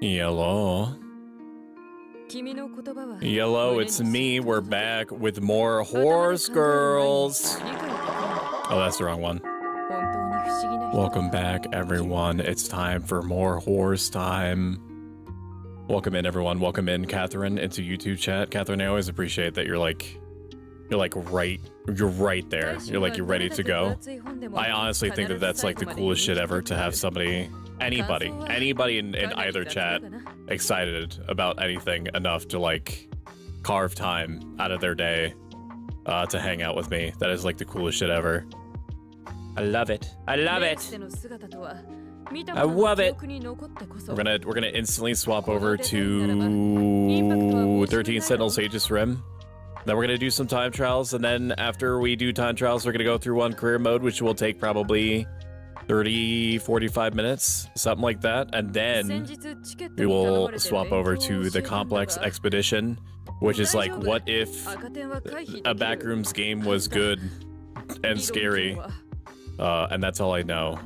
Yellow. Yellow, it's me. We're back with more Horse Girls. Oh, that's the wrong one. Welcome back, everyone. It's time for more horse time. Welcome in, everyone. Welcome in, Catherine, into YouTube chat. Catherine, I always appreciate that you're right there. You're ready to go. I honestly think that that's like the coolest shit ever, to have somebody, anybody in either chat excited about anything enough to like carve time out of their day to hang out with me. That is like the coolest shit ever. I love it. I love it. I love it. We're gonna instantly swap over to 13 Sentinels Aegis Rim. Then we're gonna do some time trials, and then after we do time trials, we're gonna go through one career mode, which will take probably 30-45 minutes, something like that, and then we will swap over to the Complex Expedition, which is like, what if a Backrooms game was good and scary? And that's all I know.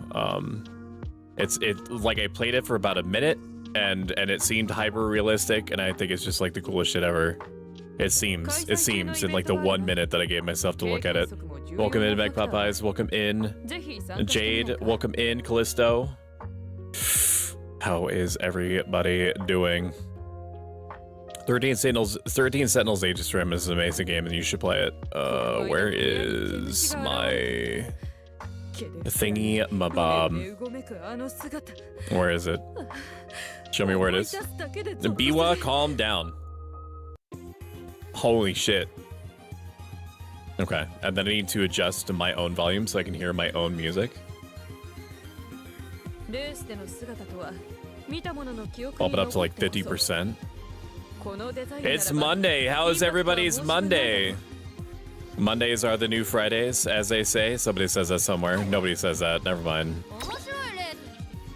It's like, I played it for about a minute, and it seemed hyper realistic, and I think it's just like the coolest shit ever. It seems in like the 1 minute that I gave myself to look at it. Welcome in, Meg Popeyes. Welcome in, Jade. Welcome in, Callisto. How is everybody doing? 13 Sentinels Aegis Rim is an amazing game, and you should play it. Where is my thingy mabob? Where is it? Show me where it is. Biwa, calm down. Holy shit. Okay, and then I need to adjust to my own volume so I can hear my own music. Bump it up to like 50%. It's Monday. How is everybody's Monday? Mondays are the new Fridays, as they say. Somebody says that somewhere. Nobody says that. Never mind.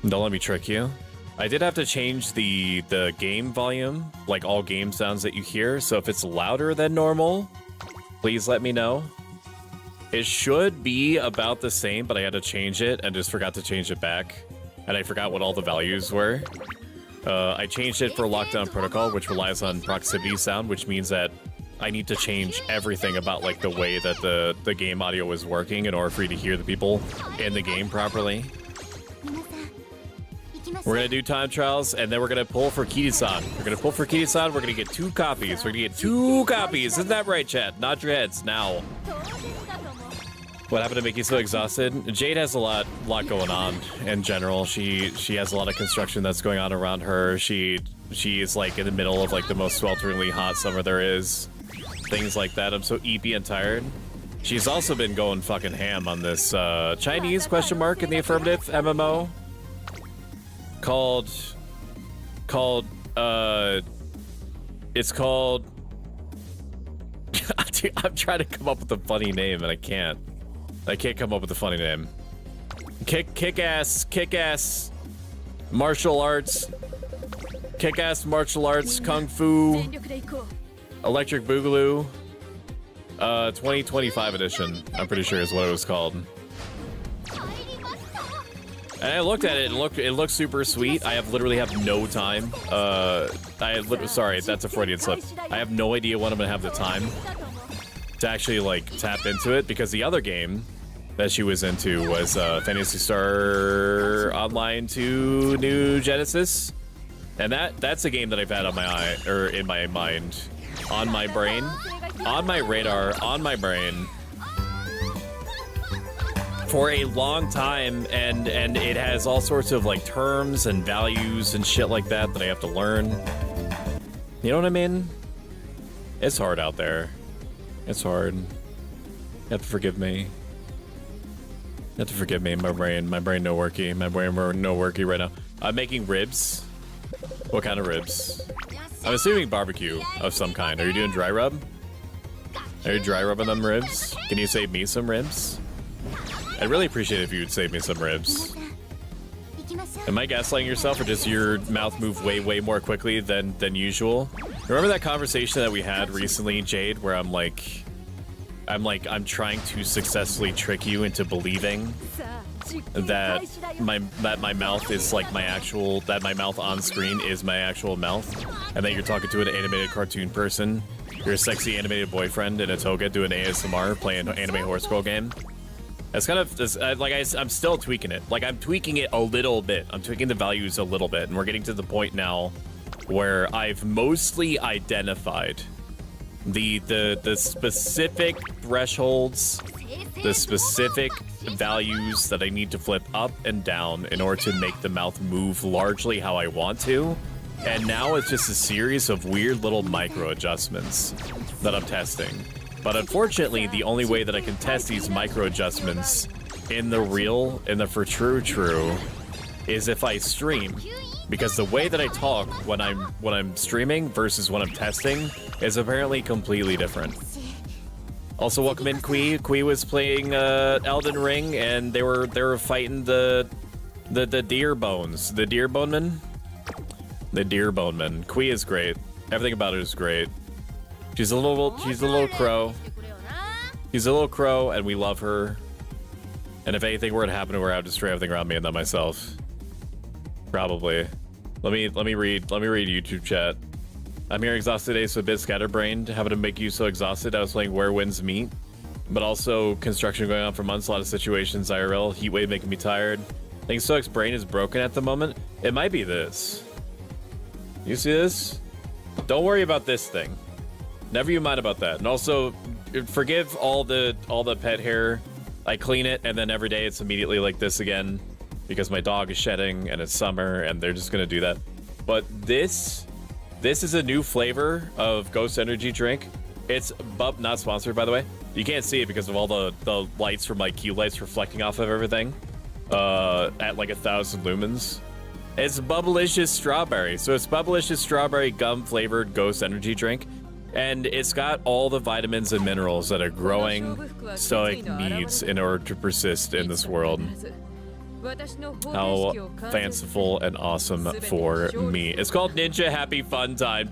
Don't let me trick you. I did have to change the game volume, like all game sounds that you hear. So if it's louder than normal, please let me know. It should be about the same, but I had to change it and just forgot to change it back. And I forgot what all the values were. I changed it for Lockdown Protocol, which relies on proximity sound, which means that I need to change everything about like the way that the game audio is working in order for you to hear the people in the game properly. We're gonna do time trials, and then we're gonna pull for Kiri-san. We're gonna pull for Kiri-san. We're gonna get 2 copies. We're gonna get 2 copies. Isn't that right, chat? Nod your heads now. What happened to make you so exhausted? Jade has a lot going on in general. She has a lot of construction that's going on around her. She is like in the middle of like the most swelteringly hot summer there is. Things like that. I'm so eepy and tired. She's also been going fucking ham on this Chinese question mark in the affirmative MMO. It's called I'm trying to come up with a funny name and I can't come up with a funny name. Kick-ass martial arts, kung fu, electric boogaloo, 2025 edition, I'm pretty sure is what it was called. And I looked at it and it looked super sweet. I literally have no time. Sorry, that's a Freudian slip. I have no idea when I'm gonna have the time to actually like tap into it, because the other game that she was into was Phantasy Star Online 2 New Genesis. And that's a game that I've had on my in my mind, on my brain, on my radar, on my brain for a long time, and it has all sorts of like terms and values and shit like that I have to learn. You know what I mean? It's hard out there. It's hard. You have to forgive me. You have to forgive me. My brain no worky. My brain no worky right now. I'm making ribs. What kind of ribs? I'm assuming barbecue of some kind. Are you doing dry rub? Are you dry rubbing them ribs? Can you save me some ribs? I'd really appreciate it if you would save me some ribs. Am I gaslighting yourself, or just your mouth move way more quickly than usual? Remember that conversation that we had recently, Jade, where I'm trying to successfully trick you into believing that my mouth is like that my mouth on screen is my actual mouth, and that you're talking to an animated cartoon person, your sexy animated boyfriend in a toga doing ASMR playing an anime horse girl game. It's kind of I'm still tweaking it. Like, I'm tweaking it a little bit. I'm tweaking the values a little bit, and we're getting to the point now where I've mostly identified the specific thresholds, the specific values that I need to flip up and down in order to make the mouth move largely how I want to. And now it's just a series of weird little micro adjustments that I'm testing. But unfortunately, the only way that I can test these micro adjustments in the Virtue Vtuber is if I stream. Because the way that I talk when I'm streaming versus when I'm testing is apparently completely different. Also, welcome in, Kui. Kui was playing Elden Ring, and they were fighting the deer bones, the deer boneman. The deer boneman. Kui is great. Everything about it is great. She's a little crow. She's a little crow, and we love her. And if anything were to happen to her, I would destroy everything around me and then myself. Probably. Let me read YouTube chat. I'm here exhausted today, so a bit scatterbrained. Having to make you so exhausted. I was playing Where Winds Meet, but also construction going on for months. A lot of situations. IRL heat wave making me tired. I think Stoic's brain is broken at the moment. It might be this. You see this? Don't worry about this thing. Never you mind about that. And also, forgive all the pet hair. I clean it, and then every day it's immediately like this again, because my dog is shedding, and it's summer, and they're just gonna do that. But this is a new flavor of Ghost Energy drink. It's not sponsored, by the way. You can't see it because of all the lights from like cube lights reflecting off of everything at like 1,000 lumens. It's Bubblicious Strawberry. So it's Bubblicious Strawberry gum flavored Ghost Energy drink. And it's got all the vitamins and minerals that a growing stoic needs in order to persist in this world. How fanciful and awesome for me. It's called Ninja Happy Fun Time.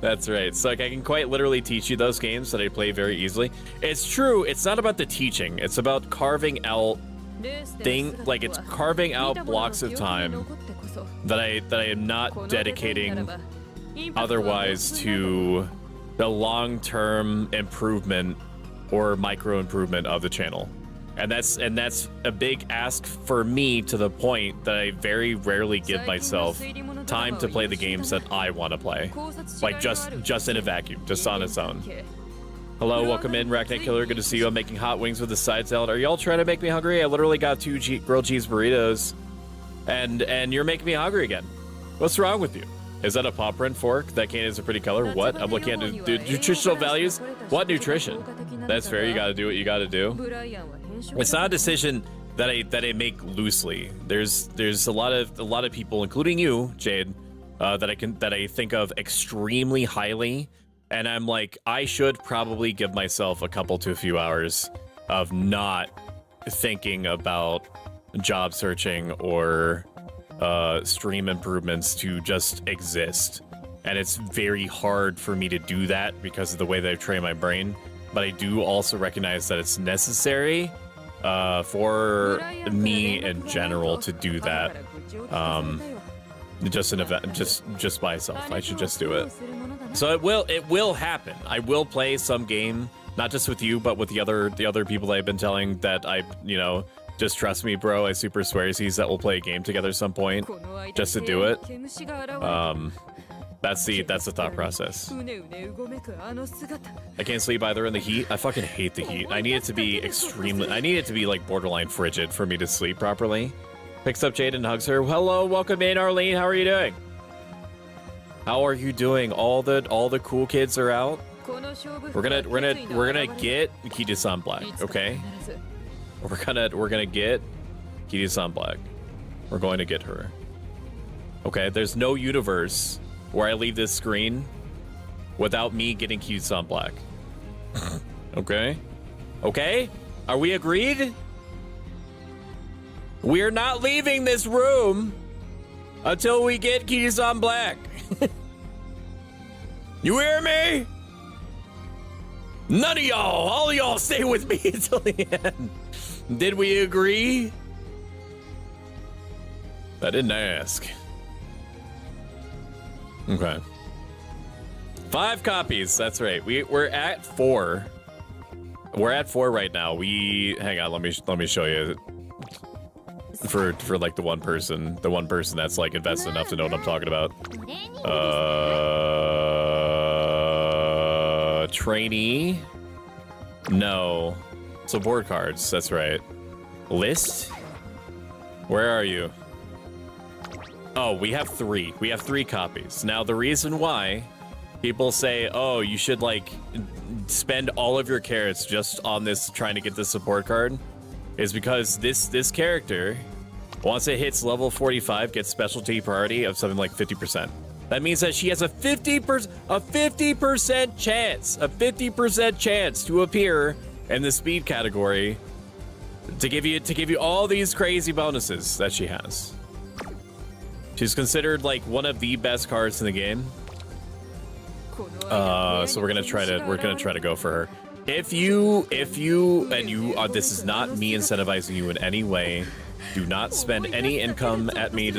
That's right. So like, I can quite literally teach you those games that I play very easily. It's true. It's not about the teaching. It's about carving out it's carving out blocks of time that I am not dedicating otherwise to the long-term improvement or micro improvement of the channel. And that's a big ask for me, to the point that I very rarely give myself time to play the games that I want to play. Like just in a vacuum, just on its own. Hello, welcome in, Rackneck Killer. Good to see you. I'm making hot wings with a side salad. Are y'all trying to make me hungry? I literally got 2 grilled cheese burritos, and you're making me hungry again. What's wrong with you? Is that a paw print fork? That can is a pretty color. What? I'm looking at nutritional values. What nutrition? That's fair. You got to do what you got to do. It's not a decision that I make loosely. There's a lot of people, including you, Jade, that I think of extremely highly, and I'm like, I should probably give myself a couple to a few hours of not thinking about job searching or stream improvements to just exist. And it's very hard for me to do that because of the way that I've trained my brain. But I do also recognize that it's necessary for me in general to do that. Just by itself. I should just do it. So it will happen. I will play some game, not just with you, but with the other people I've been telling that just trust me, bro. I super swearsies that we'll play a game together some point, just to do it. That's the thought process. I can't sleep either in the heat. I fucking hate the heat. I need it to be like borderline frigid for me to sleep properly. Picks up Jade and hugs her. Hello, welcome in, Arlene. How are you doing? How are you doing? All the cool kids are out. We're gonna get Kida-san Black, okay? We're gonna get Kida-san Black. We're going to get her. Okay, there's no universe where I leave this screen without me getting Kida-san Black. Okay? Okay? Are we agreed? We're not leaving this room until we get Kida-san Black. You hear me? None of y'all, all of y'all stay with me until the end. Did we agree? I didn't ask. Okay. 5 copies. That's right. We're at 4. We're at 4 right now. Hang on. Let me show you. For like the one person that's like invested enough to know what I'm talking about. Trainee. No. Support cards. That's right. List. Where are you? Oh, we have 3. We have 3 copies. Now, the reason why people say, oh, you should, like, spend all of your carrots just on this, trying to get this support card, is because this character, once it hits level 45, gets specialty priority of something like 50%. That means that she has a 50% chance to appear in the speed category to give you all these crazy bonuses that she has. She's considered like one of the best cards in the game. So we're gonna try to go for her. If you this is not me incentivizing you in any way. Do not spend any income at me,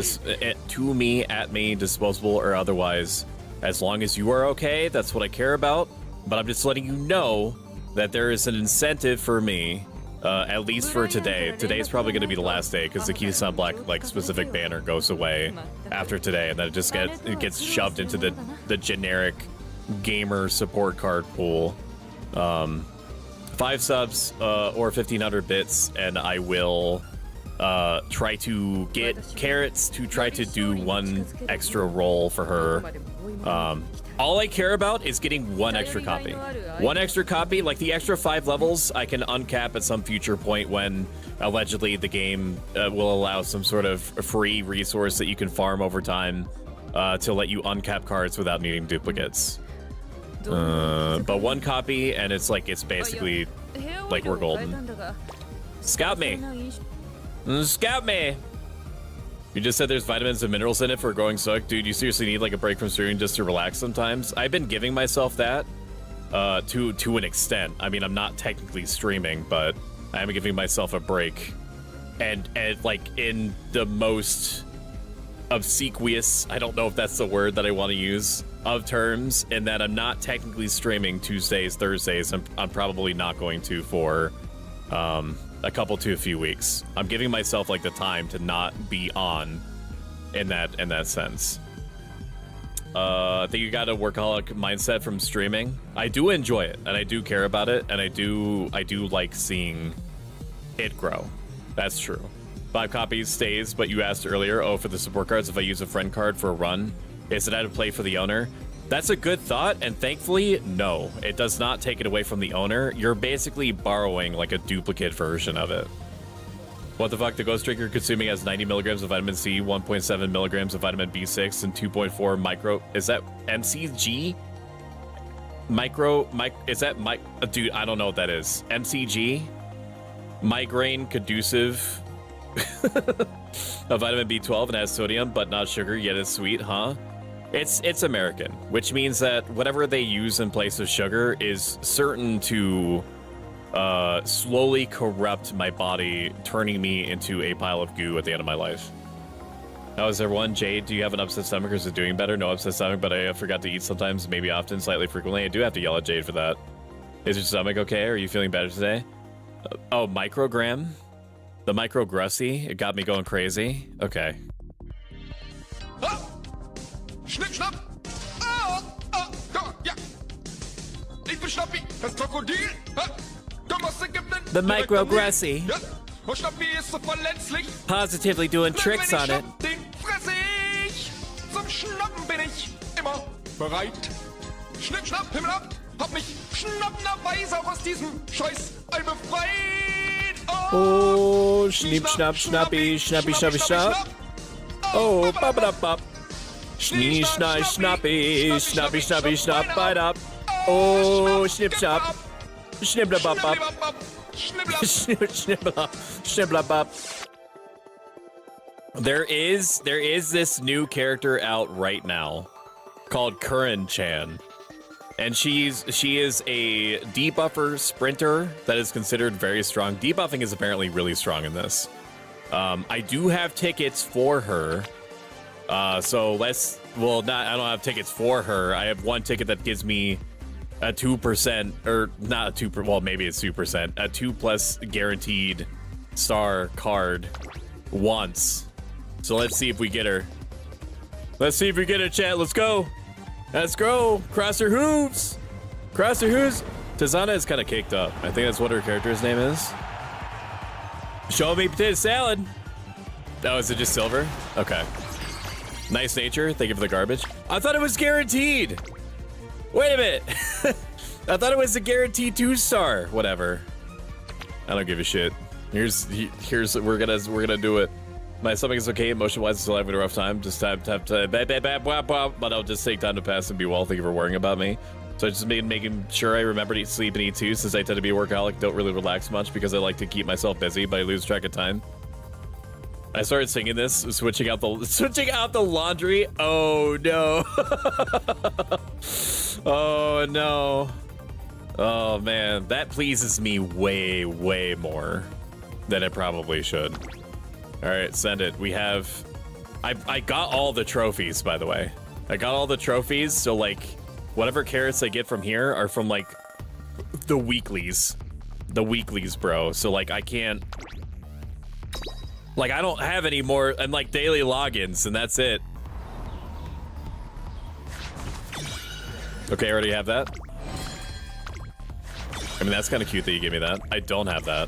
disposable or otherwise. As long as you are okay, that's what I care about. But I'm just letting you know that there is an incentive for me, at least for today. Today is probably going to be the last day because the Kisan Black like specific banner goes away after today, and then it gets shoved into the generic gamer support card pool. 5 subs or 1,500 bits, and I will try to get carrots to try to do 1 extra roll for her. All I care about is getting 1 extra copy. 1 extra copy, like the extra 5 levels, I can uncap at some future point when allegedly the game will allow some sort of free resource that you can farm over time to let you uncap cards without needing duplicates. But 1 copy, and it's basically like we're golden. Scout me. Scout me! You just said there's vitamins and minerals in it for growing stoic. Dude, you seriously need like a break from streaming just to relax sometimes? I've been giving myself that to an extent. I mean, I'm not technically streaming, but I am giving myself a break. And like in the most obsequious, I don't know if that's the word that I want to use, of terms, in that I'm not technically streaming Tuesdays, Thursdays. I'm probably not going to for a couple to a few weeks. I'm giving myself like the time to not be on in that sense. I think you got a workaholic mindset from streaming. I do enjoy it, and I do care about it, and I do like seeing it grow. That's true. 5 copies stays, but you asked earlier, for the support cards, if I use a friend card for a run, is it out of play for the owner? That's a good thought, and thankfully, no. It does not take it away from the owner. You're basically borrowing like a duplicate version of it. What the fuck? The Ghost Drink you're consuming has 90 milligrams of vitamin C, 1.7 milligrams of vitamin B6, and 2.4 micro... Is that MCG? Is that dude, I don't know what that is. MCG? Migraine conducive... a vitamin B12 and has sodium, but not sugar, yet it's sweet, huh? It's American, which means that whatever they use in place of sugar is certain to slowly corrupt my body, turning me into a pile of goo at the end of my life. How is everyone? Jade, do you have an upset stomach or is it doing better? No upset stomach, but I forgot to eat sometimes, maybe often, slightly frequently. I do have to yell at Jade for that. Is your stomach okay? Are you feeling better today? Oh, microgram? The microgrussie? It got me going crazy. Okay. Schnipp, schnapp! Ah, ah, da, ja! Ich bin Schnappi, das Krokodil! The microgrussie. Ja, und Schnappi ist so verletzlich. Positively doing tricks on it. Den fresse ich! Zum Schnappen bin ich immer bereit. Schnipp, schnapp, Himmel ab! Hab mich schnappenderweise auch aus diesem Scheiß-Ei befreit! Oh, schnipp, schnapp, schnappi, schnappi, schnappi, schnapp. Oh, bop. Schnee, schneid, schnappi, schnappi, schnappi, schnapp, bite up. Oh, schnipp, schnapp. Schnibbler, bop, bop. Schnibbler, bop. There is this new character out right now called Curran Chan. And she is a debuffer sprinter that is considered very strong. Debuffing is apparently really strong in this. I do have tickets for her. So let's, well, I don't have tickets for her. I have one ticket that gives me a 2%, or not a 2%, well, maybe it's 2%, a 2+ guaranteed star card once. So let's see if we get her. Let's see if we get her, chat. Let's go. Let's go. Cross her hooves. Cross her hooves. Tizana is kind of caked up. I think that's what her character's name is. Show me potato salad. Oh, is it just silver? Okay. Nice nature. Thank you for the garbage. I thought it was guaranteed. Wait a minute. I thought it was a guaranteed 2-star. Whatever. I don't give a shit. Here's we're gonna do it. My stomach is okay, emotion-wise, I'm still having a rough time. Just time, but I'll just take time to pass and be well. Thank you for worrying about me. So I just making sure I remember to eat, sleep, and eat too, since I tend to be a workaholic, don't really relax much because I like to keep myself busy, but I lose track of time. I started singing this, switching out the laundry. Oh no. Oh no. Oh man, that pleases me way, way more than it probably should. All right, send it. We have, I got all the trophies, by the way. I got all the trophies, so like, whatever carrots I get from here are from like the weeklies. The weeklies, bro. So like, I can't, like, I don't have any more, and like daily logins, and that's it. Okay, I already have that. I mean, that's kind of cute that you gave me that. I don't have that.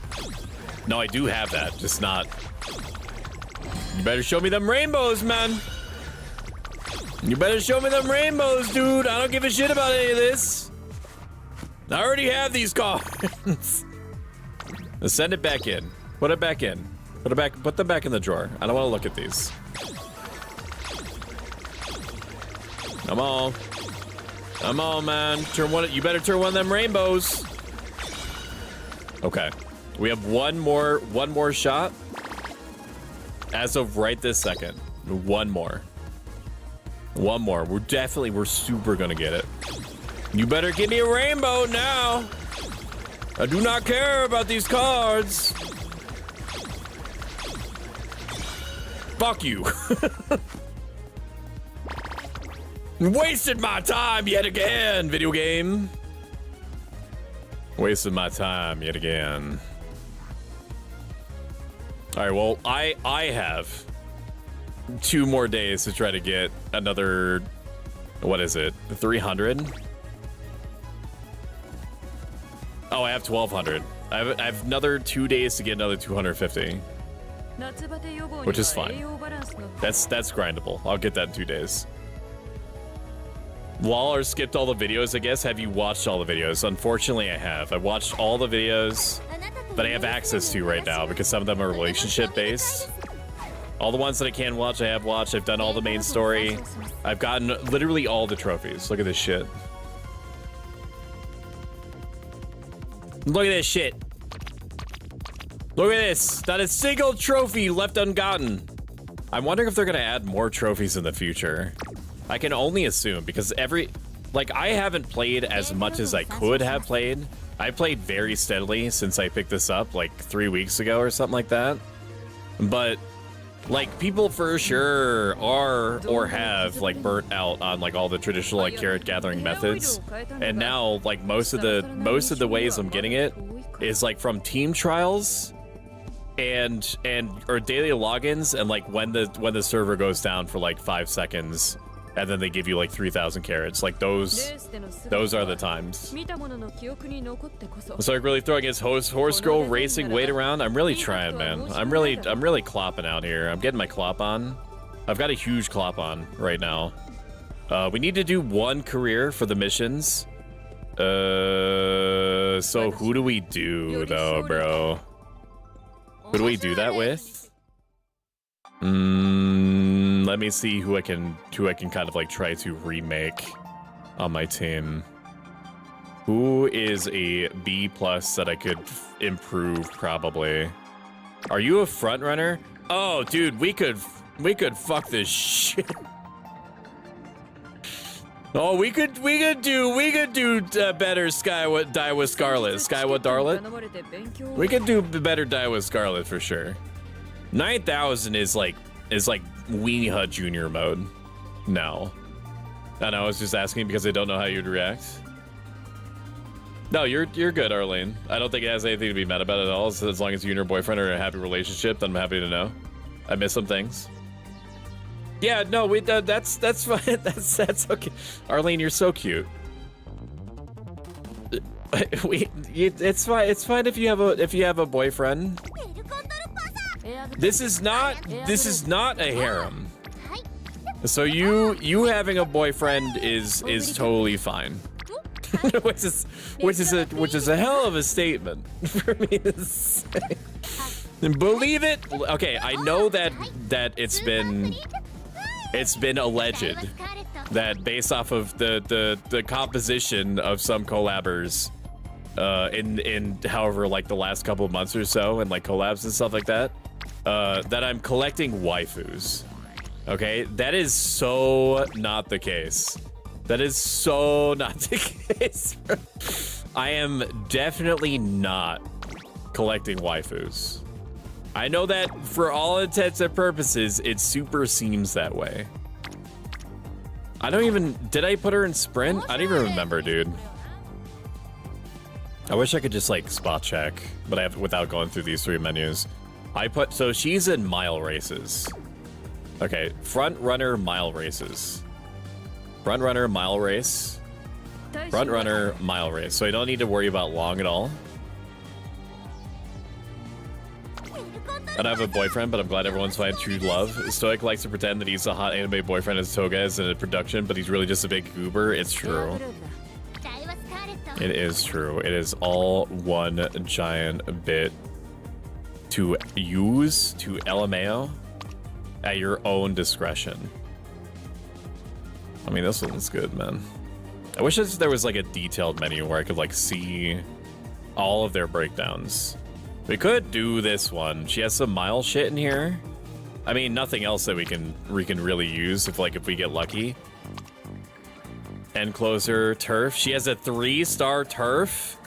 No, I do have that, just not. You better show me them rainbows, man. You better show me them rainbows, dude. I don't give a shit about any of this. I already have these cards. Let's send it back in. Put it back in. Put them back in the drawer. I don't want to look at these. Come on. Come on, man. You better turn one of them rainbows. Okay. We have one more shot. As of right this second. One more. We're super gonna get it. You better give me a rainbow now. I do not care about these cards. Fuck you. Wasted my time yet again, video game. Wasted my time yet again. All right, well, I have 2 more days to try to get another, what is it, 300? Oh, I have 1,200. I have another 2 days to get another 250, which is fine. That's grindable. I'll get that in 2 days. Waller skipped all the videos, I guess. Have you watched all the videos? Unfortunately, I have. I watched all the videos that I have access to right now because some of them are relationship based. All the ones that I can watch, I have watched. I've done all the main story. I've gotten literally all the trophies. Look at this shit. Look at this shit. Look at this. Not a single trophy left ungotten. I'm wondering if they're gonna add more trophies in the future. I can only assume because I haven't played as much as I could have played. I played very steadily since I picked this up like 3 weeks ago or something like that. But like people for sure are or have like burnt out on like all the traditional like carrot gathering methods. And now like most of the ways I'm getting it is like from team trials and or daily logins and like when the server goes down for like 5 seconds. And then they give you like 3,000 carrots. Like those are the times. So like really throwing his horse girl racing weight around. I'm really trying, man. I'm really clopping out here. I'm getting my clop on. I've got a huge clop on right now. We need to do 1 career for the missions. So who do we do though, bro? Who do we do that with? Let me see who I can kind of like try to remake on my team. Who is a B+ that I could improve probably? Are you a front runner? Oh, dude, we could fuck this shit. Oh, we could do better Die with Scarlet. Skyward Darlet. We could do better Die with Scarlet for sure. 9,000 is like Weenie Hut Junior mode. No. I know, I was just asking because I don't know how you'd react. No, you're good, Arlene. I don't think it has anything to be mad about at all. So as long as you and your boyfriend are in a happy relationship, then I'm happy to know. I miss some things. Yeah, no, that's fine. That's okay. Arlene, you're so cute. It's fine. It's fine if you have a boyfriend. This is not a harem. So you having a boyfriend is totally fine. which is a hell of a statement for me to say. Believe it. Okay, I know that it's been alleged that based off of the composition of some collabers in however like the last couple of months or so and like collabs and stuff like that, that I'm collecting waifus. Okay, that is so not the case. That is so not the case. I am definitely not collecting waifus. I know that for all intents and purposes, it super seems that way. Did I put her in sprint? I don't even remember, dude. I wish I could just like spot check, but I have without going through these 3 menus. So she's in mile races. Okay, front runner mile races. Front runner mile race. Front runner mile race. So I don't need to worry about long at all. I don't have a boyfriend, but I'm glad everyone's finding true love. Stoic likes to pretend that he's a hot anime boyfriend as Toga is in a production, but he's really just a big goober. It's true. It is true. It is all one giant bit to use to LMAO at your own discretion. I mean, this one's good, man. I wish there was like a detailed menu where I could like see all of their breakdowns. We could do this one. She has some mile shit in here. I mean, nothing else that we can really use if we get lucky. End closer, turf. She has a 3-star turf.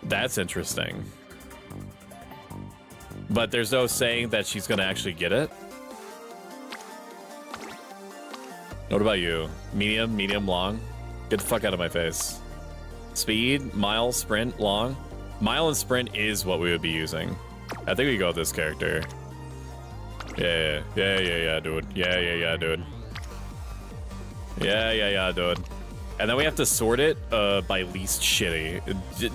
That's interesting. But there's no saying that she's gonna actually get it. What about you? Medium, medium, long? Get the fuck out of my face. Speed, mile, sprint, long. Mile and sprint is what we would be using. I think we go with this character. Yeah, dude. Yeah, dude. Yeah, dude. And then we have to sort it by least shitty.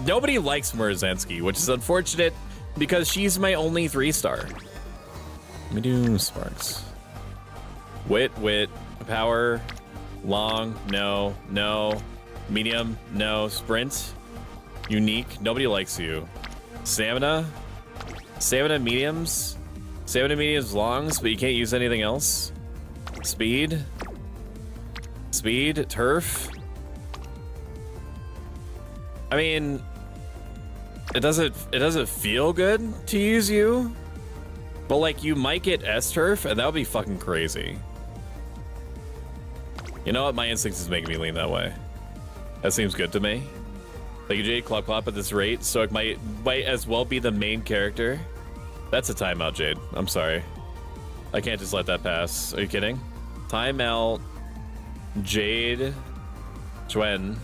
Nobody likes Murzensky, which is unfortunate because she's my only 3-star. Let me do Sparks. Wit, power, long, no. Medium, no. Sprint, unique, nobody likes you. Stamina mediums. Stamina mediums longs, but you can't use anything else. Speed, turf. I mean, it doesn't feel good to use you, but like you might get S-turf and that would be fucking crazy. You know what? My instincts is making me lean that way. That seems good to me. Thank you, Jade. Clop at this rate. So it might as well be the main character. That's a timeout, Jade. I'm sorry. I can't just let that pass. Are you kidding? Timeout. Jade. Chuen.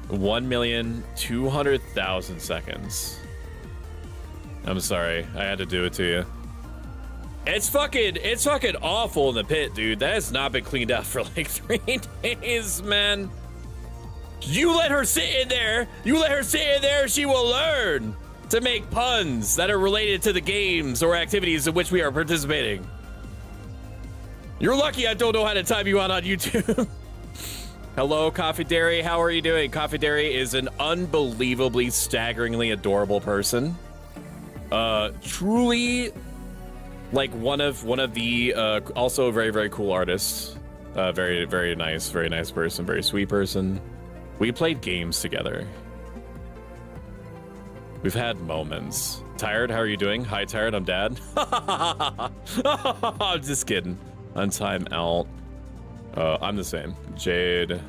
1,200,000 seconds. I'm sorry. I had to do it to you. It's fucking awful in the pit, dude. That has not been cleaned up for like 3 days, man. You let her sit in there. She will learn to make puns that are related to the games or activities in which we are participating. You're lucky I don't know how to time you out on YouTube. Hello, Coffee Dairy. How are you doing? Coffee Dairy is an unbelievably, staggeringly adorable person. Truly, like one of the also a very, very cool artists. Very, very nice person, very sweet person. We played games together. We've had moments. Tired? How are you doing? Hi, Tired. I'm Dad. I'm just kidding. On time out. I'm the same. Jade.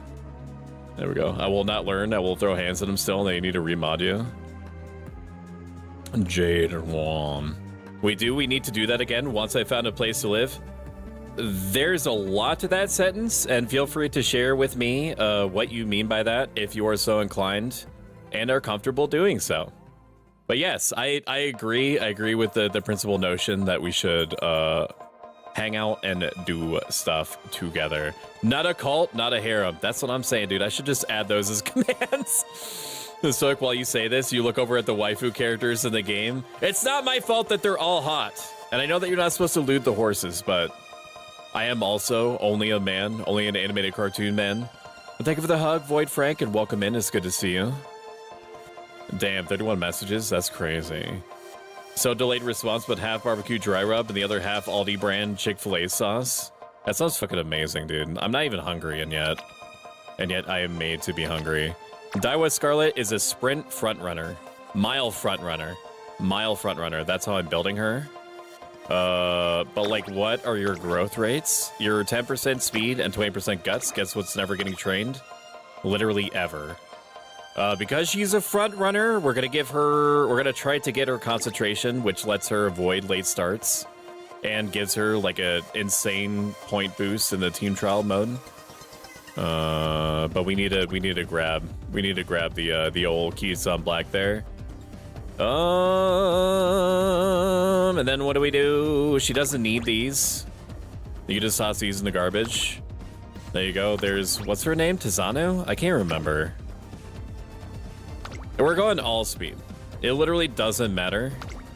There we go. I will not learn. I will throw hands at him still. They need to remod you. Jade Wom. We need to do that again once I found a place to live. There's a lot to that sentence, and feel free to share with me what you mean by that if you are so inclined and are comfortable doing so. But yes, I agree. I agree with the principal notion that we should hang out and do stuff together. Not a cult, not a harem. That's what I'm saying, dude. I should just add those as commands. Stoic, while you say this, you look over at the waifu characters in the game. It's not my fault that they're all hot. And I know that you're not supposed to loot the horses, but I am also only a man, only an animated cartoon man. But thank you for the hug, Void Frank, and welcome in. It's good to see you. Damn, 31 messages? That's crazy. So delayed response, but half barbecue dry rub and the other half Aldi brand Chick-fil-A sauce. That sounds fucking amazing, dude. I'm not even hungry and yet I am made to be hungry. Daiwa Scarlet is a sprint frontrunner. Mile frontrunner. Mile frontrunner. That's how I'm building her. But like, what are your growth rates? Your 10% speed and 20% guts. Guess what's never getting trained? Literally ever. Because she's a front runner, we're gonna try to get her concentration, which lets her avoid late starts and gives her like a insane point boost in the team trial mode. But we need to grab the old keys on black there. And then what do? She doesn't need these. You can just toss these in the garbage. There you go. There's, what's her name? Tizano? I can't remember. We're going all speed. It literally doesn't matter.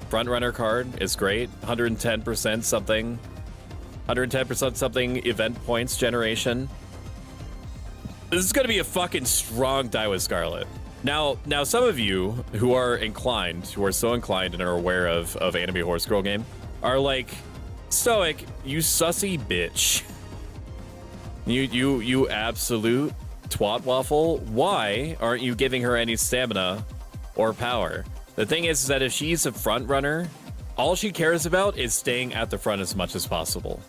Front runner card is great. 110% something. 110% something event points generation. This is gonna be a fucking strong Daiwa Scarlet. Now some of you who are so inclined and are aware of Anime Horse Girl game are like, Stoic, you sussy bitch. You absolute twat waffle. Why aren't you giving her any stamina or power? The thing is that if she's a front runner, all she cares about is staying at the front as much as possible.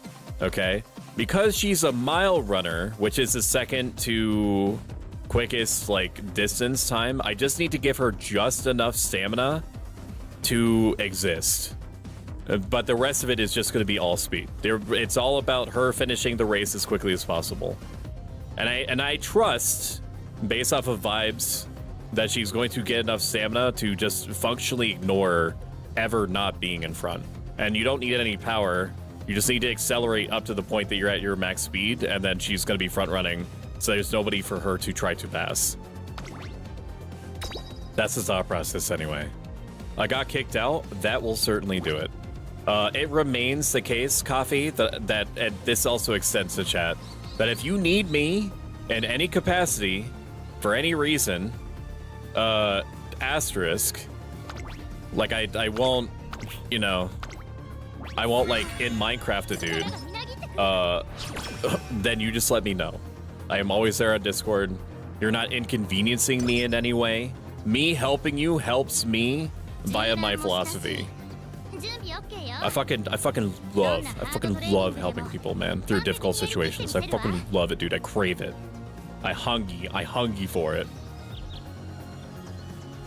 Okay? Because she's a mile runner, which is the second to quickest like distance time, I just need to give her just enough stamina to exist. But the rest of it is just going to be all speed. It's all about her finishing the race as quickly as possible. And I trust, based off of vibes, that she's going to get enough stamina to just functionally ignore ever not being in front. And you don't need any power. You just need to accelerate up to the point that you're at your max speed, and then she's going to be front running, so there's nobody for her to try to pass. That's the thought process anyway. I got kicked out. That will certainly do it. It remains the case, Coffee, that and this also extends to chat, that if you need me in any capacity, for any reason, asterisk, like I won't, you know, I won't like in Minecraft a dude, then you just let me know. I am always there on Discord. You're not inconveniencing me in any way. Me helping you helps me via my philosophy. I fucking love helping people, man, through difficult situations. I fucking love it, dude. I crave it. I hungy for it.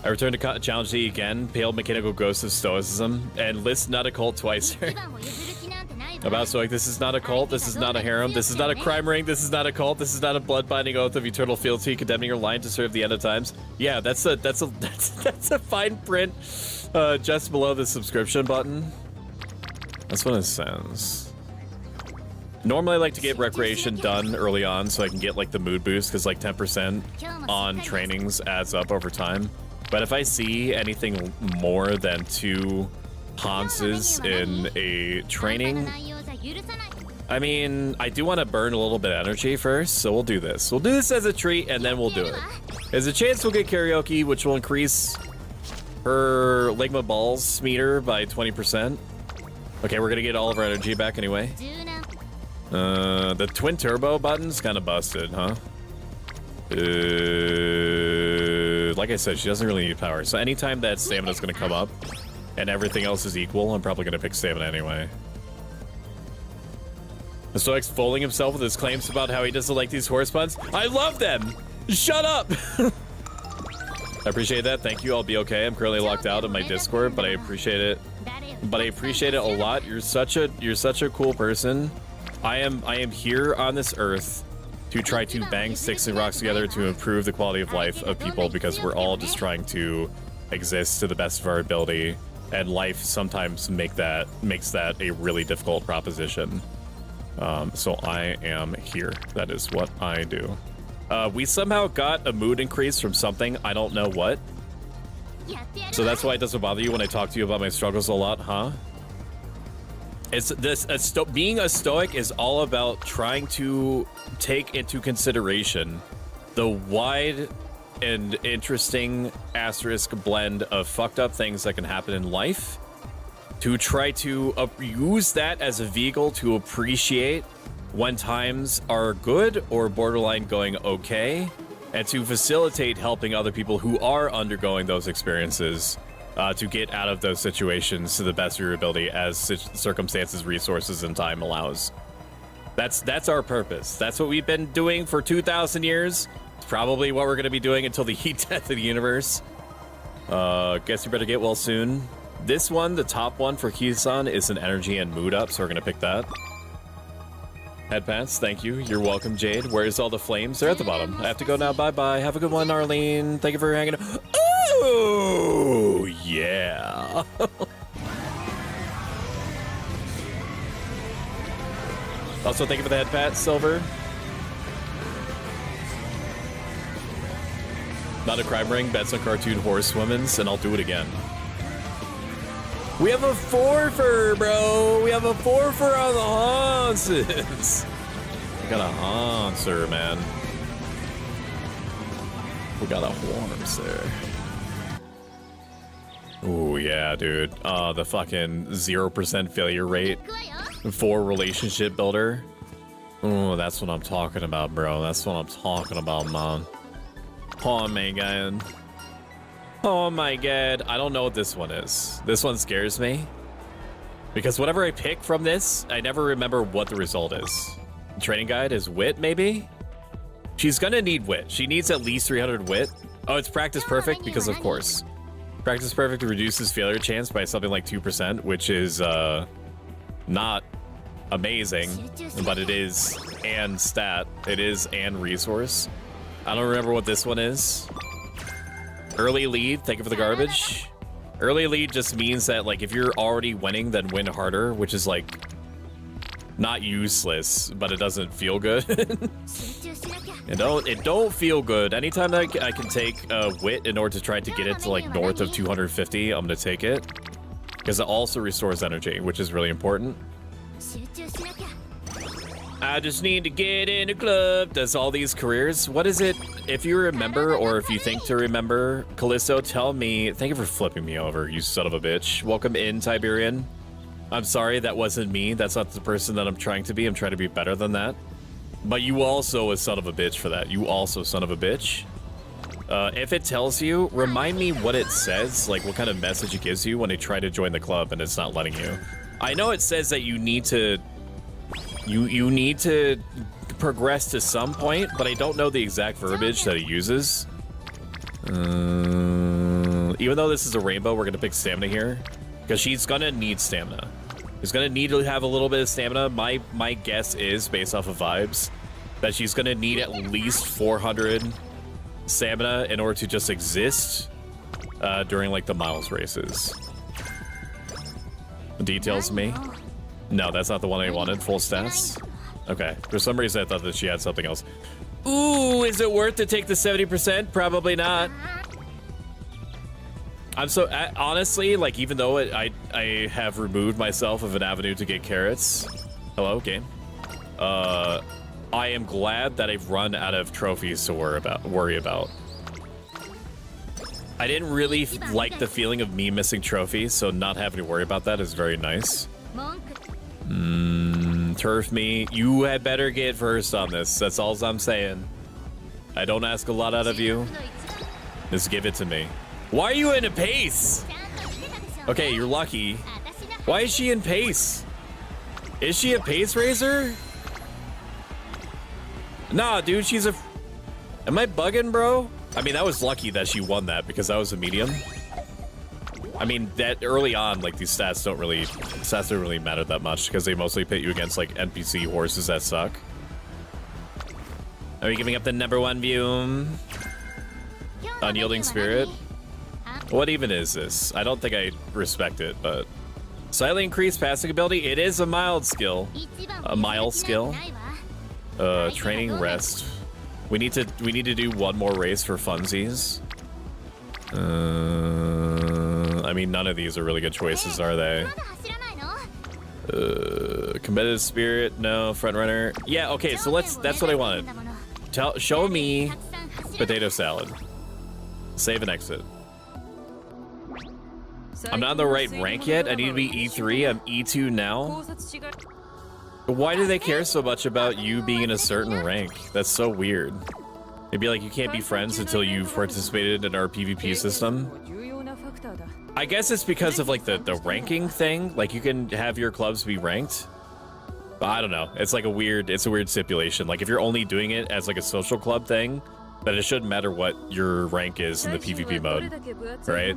I return to challenge thee again, pale mechanical ghost of stoicism, and list not a cult twice. About Stoic, this is not a cult, this is not a harem, this is not a crime ring, this is not a cult, this is not a blood-binding oath of eternal fealty, condemning your line to serve the end of times. Yeah, that's a fine print just below the subscription button. That's what it says. Normally I like to get recreation done early on so I can get like the mood boost, because like 10% on trainings adds up over time. But if I see anything more than 2 Hanses in a training, I mean, I do want to burn a little bit of energy first, so we'll do this. We'll do this as a treat, and then we'll do it. There's a chance we'll get karaoke, which will increase her Ligma Balls meter by 20%. Okay, we're gonna get all of our energy back anyway. The twin turbo button's kind of busted, huh? Like I said, she doesn't really need power. So anytime that stamina's gonna come up and everything else is equal, I'm probably gonna pick stamina anyway. The Stoic's fooling himself with his claims about how he doesn't like these horse puns. I love them! Shut up! I appreciate that. Thank you. I'll be okay. I'm currently locked out of my Discord, but I appreciate it. But I appreciate it a lot. You're such a cool person. I am here on this earth to try to bang sticks and rocks together to improve the quality of life of people, because we're all just trying to exist to the best of our ability, and life sometimes makes that a really difficult proposition. So I am here. That is what I do. We somehow got a mood increase from something. I don't know what. So that's why it doesn't bother you when I talk to you about my struggles a lot, huh? It's this. Being a Stoic is all about trying to take into consideration the wide and interesting asterisk blend of fucked up things that can happen in life, to try to use that as a vehicle to appreciate when times are good or borderline going okay, and to facilitate helping other people who are undergoing those experiences to get out of those situations to the best of your ability as circumstances, resources, and time allows. That's our purpose. That's what we've been doing for 2,000 years. It's probably what we're going to be doing until the heat death of the universe. Guess you better get well soon. This one, the top one for Kisan, is an energy and mood up, so we're going to pick that. Headpants, thank you. You're welcome, Jade. Where's all the flames? They're at the bottom. I have to go now. Bye-bye. Have a good one, Arlene. Thank you for hanging out. Oh, yeah. Also, thank you for the head pat, Silver. Not a crime ring, bets on cartoon horsewomen's, and I'll do it again. We have a forfer, bro. We have a forfer on the Hanses. We got a Hanser, man. We got a Hornser. Oh yeah, dude. The fucking 0% failure rate for relationship builder. Oh, that's what I'm talking about, bro. That's what I'm talking about, man. Oh my god. Oh my god. I don't know what this one is. This one scares me. Because whatever I pick from this, I never remember what the result is. The training guide is wit, maybe? She's gonna need wit. She needs at least 300 wit. Oh, it's practice perfect, because of course. Practice perfect reduces failure chance by something like 2%, which is not amazing, but it is and stat. It is and resource. I don't remember what this one is. Early lead, thank you for the garbage. Early lead just means that, like, if you're already winning, then win harder, which is, like, not useless, but it doesn't feel good. It don't feel good. Anytime I can take wit in order to try to get it to, like, north of 250, I'm gonna take it. Because it also restores energy, which is really important. I just need to get in a club. Does all these careers. What is it? If you remember, or if you think to remember, Callisto, tell me. Thank you for flipping me over, you son of a bitch. Welcome in, Tiberian. I'm sorry, that wasn't me. That's not the person that I'm trying to be. I'm trying to be better than that. But you also a son of a bitch for that. You also son of a bitch. If it tells you, remind me what it says, like what kind of message it gives you when you try to join the club and it's not letting you. I know it says that you need to you need to progress to some point, but I don't know the exact verbiage that it uses. Even though this is a rainbow, we're gonna pick stamina here because she's gonna need stamina. She's gonna need to have a little bit of stamina. My guess is, based off of vibes, that she's gonna need at least 400 stamina in order to just exist during like the miles races. Details me. No, that's not the one I wanted. Full stats. Okay. For some reason, I thought that she had something else. Ooh, is it worth to take the 70%? Probably not. I'm so honestly, like, even though I have removed myself of an avenue to get carrots. Hello, game. I am glad that I've run out of trophies to worry about. I didn't really like the feeling of me missing trophies, so not having to worry about that is very nice. Turf me. You had better get first on this. That's all I'm saying. I don't ask a lot out of you. Just give it to me. Why are you in a pace? Okay, you're lucky. Why is she in pace? Is she a pace raiser? Nah, dude, she's a... Am I bugging, bro? I mean, that was lucky that she won that because that was a medium. I mean, that early on, like, these stats don't really matter that much because they mostly pit you against, like, NPC horses that suck. Are we giving up the #1 view? Unyielding Spirit? What even is this? I don't think I respect it, but... Slightly increased passing ability? It is a mild skill. A mild skill. Training rest. We need to do one more race for funsies. I mean, none of these are really good choices, are they? Competitive spirit, no. Front runner, yeah. Okay, so that's what I wanted. Show me potato salad. Save and exit. I'm not on the right rank yet. I need to be E3. I'm E2 now. Why do they care so much about you being in a certain rank? That's so weird. It'd be like you can't be friends until you've participated in our PvP system. I guess it's because of like the ranking thing. Like you can have your clubs be ranked. But I don't know. It's like a weird stipulation. Like if you're only doing it as like a social club thing, then it shouldn't matter what your rank is in the PvP mode, right?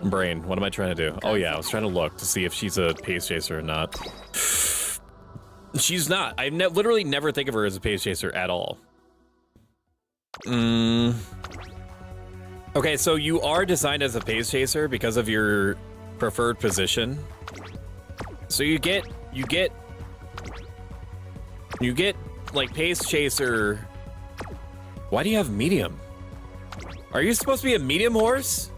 Brain, what am I trying to do? Oh yeah, I was trying to look to see if she's a pace chaser or not. She's not. I literally never think of her as a pace chaser at all. Okay, so you are designed as a pace chaser because of your preferred position. So you get like pace chaser. Why do you have medium? Are you supposed to be a medium horse?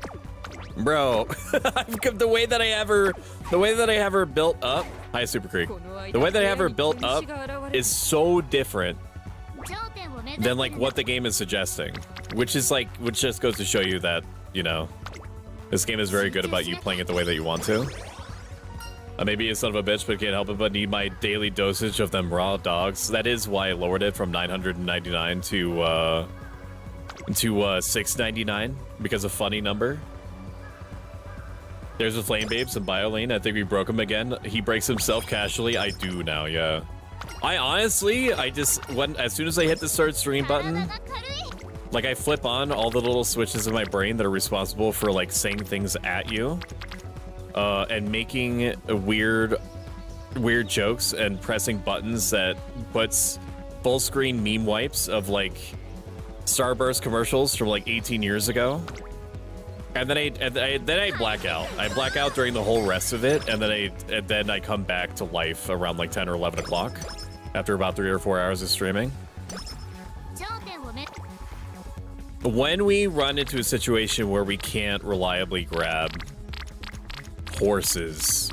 Bro, the way that I have her built up. Hi, Super Creek. The way that I have her built up is so different than like what the game is suggesting, which just goes to show you that, you know, this game is very good about you playing it the way that you want to. I may be a son of a bitch, but can't help it but need my daily dosage of them raw dogs. That is why I lowered it from 999 to 699 because of funny number. There's a Flame Babes and Biolane. I think we broke him again. He breaks himself casually. I do now, yeah. I honestly, as soon as I hit the start stream button, like I flip on all the little switches in my brain that are responsible for like saying things at you, and making weird jokes and pressing buttons that puts full screen meme wipes of like Starburst commercials from like 18 years ago. And then I black out. I black out during the whole rest of it, and then I come back to life around like 10 or 11 o'clock after about 3 or 4 hours of streaming. When we run into a situation where we can't reliably grab horse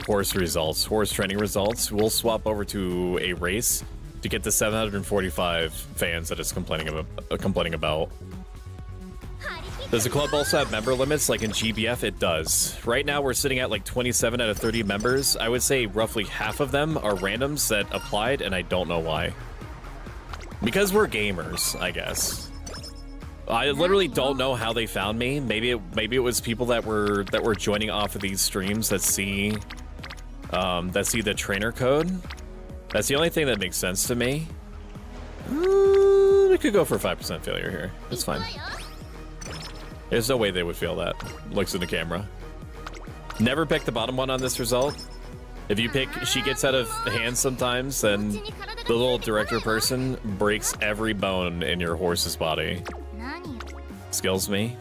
training results, we'll swap over to a race to get the 745 fans that it's complaining about. Does the club also have member limits like in GBF? It does. Right now we're sitting at like 27 out of 30 members. I would say roughly half of them are randoms that applied, and I don't know why. Because we're gamers, I guess. I literally don't know how they found me. Maybe it was people that were joining off of these streams that see the trainer code. That's the only thing that makes sense to me. We could go for 5% failure here. It's fine. There's no way they would feel that. Looks in the camera. Never pick the bottom one on this result. If you pick she gets out of hand sometimes, then the little director person breaks every bone in your horse's body. Skills me.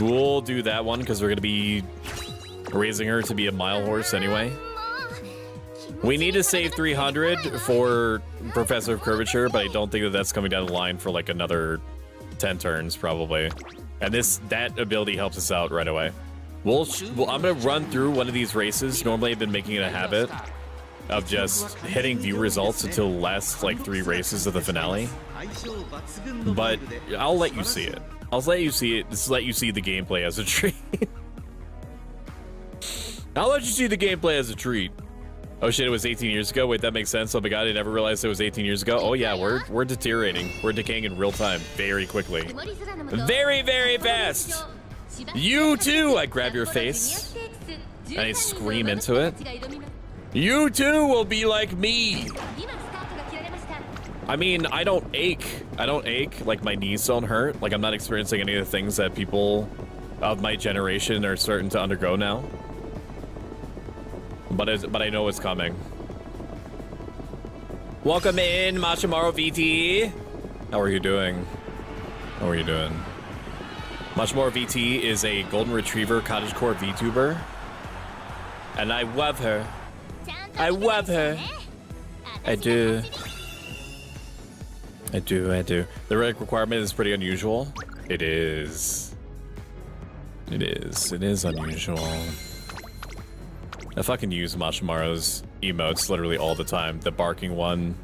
We'll do that one because we're going to be raising her to be a mile horse anyway. We need to save 300 for Professor of Curvature, but I don't think that that's coming down the line for like another 10 turns probably. And that ability helps us out right away. I'm gonna run through one of these races. Normally I've been making it a habit of just hitting view results until the last like 3 races of the finale. But I'll let you see it. Just let you see the gameplay as a treat. I'll let you see the gameplay as a treat. Oh shit, it was 18 years ago? Wait, that makes sense. Oh my god, I never realized it was 18 years ago. Oh yeah, we're deteriorating. We're decaying in real time, very quickly. Very, very fast! You too! I grab your face, and I scream into it. You too will be like me. I mean, I don't ache. Like, my knees don't hurt. Like, I'm not experiencing any of the things that people of my generation are starting to undergo now. But I know it's coming. Welcome in, Machimaro VT. How are you doing? How are you doing? Machimaro VT is a golden retriever cottagecore VTuber. And I love her. I love her. I do. I do. The rank requirement is pretty unusual. It is. It is unusual. I fucking use Machimaro's emotes literally all the time. The barking one,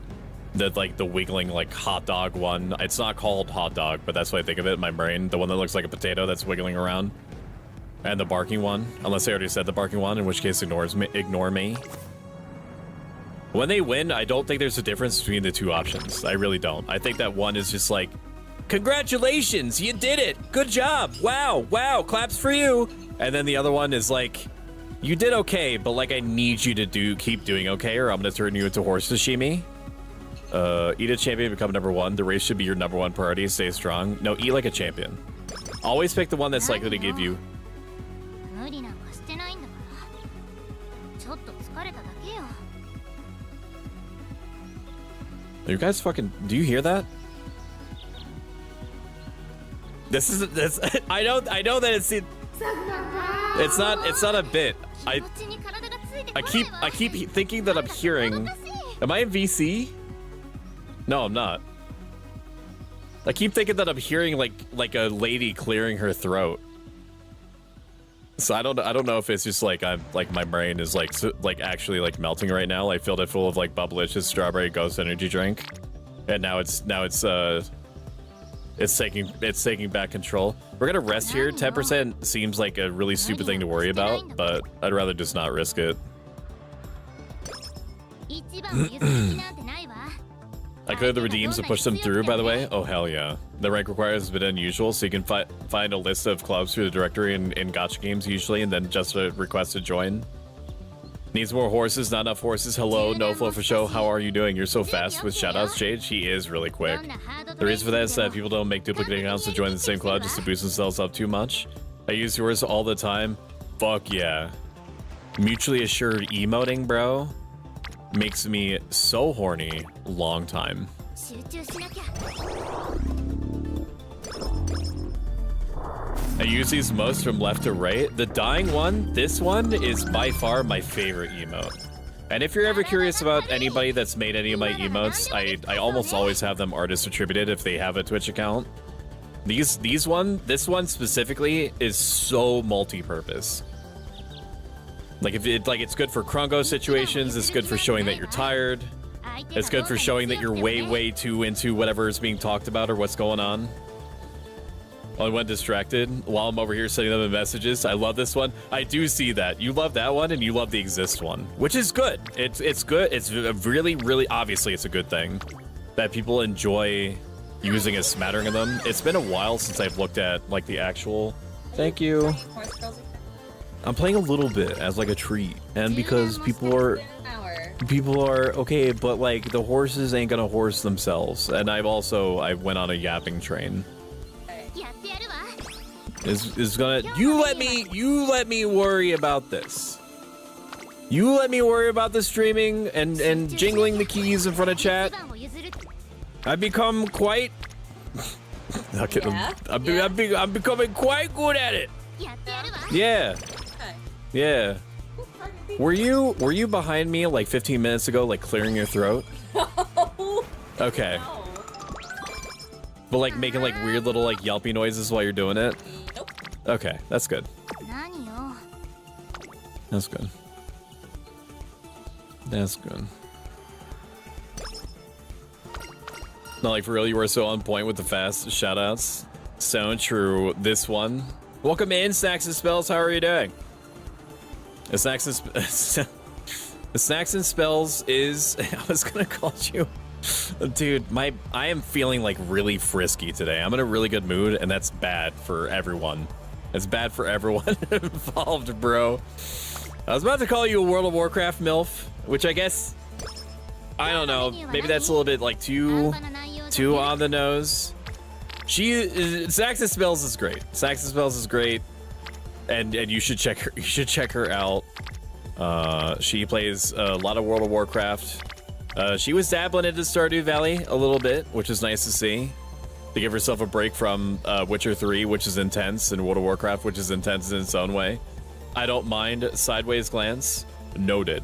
the wiggling like hot dog one. It's not called hot dog, but that's what I think of it in my brain. The one that looks like a potato that's wiggling around. And the barking one, unless I already said the barking one, in which case ignore me. When they win, I don't think there's a difference between the two options. I really don't. I think that one is just like, congratulations, you did it. Good job. Wow, claps for you. And then the other one is like, you did okay, but like I need you to keep doing okay, or I'm gonna turn you into horse sashimi. Eat a champion, become #1. The race should be your #1 priority. Stay strong. No, eat like a champion. Always pick the one that's likely to give you. You guys fucking, do you hear that? This. I know that it's not a bit. I keep thinking that I'm hearing. Am I in VC? No, I'm not. I keep thinking that I'm hearing like a lady clearing her throat. So I don't know if it's just like my brain is like actually like melting right now. I filled it full of like Bubblicious strawberry ghost energy drink, and now it's taking back control. We're gonna rest here. 10% seems like a really stupid thing to worry about, but I'd rather just not risk it. I cleared the redeems to push them through, by the way. Oh, hell yeah. The rank requires is a bit unusual, so you can find a list of clubs through the directory in gacha games usually, and then just a request to join. Needs more horses, not enough horses. Hello, No Flow for Show. How are you doing? You're so fast with shoutouts, Jade. He is really quick. The reason for that is that people don't make duplicate accounts to join the same club just to boost themselves up too much. I use yours all the time. Fuck yeah. Mutually assured emoting, bro. Makes me so horny. Long time. I use these most from left to right. The dying one, this one, is by far my favorite emote. And if you're ever curious about anybody that's made any of my emotes, I almost always have them artist attributed if they have a Twitch account. This one specifically is so multi-purpose. Like it's good for Krungo situations, it's good for showing that you're tired. It's good for showing that you're way too into whatever is being talked about or what's going on. Well, I went distracted while I'm over here sending them the messages. I love this one. I do see that. You love that one and you love the exist one, which is good. It's good. It's really obviously it's a good thing that people enjoy using a smattering of them. It's been a while since I've looked at like the actual. Thank you. I'm playing a little bit as like a treat, and because people are okay, but like the horses ain't gonna horse themselves, and I went on a yapping train. Is gonna you let me worry about this. You let me worry about the streaming and jingling the keys in front of chat. I've become quite. I'm becoming quite good at it. Yeah. Yeah. Were you behind me like 15 minutes ago, like clearing your throat? Okay. No. But like making like weird little like yelpy noises while you're doing it? Nope. Okay, that's good. That's good. That's good. Not like for real, you were so on point with the fast shoutouts. So true. This one. Welcome in, Snacks and Spells. How are you doing? The Snacks and Spells is. I was gonna call you, dude. I am feeling like really frisky today. I'm in a really good mood, and that's bad for everyone. It's bad for everyone involved, bro. I was about to call you a World of Warcraft MILF, which I guess, I don't know, maybe that's a little bit like too on the nose. Saxon Spells is great. Saxon Spells is great, and you should check her. You should check her out. She plays a lot of World of Warcraft. She was dabbling into Stardew Valley a little bit, which is nice to see. To give herself a break from Witcher 3, which is intense, and World of Warcraft, which is intense in its own way. I don't mind sideways glance. Noted.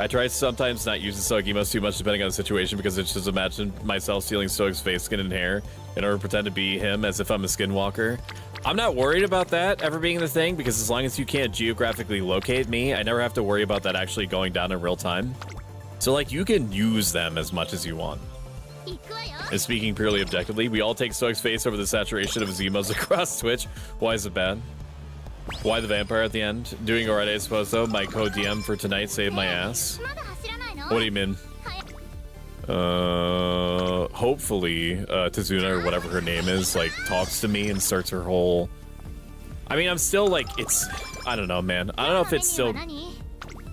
I try sometimes not using Stoic emotes too much depending on the situation because it's just imagine myself stealing Stoic's face, skin, and hair in order to pretend to be him as if I'm a skinwalker. I'm not worried about that ever being the thing because as long as you can't geographically locate me, I never have to worry about that actually going down in real time. So like you can use them as much as you want. And speaking purely objectively, we all take Stoic's face over the saturation of his emotes across Twitch. Why is it bad? Why the vampire at the end? Doing alright, I suppose, though. My code DM for tonight saved my ass. What do you mean? Hopefully, Tazuna, or whatever her name is, like, talks to me and starts her whole... I mean, I'm still, like, it's... I don't know, man. I don't know if it's still...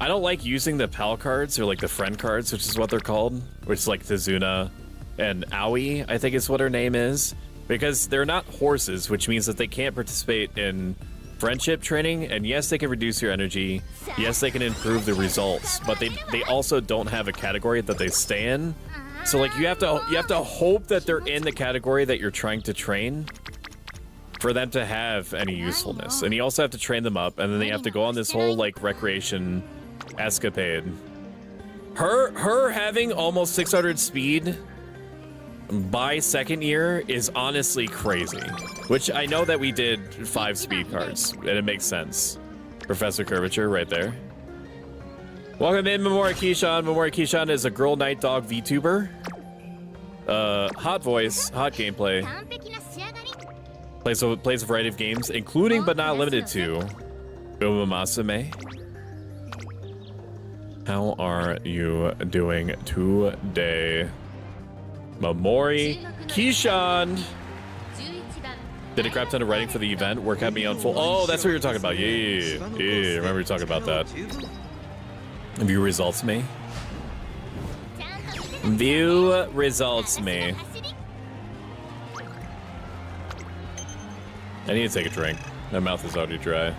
I don't like using the pal cards, or, like, the friend cards, which is what they're called. Which is, like, Tazuna and Aoi, I think is what her name is. Because they're not horses, which means that they can't participate in friendship training, and yes, they can reduce your energy. Yes, they can improve the results, but they also don't have a category that they stay in. So like you have to hope that they're in the category that you're trying to train for them to have any usefulness. And you also have to train them up, and then they have to go on this whole like recreation escapade. Her having almost 600 speed by second year is honestly crazy. Which I know that we did 5 speed cards, and it makes sense. Professor Curvature right there. Welcome in, Memori Keyshawn. Memori Keyshawn is a girl night dog VTuber. Hot voice, hot gameplay. Plays a variety of games, including but not limited to Umamusume. How are you doing today? Memori Keyshawn. Did a crap ton of writing for the event. Work had me on full. Oh, that's what you're talking about. Yeah. Remember you talking about that. View results me. View results me. I need to take a drink. My mouth is already dry.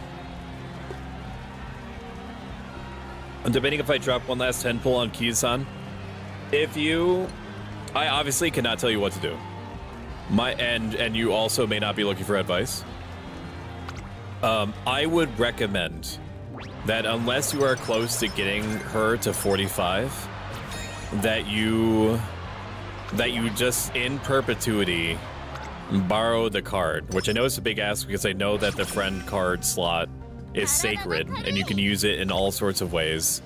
I'm debating if I drop one last 10 pull on Kisan. I obviously cannot tell you what to do. And you also may not be looking for advice. I would recommend that unless you are close to getting her to 45, that you just in perpetuity borrow the card, which I know is a big ask because I know that the friend card slot is sacred and you can use it in all sorts of ways.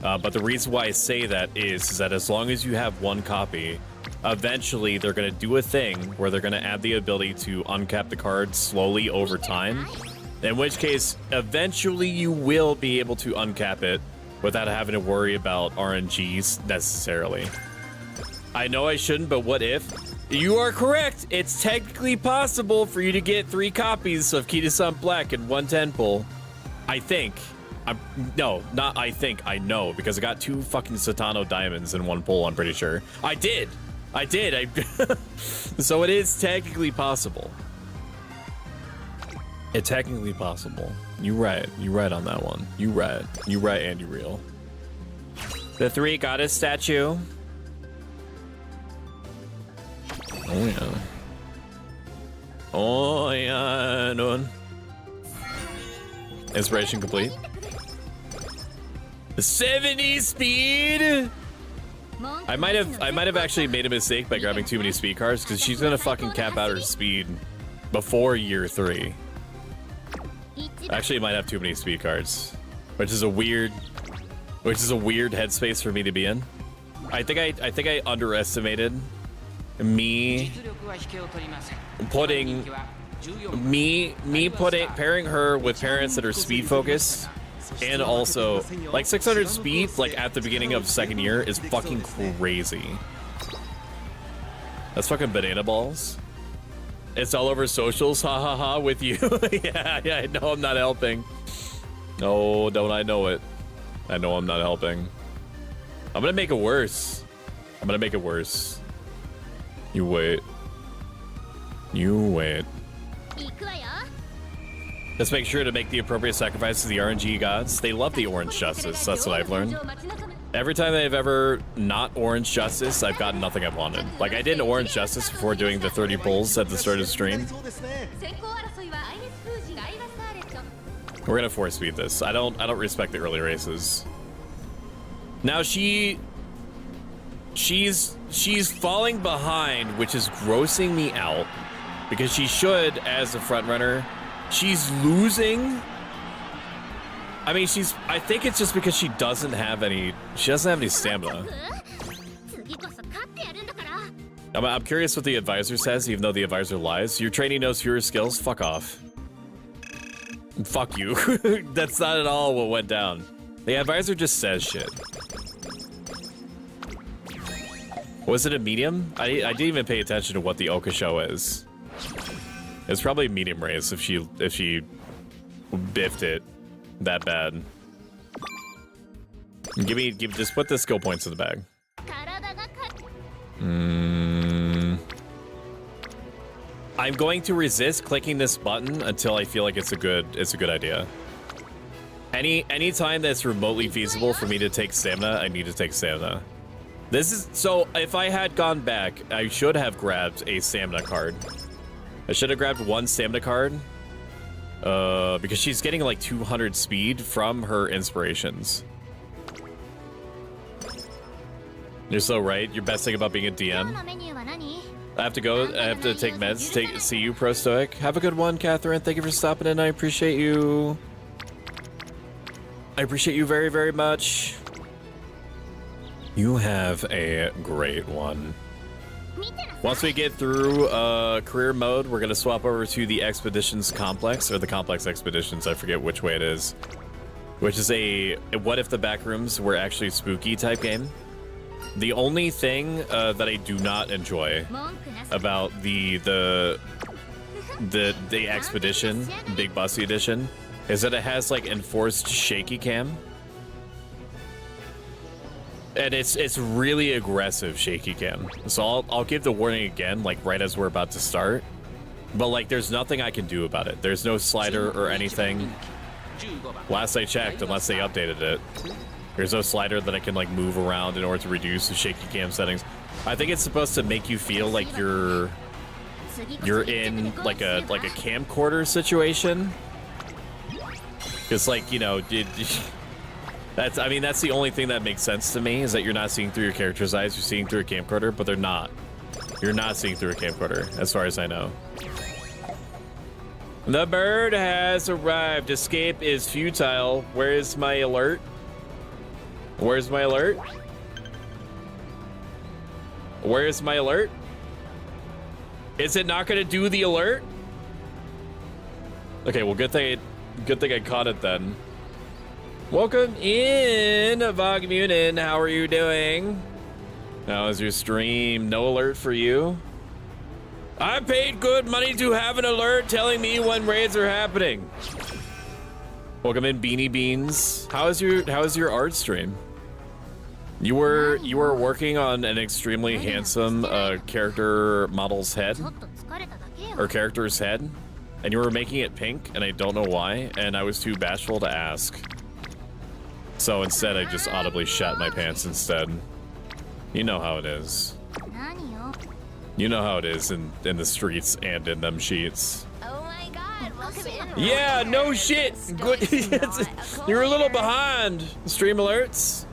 But the reason why I say that is that as long as you have one copy, eventually they're going to do a thing where they're going to add the ability to uncap the card slowly over time. In which case, eventually you will be able to uncap it without having to worry about RNGs necessarily. I know I shouldn't, but what if? You are correct. It's technically possible for you to get 3 copies of Kitasan Black and 110 pull. I think. No, not I think. I know, because I got 2 fucking Satano diamonds in 1 pull, I'm pretty sure. I did. So it is technically possible. It's technically possible. You right on that one. You right, and you real. The 3 goddess statue. Oh yeah, no. Inspiration complete. 70 speed. I might have actually made a mistake by grabbing too many speed cards because she's gonna fucking cap out her speed before year 3. Actually, I might have too many speed cards, which is a weird headspace for me to be in. I think I underestimated pairing her with parents that are speed focused, and also like 600 speed like at the beginning of 2nd year is fucking crazy. That's fucking banana balls. It's all over socials, ha ha ha, with you. yeah, I know I'm not helping. No, don't I know it. I know I'm not helping. I'm gonna make it worse. I'm gonna make it worse. You wait. You wait. Let's make sure to make the appropriate sacrifice to the RNG gods. They love the orange justice. That's what I've learned. Every time they've ever not orange justice, I've gotten nothing I've wanted. Like, I did an orange justice before doing the 30 pulls at the start of the stream. We're gonna force feed this. I don't respect the early races. Now she's falling behind, which is grossing me out because she should as a front runner. She's losing. I mean, I think it's just because she doesn't have any stamina. I'm curious what the advisor says, even though the advisor lies. Your training knows fewer skills. Fuck off. Fuck you. That's not at all what went down. The advisor just says shit. Was it a medium? I didn't even pay attention to what the Oka show is. It's probably medium race if she biffed it that bad. Just put the skill points in the bag. I'm going to resist clicking this button until I feel like it's a good idea. Any time that's remotely feasible for me to take stamina, I need to take stamina. So if I had gone back, I should have grabbed a stamina card. I should have grabbed one stamina card. Because she's getting like 200 speed from her inspirations. You're so right. Your best thing about being a DM. I have to go. I have to take meds. See you, Pro Stoic. Have a good one, Catherine. Thank you for stopping in. I appreciate you. I appreciate you very, very much. You have a great one. Once we get through career mode, we're going to swap over to the Expeditions Complex, or the Complex Expeditions, I forget which way it is. Which is a what if the backrooms were actually spooky type game. The only thing that I do not enjoy about the Expedition, Big Bussy Edition, is that it has like enforced shaky cam. And it's really aggressive shaky cam. So I'll give the warning again, like right as we're about to start. But like there's nothing I can do about it. There's no slider or anything. Last I checked, unless they updated it. There's no slider that I can like move around in order to reduce the shaky cam settings. I think it's supposed to make you feel like you're in like a camcorder situation. It's like, you know, that's the only thing that makes sense to me, is that you're not seeing through your character's eyes, you're seeing through a camcorder, but they're not. You're not seeing through a camcorder, as far as I know. The bird has arrived. Escape is futile. Where is my alert? Where's my alert? Where's my alert? Is it not gonna do the alert? Okay, well, good thing I caught it then. Welcome in, Vogmunin. How are you doing? How is your stream? No alert for you? I paid good money to have an alert telling me when raids are happening. Welcome in, Beanie Beans. How is your art stream? You were working on an extremely handsome character model's head, or character's head, and you were making it pink, and I don't know why, and I was too bashful to ask. So instead, I just audibly shat my pants instead. You know how it is. You know how it is in the streets and in them sheets. Oh my god, welcome in. Yeah, no shit. Good. You're a little behind. Stream alerts.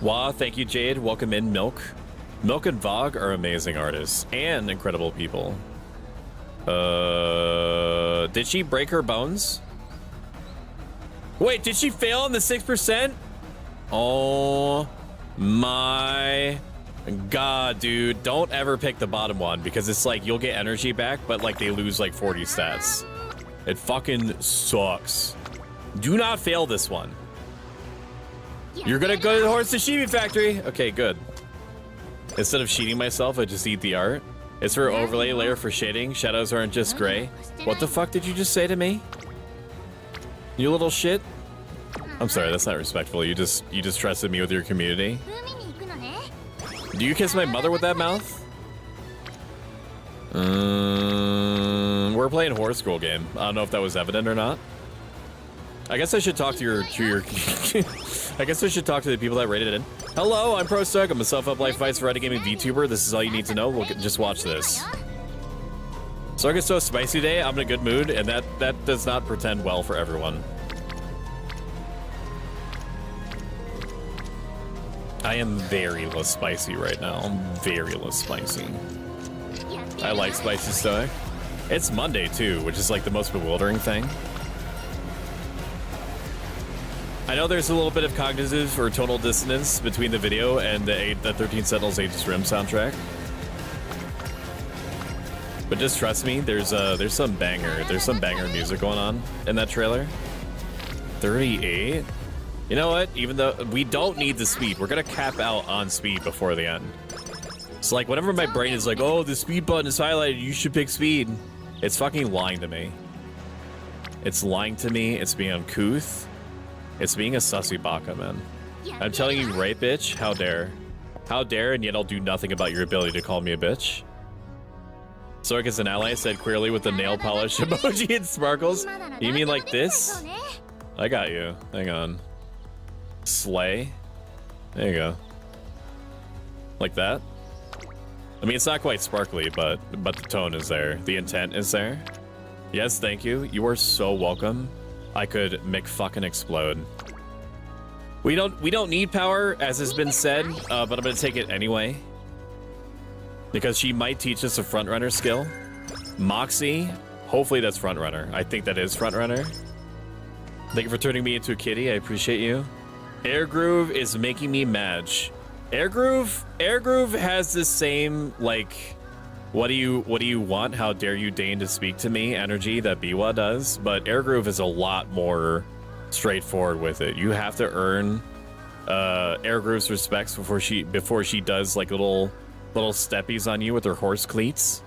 Wow, thank you, Jade. Welcome in, Milk. Milk and Vogue are amazing artists and incredible people. Did she break her bones? Wait, did she fail on the 6%? Oh my god, dude. Don't ever pick the bottom one, because it's like you'll get energy back, but like they lose like 40 stats. It fucking sucks. Do not fail this one. You're gonna go to the Horse Sashimi Factory. Okay, good. Instead of sheeting myself, I just eat the art. It's for overlay layer for shading. Shadows aren't just gray. What the fuck did you just say to me? You little shit. I'm sorry, that's not respectful. You just trusted me with your community. Do you kiss my mother with that mouth? We're playing horse girl game. I don't know if that was evident or not. I guess I should talk to your I guess I should talk to the people that rated it in. Hello, I'm Pro Stoic. I'm a self-up life fights for gaming VTuber. This is all you need to know. Just watch this. So I get so spicy today. I'm in a good mood, and that does not pretend well for everyone. I am very less spicy right now. I'm very less spicy. I like spicy stoic. It's Monday too, which is like the most bewildering thing. I know there's a little bit of cognitive or tonal dissonance between the video and the 13 Sentinels Aegis Rim soundtrack. But just trust me, there's some banger music going on in that trailer. 38? You know what? Even though we don't need the speed, we're gonna cap out on speed before the end. So like whenever my brain is like, oh, the speed button is highlighted, you should pick speed. It's fucking lying to me. It's lying to me, it's being uncouth. It's being a sussy baka, man. I'm telling you right, bitch, how dare. How dare, and yet I'll do nothing about your ability to call me a bitch. Sork is an ally, said queerly with the nail polish emoji and sparkles. You mean like this? I got you. Hang on. Slay. There you go. Like that? I mean, it's not quite sparkly, but the tone is there. The intent is there. Yes, thank you. You are so welcome. I could fucking explode. We don't need power, as has been said, but I'm gonna take it anyway. Because she might teach us a frontrunner skill. Moxie, hopefully that's frontrunner. I think that is frontrunner. Thank you for turning me into a kitty, I appreciate you. Air Groove is making me mad. Air Groove has the same, like, what do you want? How dare you deign to speak to me energy that Biwa does, but Air Groove is a lot more straightforward with it. You have to earn Air Groove's respects before she does like little steppies on you with her horse cleats.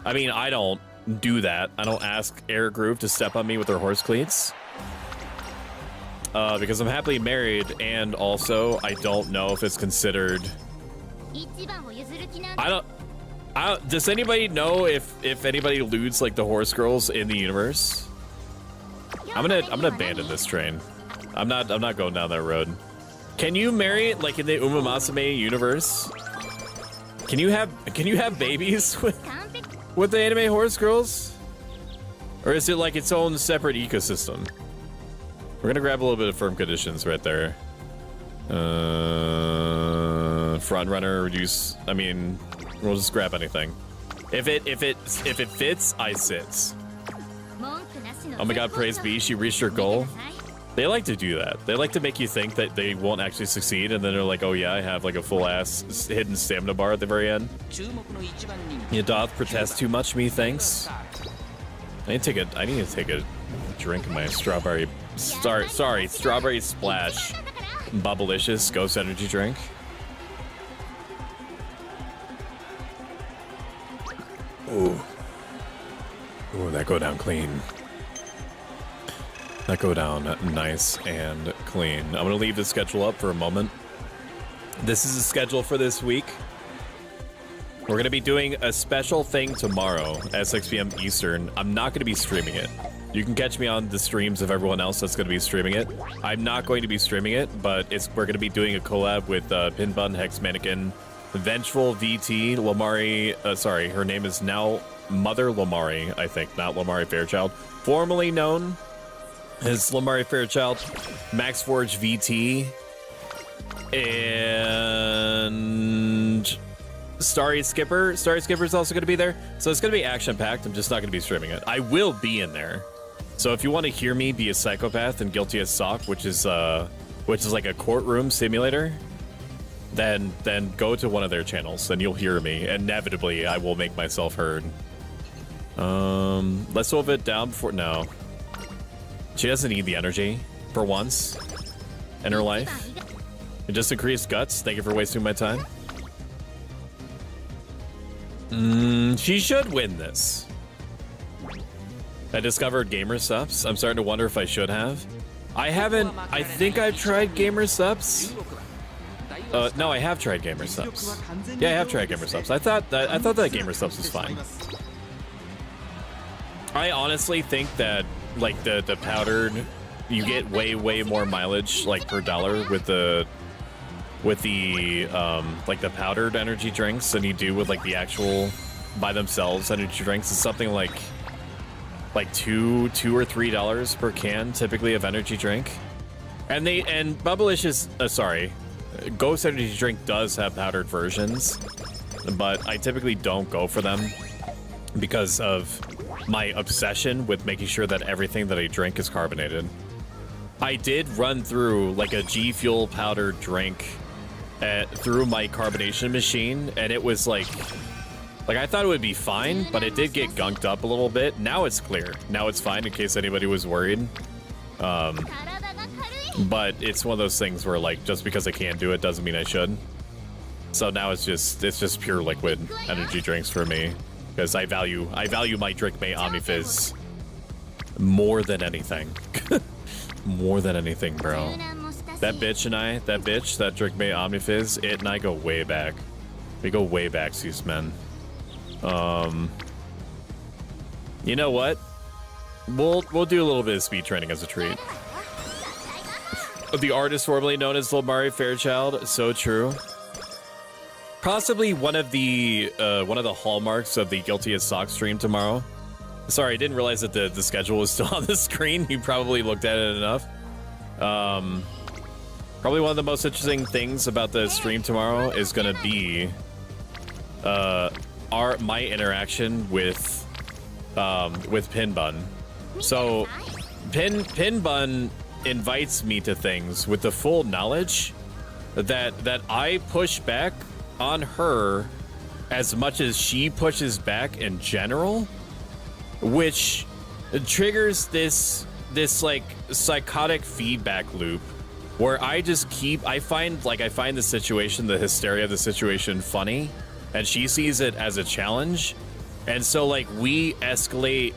I mean, I don't do that. I don't ask Air Groove to step on me with her horse cleats. Because I'm happily married, and also I don't know if it's considered. Does anybody know if anybody lewds like the horse girls in the universe? I'm gonna abandon this train. I'm not going down that road. Can you marry like in the Umamusume universe? Can you have babies with the anime horse girls? Or is it like its own separate ecosystem? We're gonna grab a little bit of firm conditions right there. Front runner, reduce. I mean, we'll just grab anything. If it fits, I sit. Oh my god, praise be, she reached her goal. They like to do that. They like to make you think that they won't actually succeed, and then they're like, oh yeah, I have like a full ass hidden stamina bar at the very end. You doth protest too much, me thanks. I need to take a drink of my strawberry. Sorry, strawberry splash. Bubblicious ghost energy drink. Ooh, that go down clean. That go down nice and clean. I'm gonna leave the schedule up for a moment. This is the schedule for this week. We're gonna be doing a special thing tomorrow at 6 p.m. Eastern. I'm not gonna be streaming it. You can catch me on the streams of everyone else that's gonna be streaming it. I'm not going to be streaming it, but we're gonna be doing a collab with Pinbun, Hex Mannequin, Vengeful VT, Lomari. Sorry, her name is now Mother Lomari, I think, not Lomari Fairchild. Formerly known as Lomari Fairchild, Max Forge VT, and Starry Skipper. Starry Skipper is also going to be there. So it's going to be action-packed. I'm just not going to be streaming it. I will be in there. So if you want to hear me be a psychopath and guilty as sock, which is like a courtroom simulator, then go to one of their channels and you'll hear me. Inevitably, I will make myself heard. Let's move it down before. No. She doesn't need the energy for once in her life. It just increased guts. Thank you for wasting my time. She should win this. I discovered gamer subs. I'm starting to wonder if I should have. I haven't. I think I've tried Gamer Subs. No, I have tried Gamer Subs. Yeah, I have tried Gamer Subs. I thought that Gamer Subs was fine. I honestly think that like the powdered, you get way more mileage like per dollar with the like the powdered energy drinks than you do with like the actual by themselves energy drinks. It's something like $2 or $3 per can typically of energy drink. And Bubblicious, sorry, Ghost Energy Drink does have powdered versions, but I typically don't go for them because of my obsession with making sure that everything that I drink is carbonated. I did run through like a G Fuel powdered drink through my carbonation machine, and it was like I thought it would be fine, but it did get gunked up a little bit. Now it's clear. Now it's fine in case anybody was worried. But it's one of those things where like just because I can't do it doesn't mean I should. So now it's just pure liquid energy drinks for me because I value my Drink May Omnifizz more than anything. More than anything, bro. That bitch, that Drink May Omnifizz, it and I go way back. We go way back, Zeus men. You know what? We'll do a little bit of speed training as a treat. The artist formerly known as Little Mari Fairchild, so true. Possibly one of the hallmarks of the Guilty as Sock stream tomorrow. Sorry, I didn't realize that the schedule was still on the screen. You probably looked at it enough. Probably one of the most interesting things about the stream tomorrow is gonna be my interaction with Pin Bun. So Pin Bun invites me to things with the full knowledge that I push back on her as much as she pushes back in general, which triggers this like psychotic feedback loop where I find the situation, the hysteria of the situation funny, and she sees it as a challenge. And so like we escalate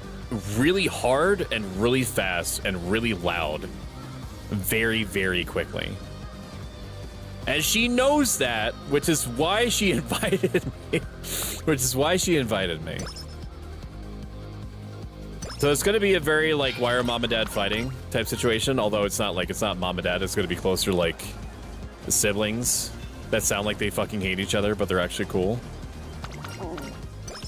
really hard and really fast and really loud very, very quickly. And she knows that, which is why she invited me. So it's gonna be a very like why are mom and dad fighting type situation, although it's not mom and dad, it's gonna be closer like siblings that sound like they fucking hate each other, but they're actually cool.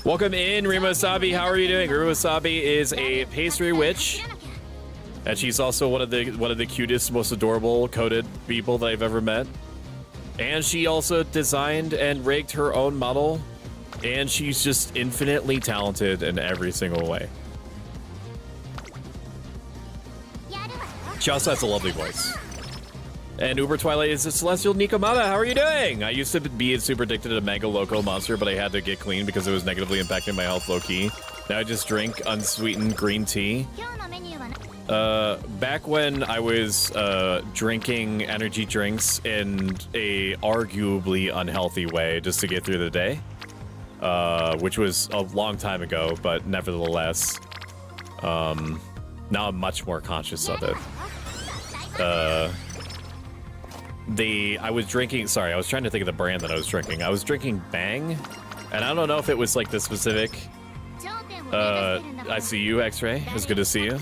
Welcome in, Rima Wasabi. How are you doing? Rima Wasabi is a pastry witch, and she's also one of the cutest, most adorable coded people that I've ever met. And she also designed and rigged her own model, and she's just infinitely talented in every single way. She also has a lovely voice. And Uber Twilight is a Celestial Nikomata. How are you doing? I used to be super addicted to Mango Loco Monster, but I had to get clean because it was negatively impacting my health low-key. Now I just drink unsweetened green tea. Back when I was drinking energy drinks in a arguably unhealthy way just to get through the day, which was a long time ago, but nevertheless, now I'm much more conscious of it. I was drinking, sorry, I was trying to think of the brand that I was drinking. I was drinking Bang, and I don't know if it was like the specific, I see you, X-Ray, it's good to see you.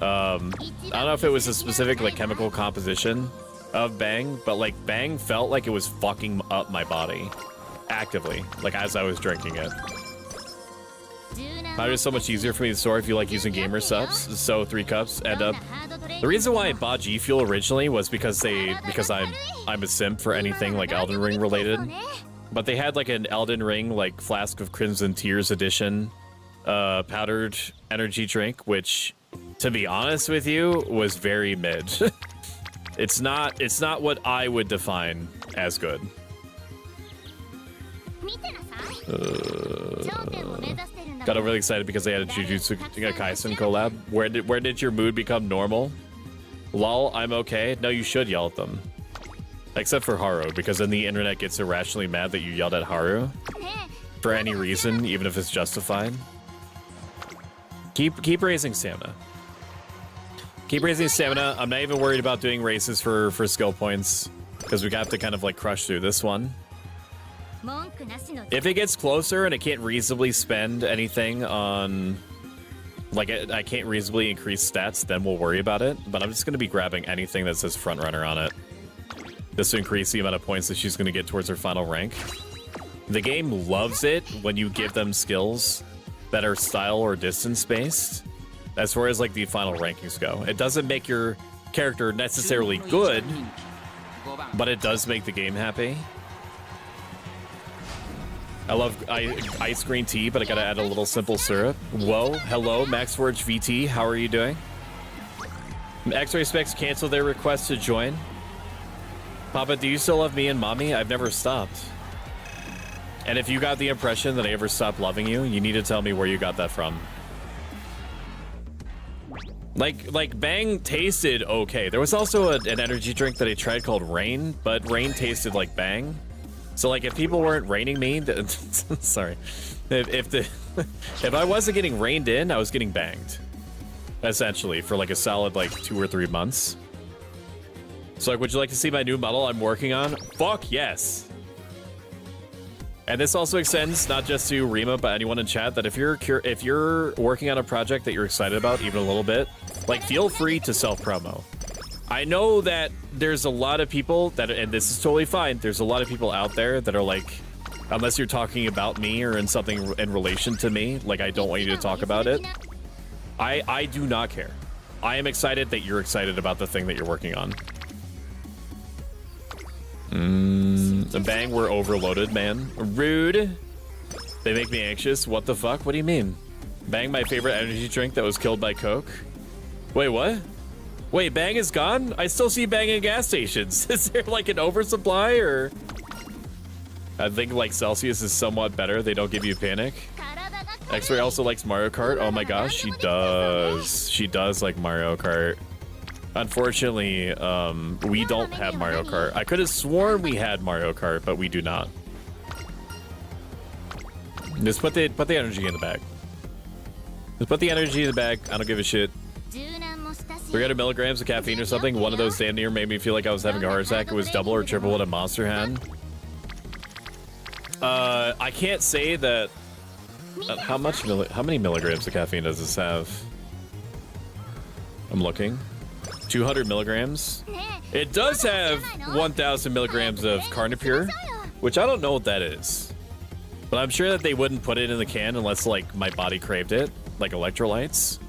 I don't know if it was a specific like chemical composition of Bang, but like Bang felt like it was fucking up my body actively, like as I was drinking it. It is so much easier for me to store if you like using gamer subs. So 3 cups end up. The reason why I bought G Fuel originally was because I'm a simp for anything like Elden Ring related. But they had like an Elden Ring like Flask of Crimson Tears edition powdered energy drink, which to be honest with you was very mid. It's not what I would define as good. Got really excited because they had a Jujutsu Kaisen collab. Where did your mood become normal? Lol, I'm okay. No, you should yell at them. Except for Haru, because then the internet gets irrationally mad that you yelled at Haru. For any reason, even if it's justified. Keep raising stamina. Keep raising stamina. I'm not even worried about doing races for skill points because we have to kind of like crush through this one. If it gets closer and I can't reasonably spend anything on, like, I can't reasonably increase stats, then we'll worry about it. But I'm just going to be grabbing anything that says front runner on it, just to increase the amount of points that she's going to get towards her final rank. The game loves it when you give them skills that are style or distance based, as far as like the final rankings go. It doesn't make your character necessarily good, but it does make the game happy. I love ice green tea, but I gotta add a little simple syrup. Whoa, hello, MaxForge VT, how are you doing? X-Ray Specs canceled their request to join. Papa, do you still love me and mommy? I've never stopped. And if you got the impression that I ever stopped loving you, you need to tell me where you got that from. Like Bang tasted okay. There was also an energy drink that I tried called Rain, but Rain tasted like Bang. So like if people weren't raining me, sorry, if I wasn't getting rained in, I was getting banged, essentially, for like a solid like 2 or 3 months. So like, would you like to see my new model I'm working on? Fuck yes. And this also extends not just to Rima, but anyone in chat, that if you're working on a project that you're excited about even a little bit, like feel free to self-promo. I know that there's a lot of people that, and this is totally fine, there's a lot of people out there that are like, unless you're talking about me or in something in relation to me, like I don't want you to talk about it. I do not care. I am excited that you're excited about the thing that you're working on. Bang, we're overloaded, man. Rude. They make me anxious. What the fuck? What do you mean? Bang, my favorite energy drink that was killed by Coke. Wait, what? Wait, Bang is gone? I still see Bang in gas stations. Is there like an oversupply or? I think like Celsius is somewhat better. They don't give you panic. X-Ray also likes Mario Kart. Oh my gosh, she does. She does like Mario Kart. Unfortunately, we don't have Mario Kart. I could have sworn we had Mario Kart, but we do not. Just put the energy in the bag. Just put the energy in the bag. I don't give a shit. 300 milligrams of caffeine or something. One of those damn near made me feel like I was having a heart attack. It was double or triple what a monster had. I can't say that. How many milligrams of caffeine does this have? I'm looking. 200 milligrams. It does have 1,000 milligrams of Carnipure, which I don't know what that is. But I'm sure that they wouldn't put it in the can unless like my body craved it, like electrolytes.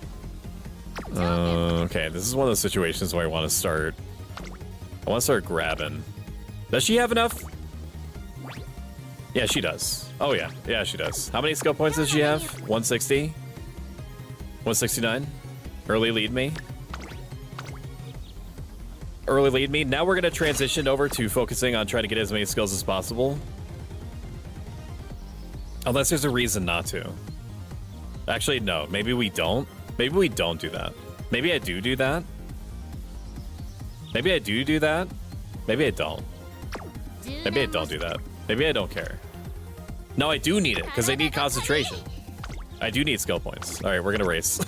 Okay, this is one of those situations where I want to start grabbing. Does she have enough? Yeah, she does. Oh yeah, yeah, she does. How many skill points does she have? 160? 169? Early lead me. Early lead me. Now we're going to transition over to focusing on trying to get as many skills as possible. Unless there's a reason not to. Actually, no. Maybe we don't. Maybe we don't do that. Maybe I do that. Maybe I do that. Maybe I don't. Maybe I don't do that. Maybe I don't care. No, I do need it because I need concentration. I do need skill points. All right, we're going to race.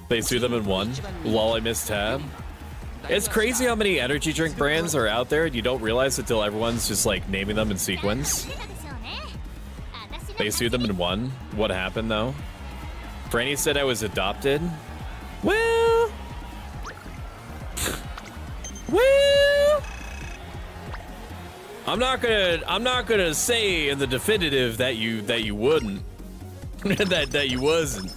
They threw them in one. Lol, I missed tab. It's crazy how many energy drink brands are out there and you don't realize until everyone's just like naming them in sequence. They threw them in one. What happened though? Franny said I was adopted. Well, I'm not gonna say in the definitive that you wouldn't, that you wasn't.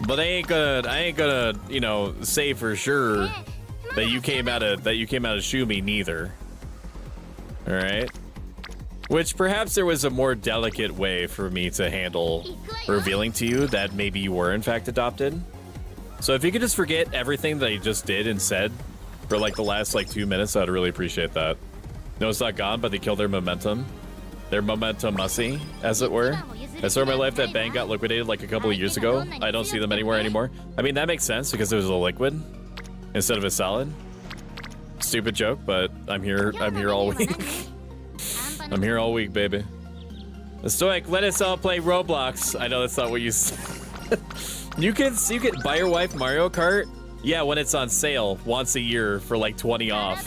But I ain't gonna, you know, say for sure that you came out of Shumi neither. All right. Which perhaps there was a more delicate way for me to handle revealing to you that maybe you were in fact adopted. So if you could just forget everything that I just did and said for like the last like 2 minutes, I'd really appreciate that. No, it's not gone, but they killed their momentum. Their momentum-mussy, as it were. I saw in my life that Bang got liquidated like a couple of years ago. I don't see them anywhere anymore. I mean, that makes sense because it was a liquid instead of a solid. Stupid joke, but I'm here all week. I'm here all week, baby. The Stoic, let us all play Roblox. I know that's not what you said. You can buy your wife Mario Kart. Yeah, when it's on sale once a year for like 20 off.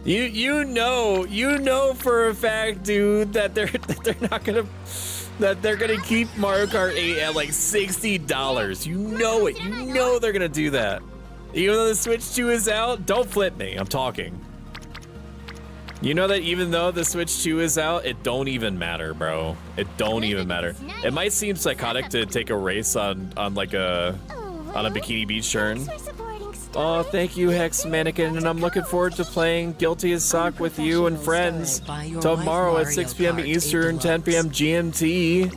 You know for a fact, dude, that they're gonna keep Mario Kart 8 at like $60. You know it. You know they're gonna do that. Even though the Switch 2 is out, don't flip me. I'm talking. You know that even though the Switch 2 is out, it don't even matter, bro. It don't even matter. It might seem psychotic to take a race on a Bikini Beach turn. Oh, thank you, Hex Mannequin, and I'm looking forward to playing Guilty as Sock with you and friends tomorrow at 6 p.m. Eastern, 10 p.m. GMT.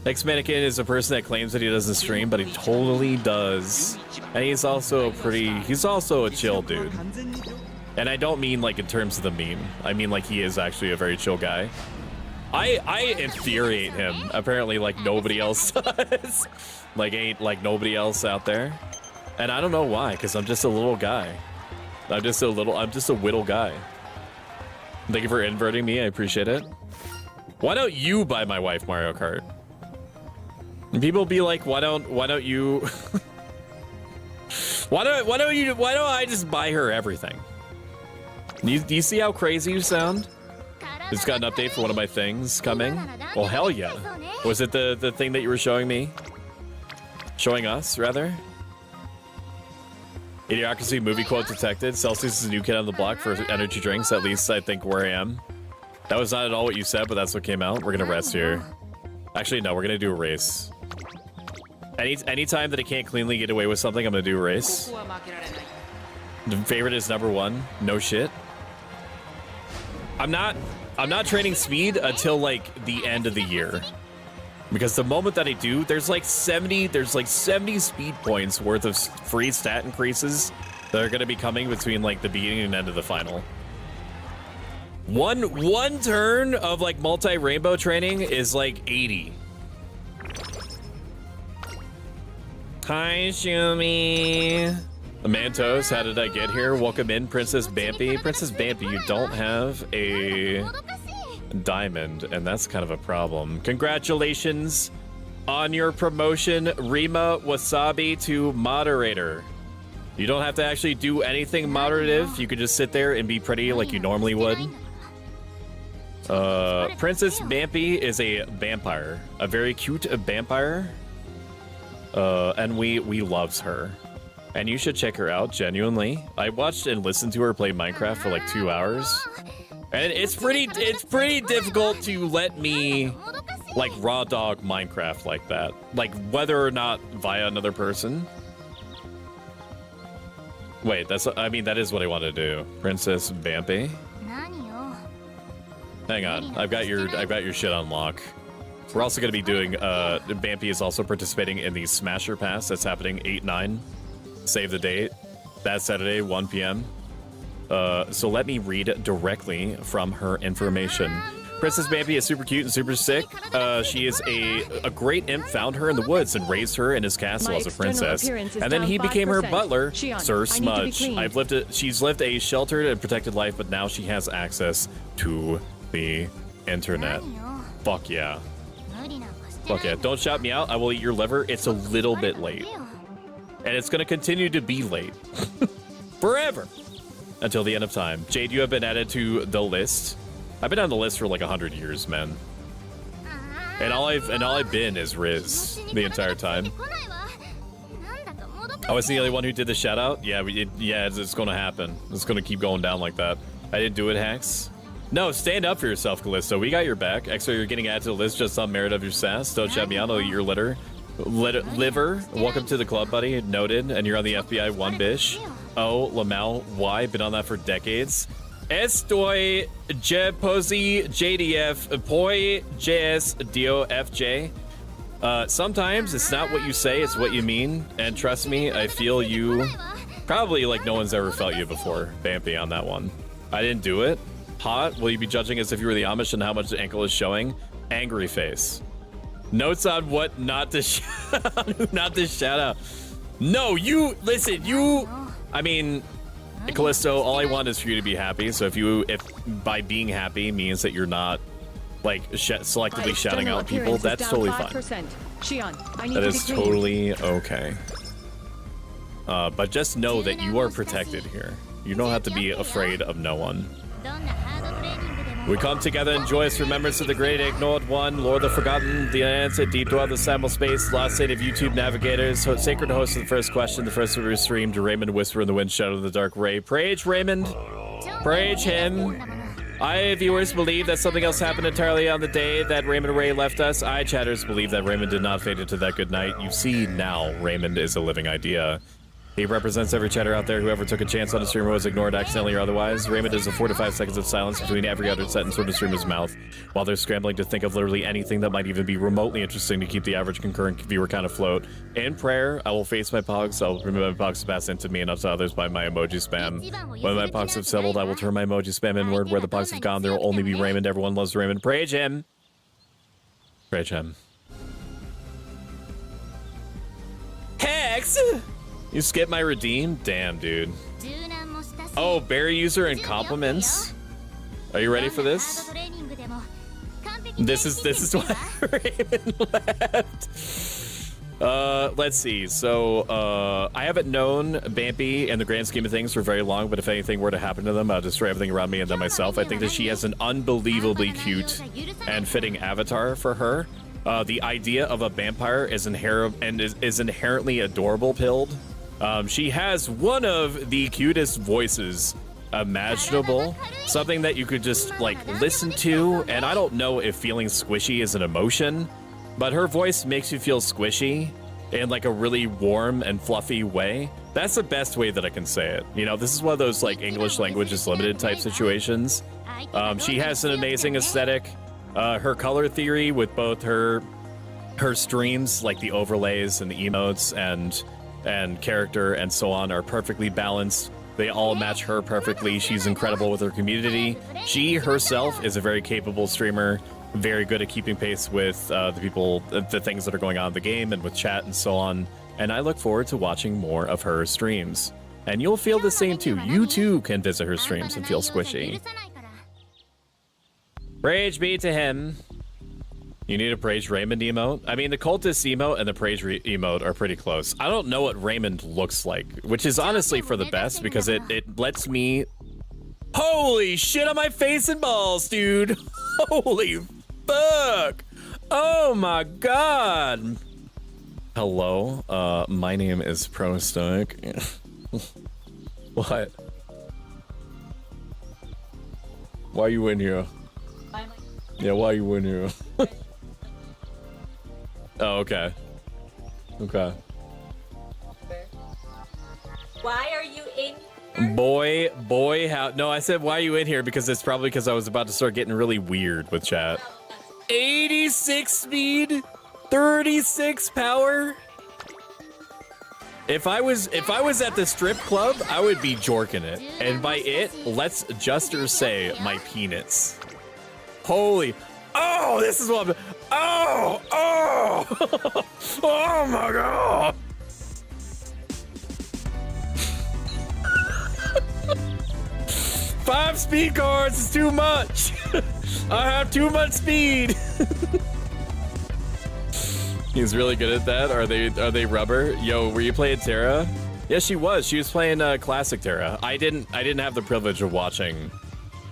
Hex Mannequin is a person that claims that he doesn't stream, but he totally does. And he's also a chill dude. And I don't mean like in terms of the meme. I mean like he is actually a very chill guy. I infuriate him, apparently like nobody else does. Ain't like nobody else out there. And I don't know why, because I'm just a little guy. I'm just a whittle guy. Thank you for inverting me, I appreciate it. Why don't you buy my wife Mario Kart? And people be like, why don't you why don't I just buy her everything? Do you see how crazy you sound? It's got an update for one of my things coming. Well, hell yeah. Was it the thing that you were showing me? Showing us, rather? Idiocracy movie quote detected. Celsius is a new kid on the block for energy drinks, at least I think where I am. That was not at all what you said, but that's what came out. We're gonna rest here. Actually, no, we're gonna do a race. Anytime that I can't cleanly get away with something, I'm gonna do a race. The favorite is #1. No shit. I'm not training speed until like the end of the year. Because the moment that I do, there's like 70 speed points worth of free stat increases that are going to be coming between like the beginning and end of the final. One turn of like multi-rainbow training is like 80. Hi, Shumi. Mantos, how did I get here? Welcome in, Princess Bampy. Princess Bampy, you don't have a diamond, and that's kind of a problem. Congratulations on your promotion, Rima Wasabi, to moderator. You don't have to actually do anything moderative. You could just sit there and be pretty like you normally would. Princess Bampy is a vampire, a very cute vampire, and we loves her. And you should check her out, genuinely. I watched and listened to her play Minecraft for like 2 hours. And it's pretty difficult to let me like raw dog Minecraft like that. Like whether or not via another person. Wait, that is what I want to do. Princess Bampy. Hang on, I've got your shit on lock. We're also gonna be doing Bampy is also participating in the Smasher Pass that's happening 8/9. Save the date. That Saturday, 1 p.m. So let me read directly from her information. Princess Bampy is super cute and super sick. She is a great imp found her in the woods and raised her in his castle as a princess. And then he became her butler, Sir Smudge. She's lived a sheltered and protected life, but now she has access to the internet. Fuck yeah. Fuck yeah. Don't shout me out. I will eat your liver. It's a little bit late. And it's going to continue to be late. Forever. Until the end of time. Jade, you have been added to the list. I've been on the list for like 100 years, man. And all I've been is Riz the entire time. I was the only one who did the shout out. Yeah, it's going to happen. It's going to keep going down like that. I didn't do it, Hacks. No, stand up for yourself, Callisto. We got your back. Extra, you're getting added to the list just on merit of your sass. Don't shout me out. I'll eat your liver. Welcome to the club, buddy. Noted. And you're on the FBI 1 bish. Oh, Lamau, why? Been on that for decades. Estoy Jeposi JDF Poi JS Dio FJ. Sometimes it's not what you say, it's what you mean. And trust me, I feel you. Probably like no one's ever felt you before, Bampy, on that one. I didn't do it. Hot? Will you be judging as if you were the Amish and how much the ankle is showing? Angry face. Notes on what not to shout out. No, you listen. I mean, Callisto. All I want is for you to be happy. So if by being happy means that you're not like selectively shouting out people, that's totally fine. That is totally okay. But just know that you are protected here. You don't have to be afraid of no one. We come together in joyous remembrance of the great ignored one, Lord of the Forgotten, the unanswered, deep dwell of the Sample Space, lost state of YouTube navigators, sacred host of the first question, the first ever stream, to Raymond, whisper in the wind, shadow of the dark ray. Praise Raymond. Praise him. I, viewers, believe that something else happened entirely on the day that Raymond Ray left us. I, chatters, believe that Raymond did not fade into that good night. You see, now, Raymond is a living idea. He represents every chatter out there who ever took a chance on a streamer was ignored accidentally or otherwise. Raymond is a 4 to 5 seconds of silence between every uttered sentence from the streamer's mouth, while they're scrambling to think of literally anything that might even be remotely interesting to keep the average concurrent viewer count afloat. In prayer, I will face my pogs. I will remove my pogs to pass into me and up to others by my emoji spam. When my pogs have settled, I will turn my emoji spam inward. Where the pogs have gone, there will only be Raymond. Everyone loves Raymond. Praise him. Praise him. Hex! You skipped my redeem? Damn, dude. Oh, berry user and compliments? Are you ready for this? This is why Raymond left. Let's see. So, I haven't known Bampy in the grand scheme of things for very long, but if anything were to happen to them, I'll destroy everything around me and then myself. I think that she has an unbelievably cute and fitting avatar for her. The idea of a vampire is inherently adorable pilled. She has one of the cutest voices imaginable, something that you could just like listen to, and I don't know if feeling squishy is an emotion, but her voice makes you feel squishy in like a really warm and fluffy way. That's the best way that I can say it. You know, this is one of those like English language is limited type situations. She has an amazing aesthetic. Her color theory with both her streams, like the overlays and the emotes and character and so on, are perfectly balanced. They all match her perfectly. She's incredible with her community. She herself is a very capable streamer, very good at keeping pace with the things that are going on in the game and with chat and so on. And I look forward to watching more of her streams. And you'll feel the same too. You too can visit her streams and feel squishy. Rage be to him. You need a Praise Raymond emote? I mean, the Cultist emote and the Praise emote are pretty close. I don't know what Raymond looks like, which is honestly for the best because it lets me... Holy shit on my face and balls, dude! Holy fuck! Oh my god! Hello, my name is Prostoic. What? Why are you in here? Yeah, why are you in here? Oh, okay. Okay. Why are you in here? Boy, how... No, I said, why are you in here? Because it's probably because I was about to start getting really weird with chat. 86 speed? 36 power? If I was at the strip club, I would be jorking it. And by it, let's juster say my peanuts. Holy... Oh, this is what I'm... Oh! Oh my god! Five speed cards is too much! I have too much speed! He's really good at that. Are they rubber? Yo, were you playing Terra? Yes, she was. She was playing classic Terra. I didn't have the privilege of watching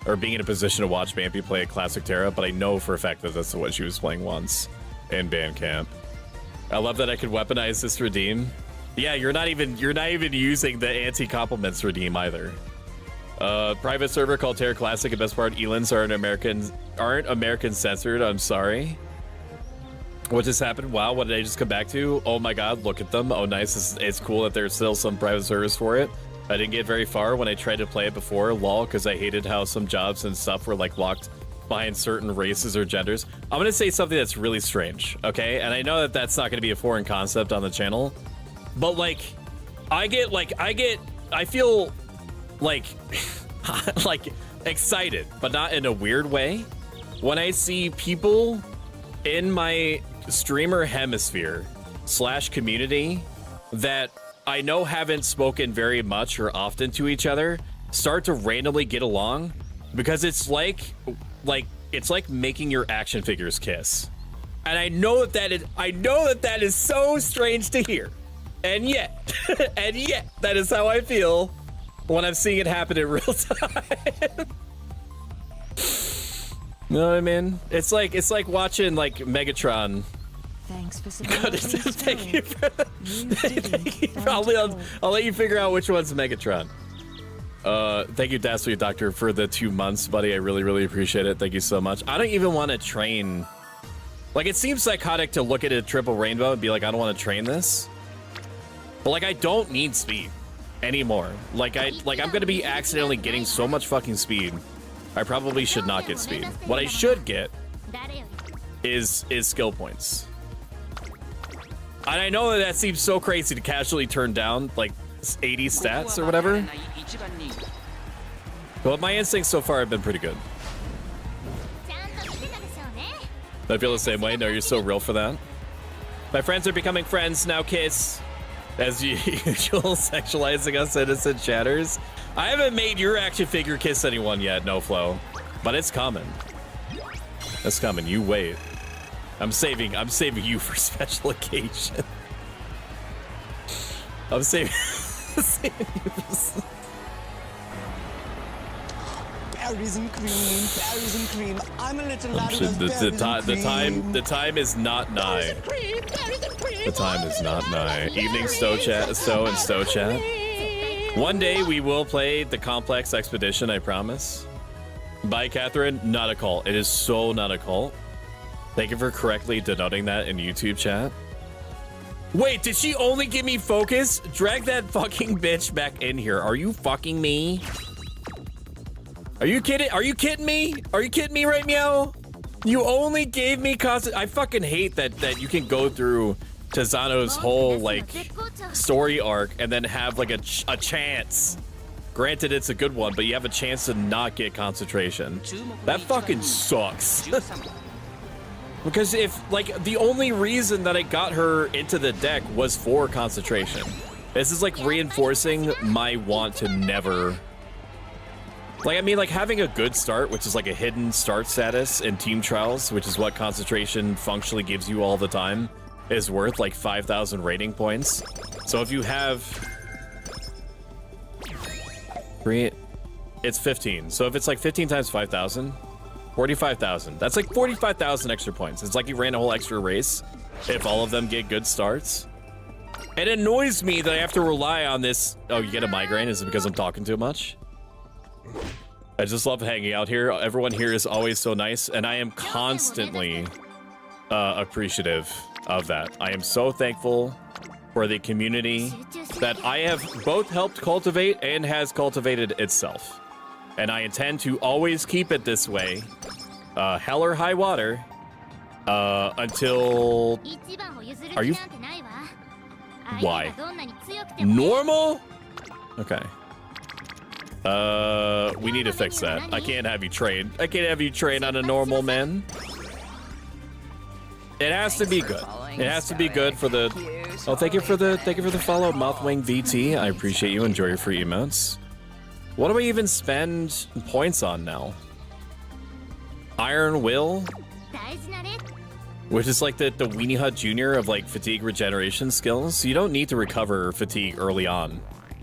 or being in a position to watch Bampy play a classic Terra, but I know for a fact that that's what she was playing once in band camp. I love that I could weaponize this redeem. Yeah, you're not even using the anti-compliments redeem either. Private server called Terra Classic, and best part, Elans aren't American censored. I'm sorry. What just happened? Wow, what did I just come back to? Oh my god, look at them. Oh nice, it's cool that there's still some private servers for it. I didn't get very far when I tried to play it before, lol, because I hated how some jobs and stuff were like locked behind certain races or genders. I'm gonna say something that's really strange, okay? And I know that that's not gonna be a foreign concept on the channel, but like, I feel like, like excited, but not in a weird way, when I see people in my streamer hemisphere / community that I know haven't spoken very much or often to each other start to randomly get along, because it's like making your action figures kiss. And I know that is so strange to hear. And yet, that is how I feel when I'm seeing it happen in real time. You know what I mean? It's like watching like Megatron. Thanks for supporting. Thank you for I'll let you figure out which one's Megatron. Thank you, Dashley Doctor, for the 2 months, buddy. I really, really appreciate it. Thank you so much. I don't even want to train. Like, it seems psychotic to look at a triple rainbow and be like, I don't want to train this. But like, I don't need speed anymore. Like I'm gonna be accidentally getting so much fucking speed. I probably should not get speed. What I should get is skill points. And I know that seems so crazy to casually turn down like 80 stats or whatever. But my instincts so far have been pretty good. I feel the same way. No, you're so real for that. My friends are becoming friends now, kiss. As usual, sexualizing us innocent chatters. I haven't made your action figure kiss anyone yet, no flow. But it's coming. It's coming. You wait. I'm saving you for special occasion. I'm saving you for... Berries and cream. I'm a little lad who loves berries and cream. The time is not nigh. The time is not nigh. Evening Stow chat, Stow and Stow chat. One day we will play the Complex Expedition, I promise. Bye, Catherine. Not a cult. It is so not a cult. Thank you for correctly denoting that in YouTube chat. Wait, did she only give me focus? Drag that fucking bitch back in here. Are you fucking me? Are you kidding? Are you kidding me? Are you kidding me right meow? You only gave me I fucking hate that you can go through Tizano's whole like story arc and then have like a chance. Granted, it's a good one, but you have a chance to not get concentration. That fucking sucks. Because if like the only reason that I got her into the deck was for concentration. This is like reinforcing my want to never. Like, I mean, like, having a good start, which is like a hidden start status in team trials, which is what concentration functionally gives you all the time, is worth like 5,000 rating points. So if you have... It's 15. So if it's like 15 times 5,000, 45,000. That's like 45,000 extra points. It's like you ran a whole extra race if all of them get good starts. It annoys me that I have to rely on this... Oh, you get a migraine? Is it because I'm talking too much? I just love hanging out here. Everyone here is always so nice, and I am constantly appreciative of that. I am so thankful for the community that I have both helped cultivate and has cultivated itself. And I intend to always keep it this way, hell or high water, until... Are you... Why? Normal? Okay. We need to fix that. I can't have you train. I can't have you train on a normal man. It has to be good. It has to be good for the... Oh, thank you for the follow, Mouthwing VT. I appreciate you. Enjoy your free emotes. What do I even spend points on now? Iron Will? Which is like the Weenie Hut Jr. of like fatigue regeneration skills. You don't need to recover fatigue early on.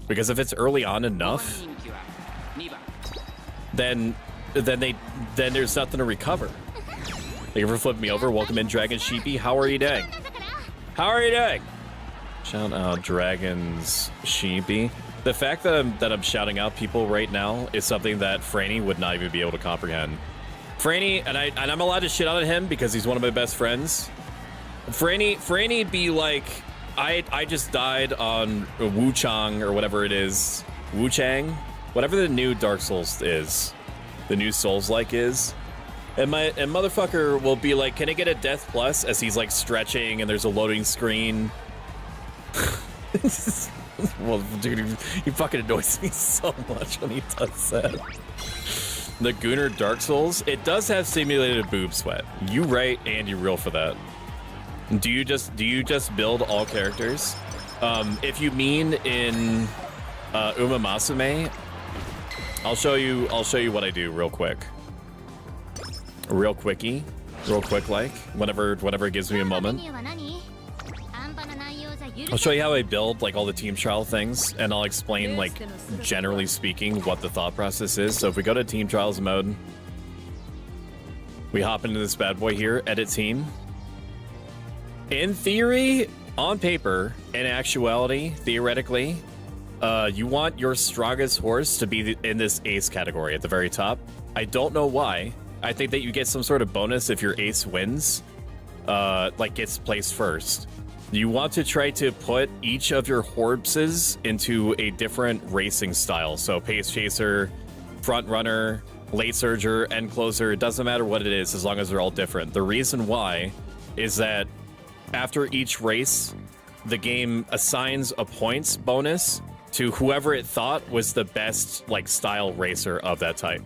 Because if it's early on enough, then there's nothing to recover. Thank you for flipping me over. Welcome in, Dragon Sheepy. How are you doing? How are you doing? Shout out Dragon's Sheepy. The fact that I'm shouting out people right now is something that Franny would not even be able to comprehend. Franny, and I'm allowed to shit on him because he's one of my best friends. Franny be like, I just died on Wu Chang or whatever it is. Wu Chang? Whatever the new Dark Souls is. The new Souls-like is. And motherfucker will be like, can I get a death plus? As he's like stretching and there's a loading screen. Well, dude, he fucking annoys me so much when he does that. The Gunnar Dark Souls, it does have simulated boob sweat. You right and you real for that. Do you just build all characters? If you mean in Umamusume, I'll show you what I do real quick. real quick like whenever it gives me a moment. I'll show you how I build like all the team trial things, and I'll explain like generally speaking what the thought process is. So if we go to team trials mode, we hop into this bad boy here, edit team. In theory, on paper, in actuality, theoretically, you want your strongest horse to be in this ace category at the very top. I don't know why. I think that you get some sort of bonus if your ace wins, like gets placed first. You want to try to put each of your horses into a different racing style. So pace chaser, front runner, late surger, end closer. It doesn't matter what it is as long as they're all different. The reason why is that after each race, the game assigns a points bonus to whoever it thought was the best like style racer of that type.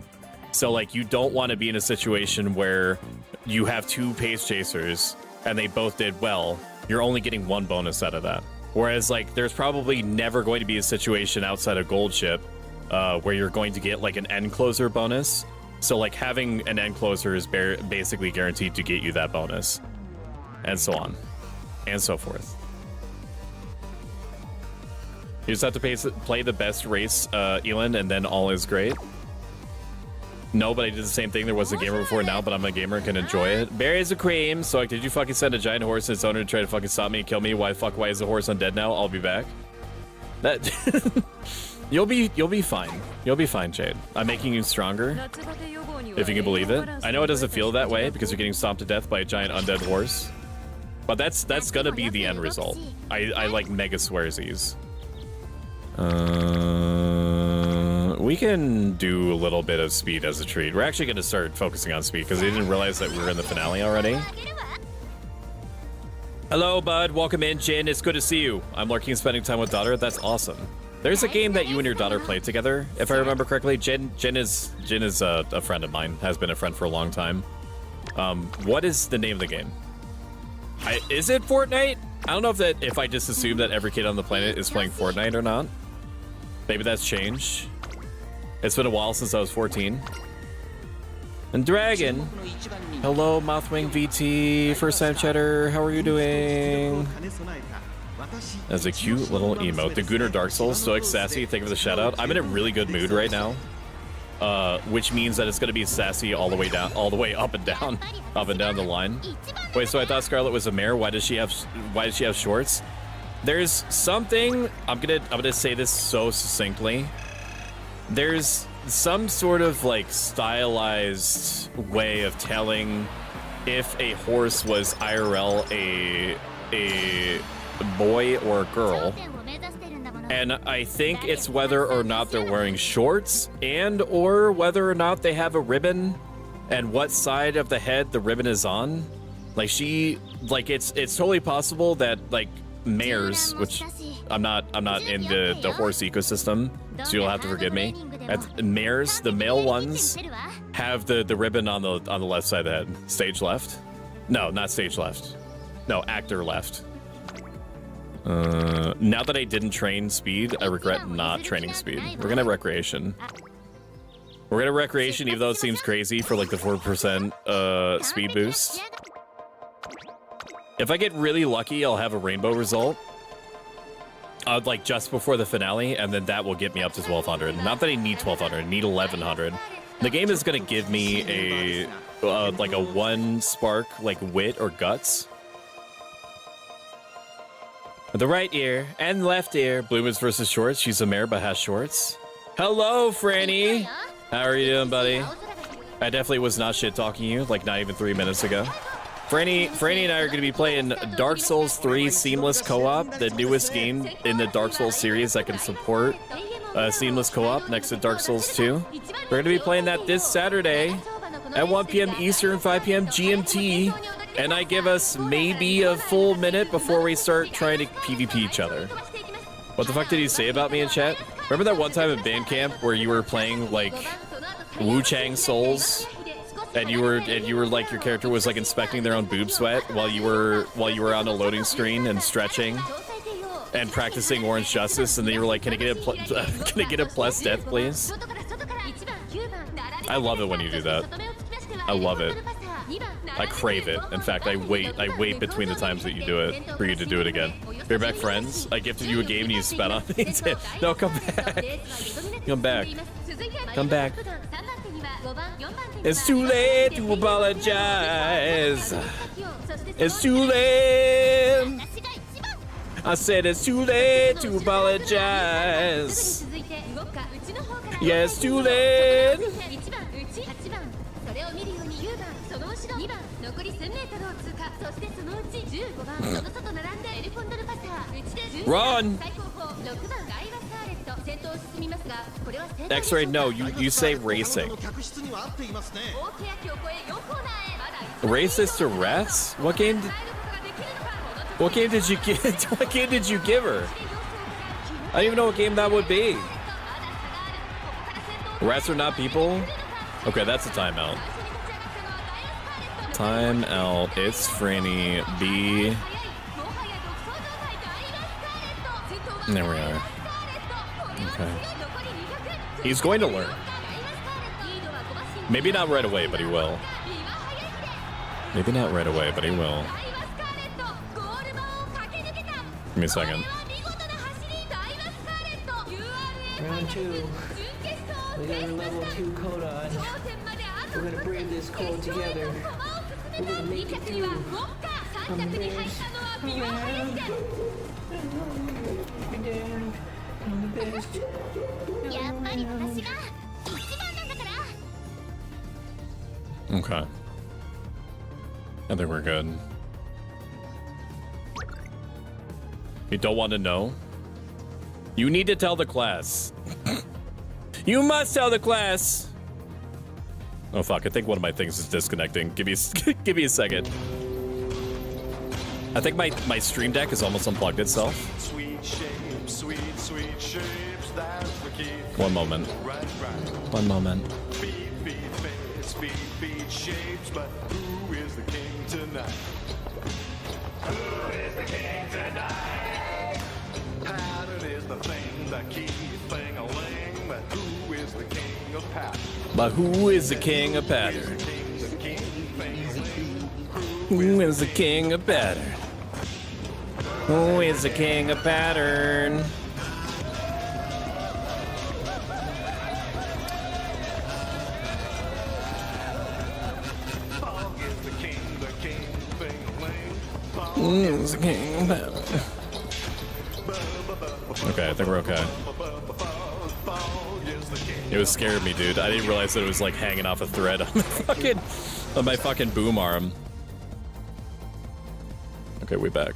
So like you don't want to be in a situation where you have two pace chasers and they both did well. You're only getting one bonus out of that. Whereas like there's probably never going to be a situation outside of Gold Ship where you're going to get like an end closer bonus. So like having an end closer is basically guaranteed to get you that bonus, and so on and so forth. You just have to play the best race, Elin, and then all is great. No, but I did the same thing. There was a gamer before now, but I'm a gamer and can enjoy it. Berries of cream. So like, did you fucking send a giant horse and its owner to try to fucking stop me and kill me? Why is the horse undead now? I'll be back. That you'll be fine. You'll be fine, Jade. I'm making you stronger, if you can believe it. I know it doesn't feel that way because you're getting stomped to death by a giant undead horse, but that's gonna be the end result. I like mega swearsies. We can do a little bit of speed as a treat. We're actually going to start focusing on speed because we didn't realize that we were in the finale already. Hello, bud. Welcome in, Jin. It's good to see you. I'm lurking, spending time with daughter. That's awesome. There's a game that you and your daughter play together, if I remember correctly. Jin is a friend of mine. Has been a friend for a long time. What is the name of the game? Is it Fortnite? I don't know if I just assume that every kid on the planet is playing Fortnite or not. Maybe that's changed. It's been a while since I was 14. And Dragon. Hello, Mothwing VT. First time chatter. How are you doing? As a cute little emote. The Gunnar Dark Souls, Stoic Sassy. Thank you for the shout out. I'm in a really good mood right now. Which means that it's gonna be sassy all the way down, all the way up and down the line. Wait, so I thought Scarlet was a mare. Why does she have shorts? There's something, I'm gonna say this so succinctly. There's some sort of like stylized way of telling if a horse was IRL a boy or a girl. And I think it's whether or not they're wearing shorts and or whether or not they have a ribbon and what side of the head the ribbon is on. Like it's totally possible that like mares, which I'm not in the horse ecosystem, so you'll have to forgive me. Mares, the male ones, have the ribbon on the left side of the head. Stage left? No, not stage left. No, actor left. Now that I didn't train speed, I regret not training speed. We're gonna recreation. We're gonna recreation, even though it seems crazy for like the 4% speed boost. If I get really lucky, I'll have a rainbow result. Like just before the finale, and then that will get me up to 1200. Not that I need 1200, I need 1100. The game is gonna give me a like a 1 spark, like wit or guts. The right ear and left ear. Bloomers versus shorts. She's a mare but has shorts. Hello, Franny. How are you doing, buddy? I definitely was not shit talking you, like not even 3 minutes ago. Franny and I are going to be playing Dark Souls 3 Seamless Co-op, the newest game in the Dark Souls series that can support Seamless Co-op next to Dark Souls 2. We're going to be playing that this Saturday at 1 p.m. Eastern, 5 p.m. GMT, and I give us maybe a full minute before we start trying to PvP each other. What the fuck did he say about me in chat? Remember that one time at band camp where you were playing like Wu Chang Souls? And you were like, your character was like inspecting their own boob sweat while you were on a loading screen and stretching and practicing Orange Justice, and then you were like, can I get a plus death, please? I love it when you do that. I love it. I crave it. In fact, I wait between the times that you do it for you to do it again. You're back, friends. I gifted you a game and you spent on it. No, come back. Come back. Come back. It's too late to apologize. It's too late. I said it's too late to apologize. Yeah, it's too late. Run! X-ray, no, you say racing. Racist to rats? What game did you get? What game did you give her? I don't even know what game that would be. Rats are not people? Okay, that's a timeout. Timeout. It's Franny B. There we are. Okay. He's going to learn. Maybe not right away, but he will. Maybe not right away, but he will. Give me a second. Round 2. We got a level 2 code on. We're gonna brave this code together. We're gonna make it through. I'm the best. I'm the best. Okay. I think we're good. You don't want to know? You need to tell the class. You must tell the class. Oh fuck, I think one of my things is disconnecting. Give me a second. I think my stream deck has almost unplugged itself. Sweet shapes, sweet shapes, that's the key. One moment. One moment. Beat shapes, but who is the king tonight? Who is the king tonight? Pattern is the thing that keeps thing-a-ling, but who is the king of pattern? But who is the king of pattern? Who is the king of pattern? Who is the king of pattern? Who is the king of pattern? Okay, I think we're okay. It was scaring me, dude. I didn't realize that it was like hanging off a thread on my fucking boom arm. Okay, we're back.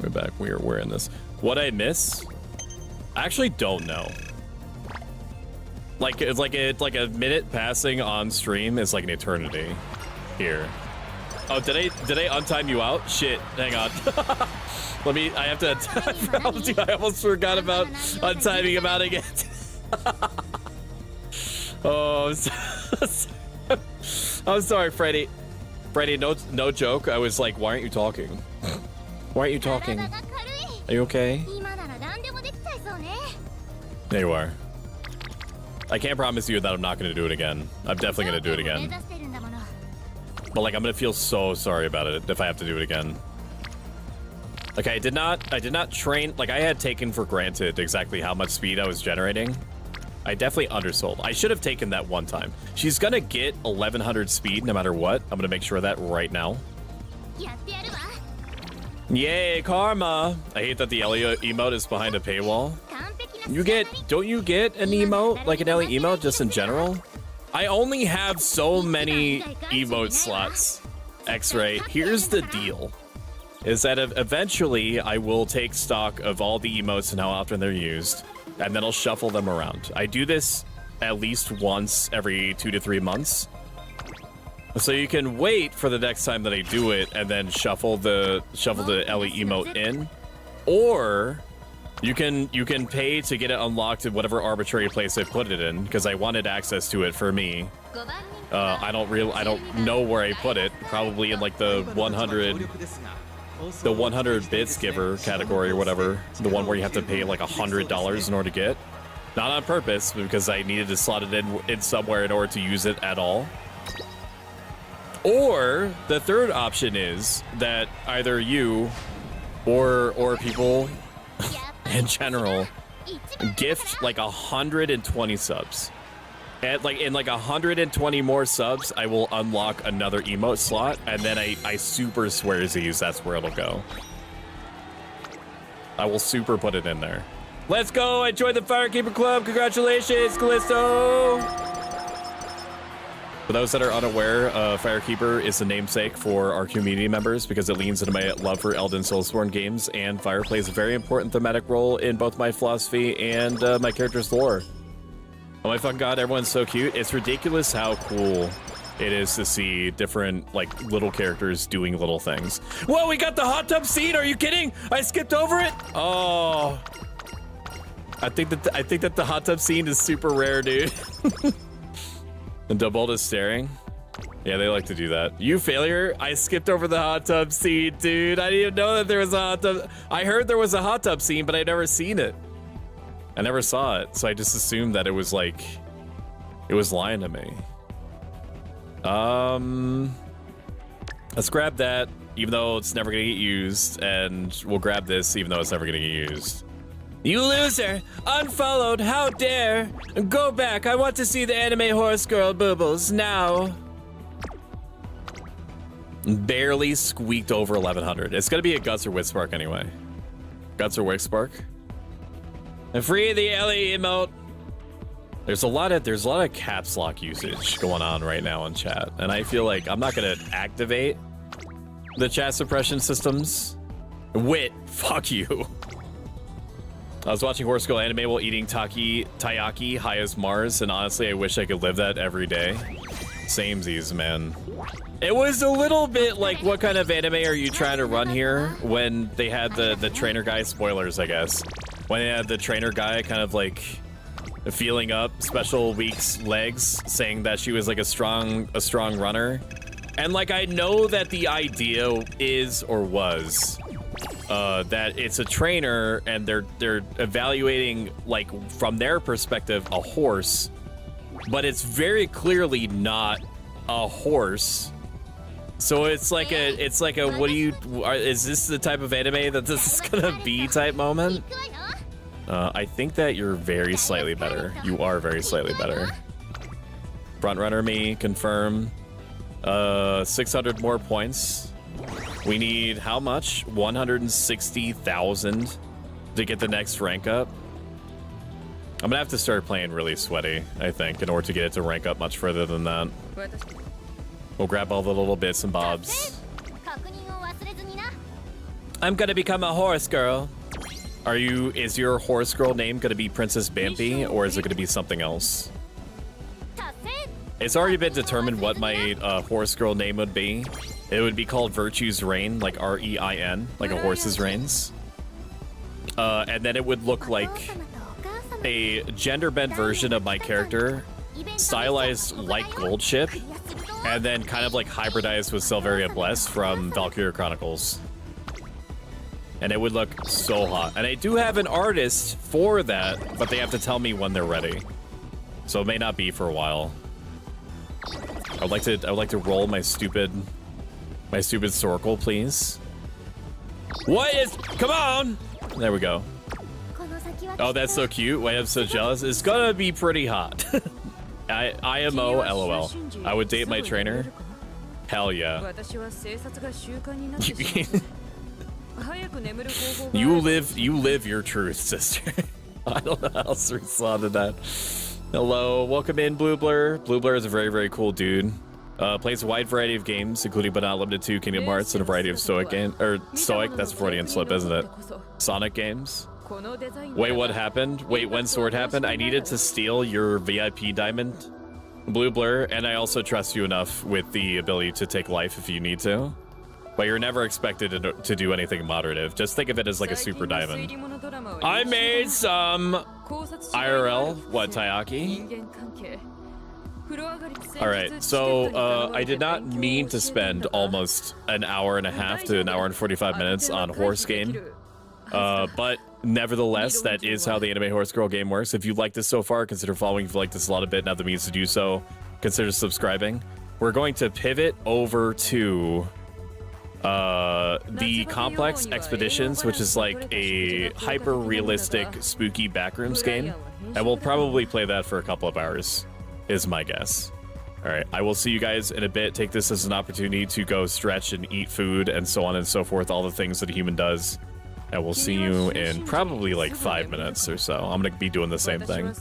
We're back. We're in this. What I miss? I actually don't know. Like it's like a minute passing on stream is like an eternity here. Oh, did I untime you out? Shit, hang on. I have to, I almost forgot about untiming him out again. Oh, I'm sorry, Freddy. Freddy, no joke. I was like, why aren't you talking? Why aren't you talking? Are you okay? There you are. I can't promise you that I'm not going to do it again. I'm definitely going to do it again. But like, I'm going to feel so sorry about it if I have to do it again. Like, I did not train, like I had taken for granted exactly how much speed I was generating. I definitely undersold. I should have taken that one time. She's gonna get 1100 speed no matter what. I'm gonna make sure of that right now. Yay, karma! I hate that the Ellie emote is behind a paywall. Don't you get an emote, like an Ellie emote just in general? I only have so many emote slots, X-Ray. Here's the deal, is that eventually I will take stock of all the emotes and how often they're used, and then I'll shuffle them around. I do this at least once every 2 to 3 months. So you can wait for the next time that I do it and then shuffle the Ellie emote in, or you can pay to get it unlocked in whatever arbitrary place I put it in, because I wanted access to it for me. I don't know where I put it. Probably in like the 100 bits giver category or whatever, the one where you have to pay like $100 in order to get. Not on purpose, but because I needed to slot it in somewhere in order to use it at all. Or the third option is that either you or people in general gift like 120 subs. And in 120 more subs, I will unlock another emote slot, and then I super swearsies that's where it'll go. I will super put it in there. Let's go! I joined the Firekeeper Club. Congratulations, Callisto! For those that are unaware, Firekeeper is the namesake for our community members because it leans into my love for Elden Soulsborne games, and fire plays a very important thematic role in both my philosophy and my character's lore. Oh my fucking god, everyone's so cute. It's ridiculous how cool it is to see different, like, little characters doing little things. Whoa, we got the hot tub scene! Are you kidding? I skipped over it? Oh. I think that the hot tub scene is super rare, dude. And Doubled is staring. Yeah, they like to do that. You failure. I skipped over the hot tub scene, dude. I didn't even know that there was a hot tub. I heard there was a hot tub scene, but I'd never seen it. I never saw it, so I just assumed that it was like, it was lying to me. Let's grab that, even though it's never gonna get used, and we'll grab this, even though it's never gonna get used. You loser! Unfollowed, how dare! Go back, I want to see the anime horse girl boobles, now! Barely squeaked over 1100. It's gonna be a Guts or Witspark anyway. Guts or Witspark? And free the LE emote! There's a lot of caps lock usage going on right now in chat, and I feel like I'm not gonna activate the chat suppression systems. Wit, fuck you. I was watching Horse Girl anime while eating taiyaki high as Mars, and honestly, I wish I could live that every day. Samesies, man. It was a little bit like, what kind of anime are you trying to run here? When they had the trainer guy, spoilers, I guess. When they had the trainer guy kind of like feeling up Special Week's legs, saying that she was like a strong runner. And like, I know that the idea is or was that it's a trainer and they're evaluating, like, from their perspective, a horse, but it's very clearly not a horse. So it's like a what do you, is this the type of anime that this is gonna be type moment? I think that you're very slightly better. You are very slightly better. Frontrunner me, confirm. 600 more points. We need how much? 160,000 to get the next rank up. I'm gonna have to start playing really sweaty, I think, in order to get it to rank up much further than that. We'll grab all the little bits and bobs. I'm gonna become a horse girl. Is your horse girl name gonna be Princess Bambi, or is it gonna be something else? It's already been determined what my horse girl name would be. It would be called Virtue's Reign, like R-E-I-N, like a horse's reins. And then it would look like a gender-bent version of my character, stylized like Goldship, and then kind of like hybridized with Silveria Bless from Valkyria Chronicles. And it would look so hot. And I do have an artist for that, but they have to tell me when they're ready. So it may not be for a while. I would like to roll my stupid Sorkle, please. What is, come on! There we go. Oh, that's so cute. Why I'm so jealous. It's gonna be pretty hot. IMO, LOL. I would date my trainer. Hell yeah. You live your truth, sister. I don't know how else to respond to that. Hello, welcome in, Blue Blur. Blue Blur is a very, very cool dude. Plays a wide variety of games, including but not limited to Kingdom Hearts and a variety of Stoic games. Or Stoic, that's a Freudian slip, isn't it? Sonic games. Wait, what happened? Wait, when Sword happened? I needed to steal your VIP diamond, Blue Blur, and I also trust you enough with the ability to take life if you need to. But you're never expected to do anything moderative. Just think of it as like a super diamond. I made some IRL, what, Taiyaki? Alright, so I did not mean to spend almost an hour and a half to an hour and 45 minutes on Horse Game. But nevertheless, that is how the Anime Horse Girl game works. If you like this so far, consider following. If you like this a lot of bit and have the means to do so, consider subscribing. we're going to pivot over to the Complex Expeditions, which is like a hyper-realistic, spooky backrooms game. And we'll probably play that for a couple of hours, is my guess. All right, I will see you guys in a bit. Take this as an opportunity to go stretch and eat food and so on and so forth, all the things that a human does. And we'll see you in probably like 5 minutes or so. I'm going to be doing the same thing.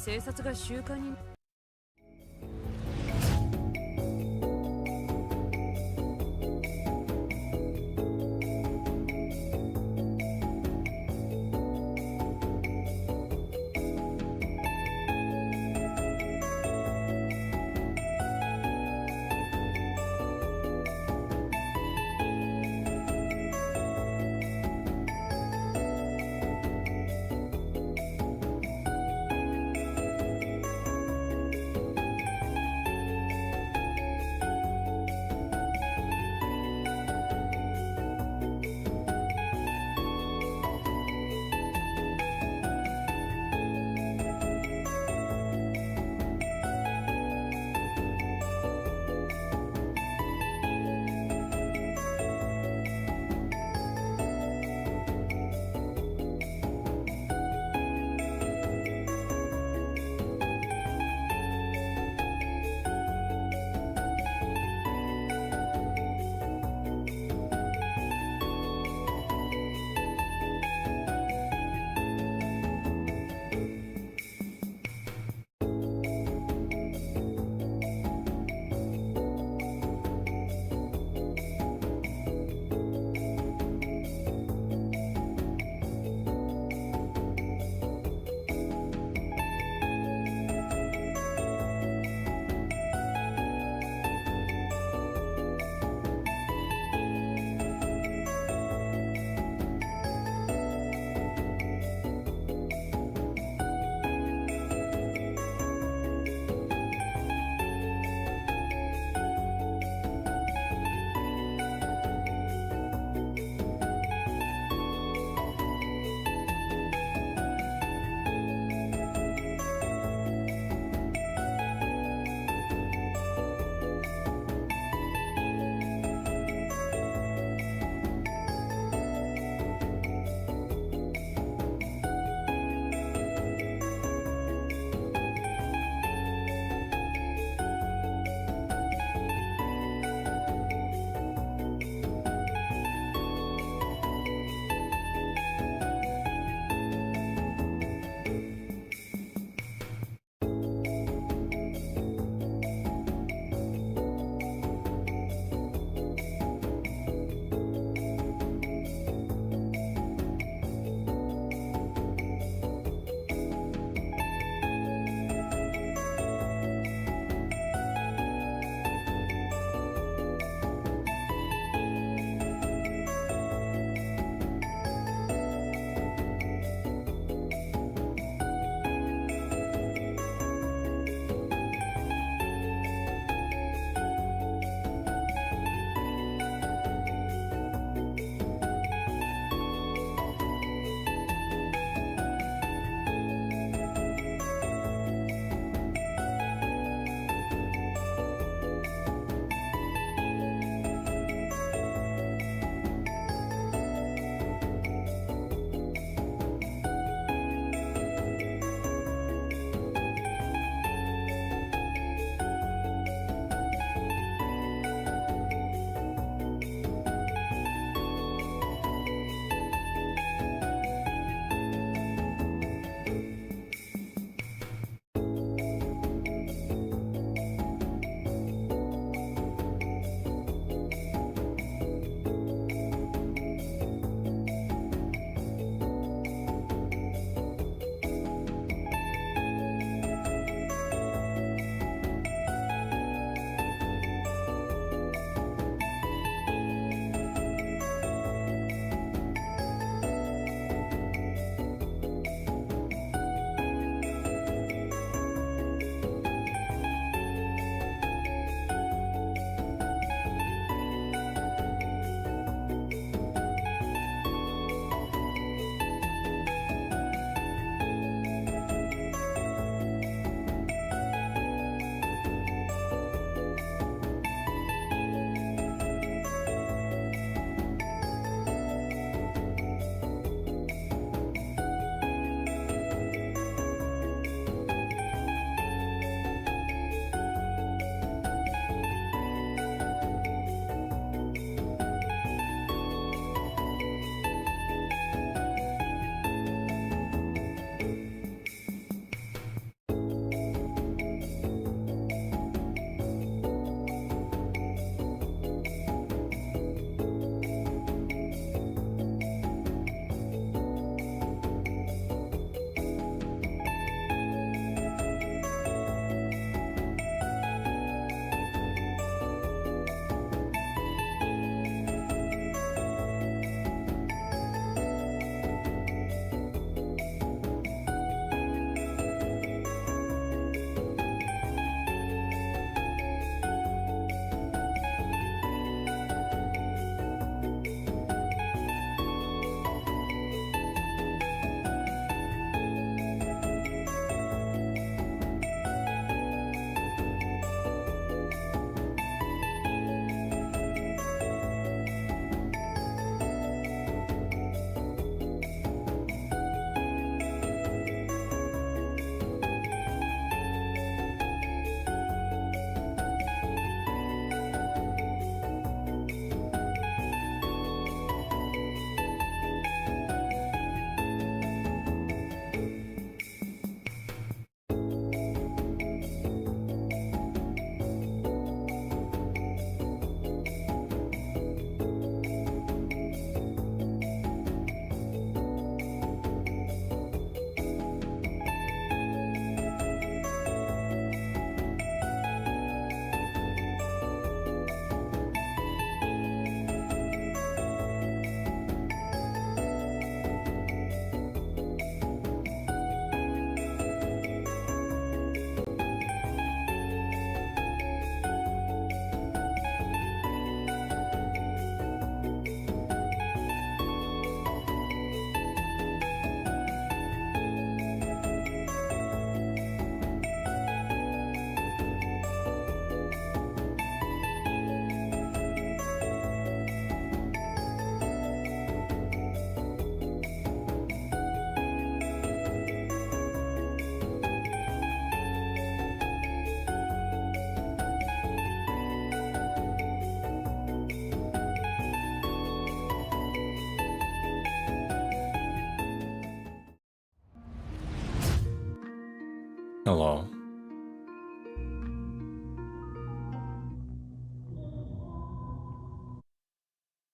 Hello.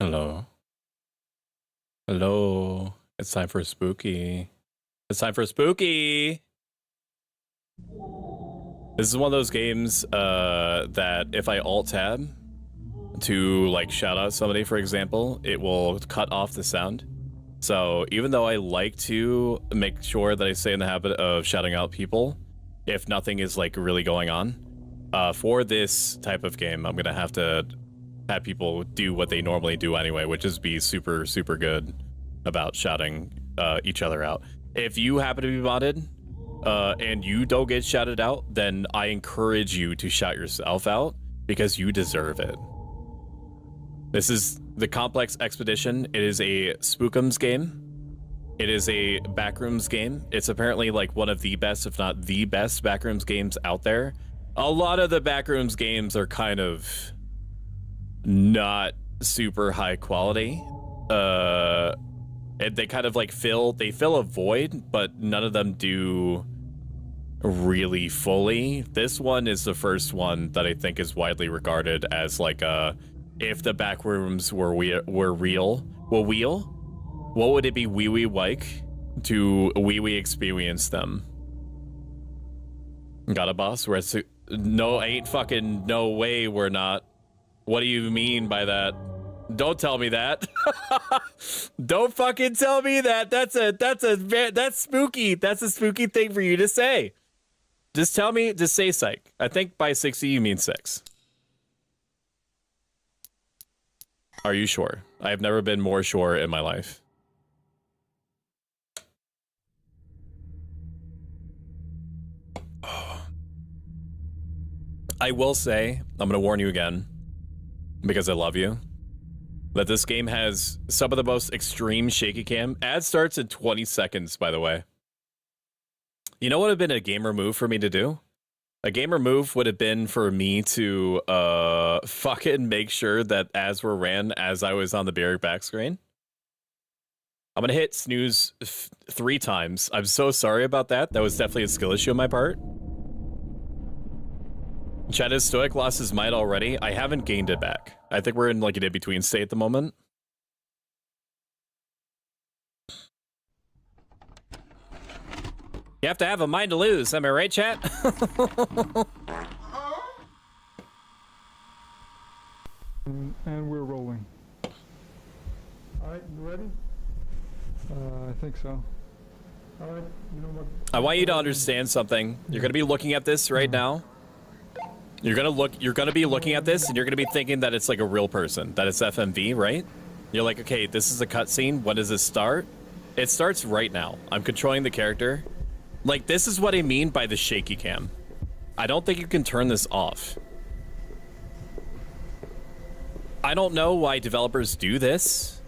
Hello. Hello. It's time for spooky. It's time for spooky. This is one of those games that if I alt tab to like shout out somebody, for example, it will cut off the sound. So even though I like to make sure that I stay in the habit of shouting out people, if nothing is like really going on, for this type of game, I'm gonna have to have people do what they normally do anyway, which is be super, super good about shouting each other out. If you happen to be modded and you don't get shouted out, then I encourage you to shout yourself out because you deserve it. This is the Complex Expedition. It is a Spookums game. It is a Backrooms game. It's apparently like one of the best, if not the best, Backrooms games out there. A lot of the Backrooms games are kind of not super high quality. They kind of like fill a void, but none of them do really fully. This one is the first one that I think is widely regarded as like if the Backrooms were real, what would it be wee like to wee experience them? Got a boss? No, ain't fucking no way we're not. What do you mean by that? Don't tell me that. Don't fucking tell me that. That's spooky. That's a spooky thing for you to say. Just tell me, just say psych. I think by 60 you mean 6. Are you sure? I have never been more sure in my life. I will say, I'm gonna warn you again, because I love you, that this game has some of the most extreme shaky cam. Ad starts in 20 seconds, by the way. You know what would have been a gamer move for me to do? A gamer move would have been for me to fucking make sure that ads were ran as I was on the Barrier back screen. I'm gonna hit snooze 3 times. I'm so sorry about that. That was definitely a skill issue on my part. Chad is stoic, lost his mind already. I haven't gained it back. I think we're in like an in-between state at the moment. You have to have a mind to lose, am I right, chat? And we're rolling. Alright, you ready? I think so. Alright, you know what? I want you to understand something. You're gonna be looking at this right now. You're gonna be looking at this and you're gonna be thinking that it's like a real person, that it's FMV, right? You're like, okay, this is a cutscene. When does it start? It starts right now. I'm controlling the character. Like, this is what I mean by the shaky cam. I don't think you can turn this off. I don't know why developers do this,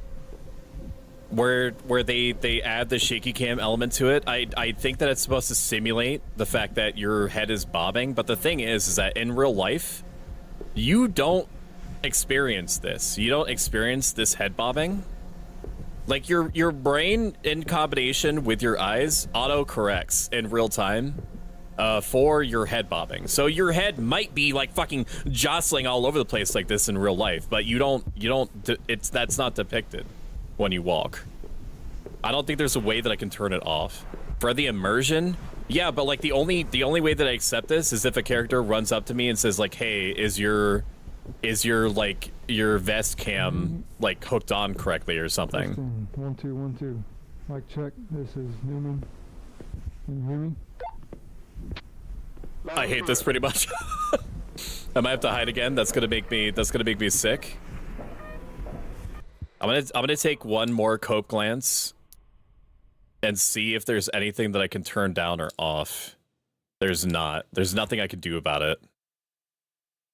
where they add the shaky cam element to it. I think that it's supposed to simulate the fact that your head is bobbing, but the thing is that in real life, you don't experience this. You don't experience this head bobbing. Like, your brain, in combination with your eyes, auto-corrects in real time for your head bobbing. So your head might be, like, fucking jostling all over the place like this in real life, but that's not depicted when you walk. I don't think there's a way that I can turn it off. For the immersion, yeah, but, like, the only way that I accept this is if a character runs up to me and says, like, hey, is your like your vest cam like hooked on correctly or something. 1 2 1 2. Mic check. This is Newman. Can you hear me? I hate this pretty much. I might have to hide again. That's gonna make me sick. I'm gonna take one more cope glance and see if there's anything that I can turn down or off. There's not. There's nothing I can do about it.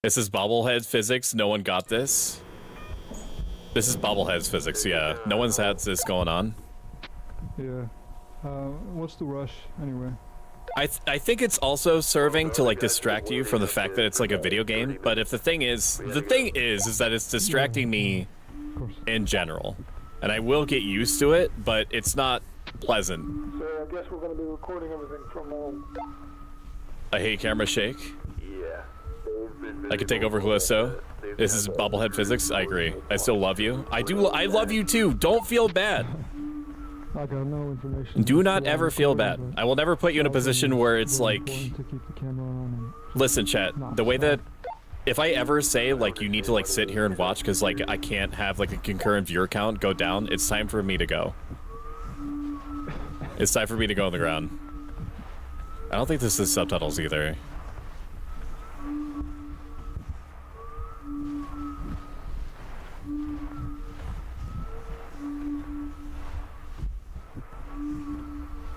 This is bobblehead physics. No one got this. This is bobblehead physics, yeah. No one's had this going on. Yeah. What's the rush, anyway? I think it's also serving to, like, distract you from the fact that it's, like, a video game. But if the thing is that it's distracting me in general. And I will get used to it, but it's not pleasant. So I guess we're going to be recording everything from home. I hate camera shake. I could take over Callisto. This is bobblehead physics. I agree. I still love you. I love you too. Don't feel bad. I got no information. Do not ever feel bad. I will never put you in a position where it's like... Listen, chat. The way that... If I ever say, like, you need to, like, sit here and watch because, like, I can't have, like, a concurrent viewer count go down, it's time for me to go. It's time for me to go on the ground. I don't think this is subtitles either.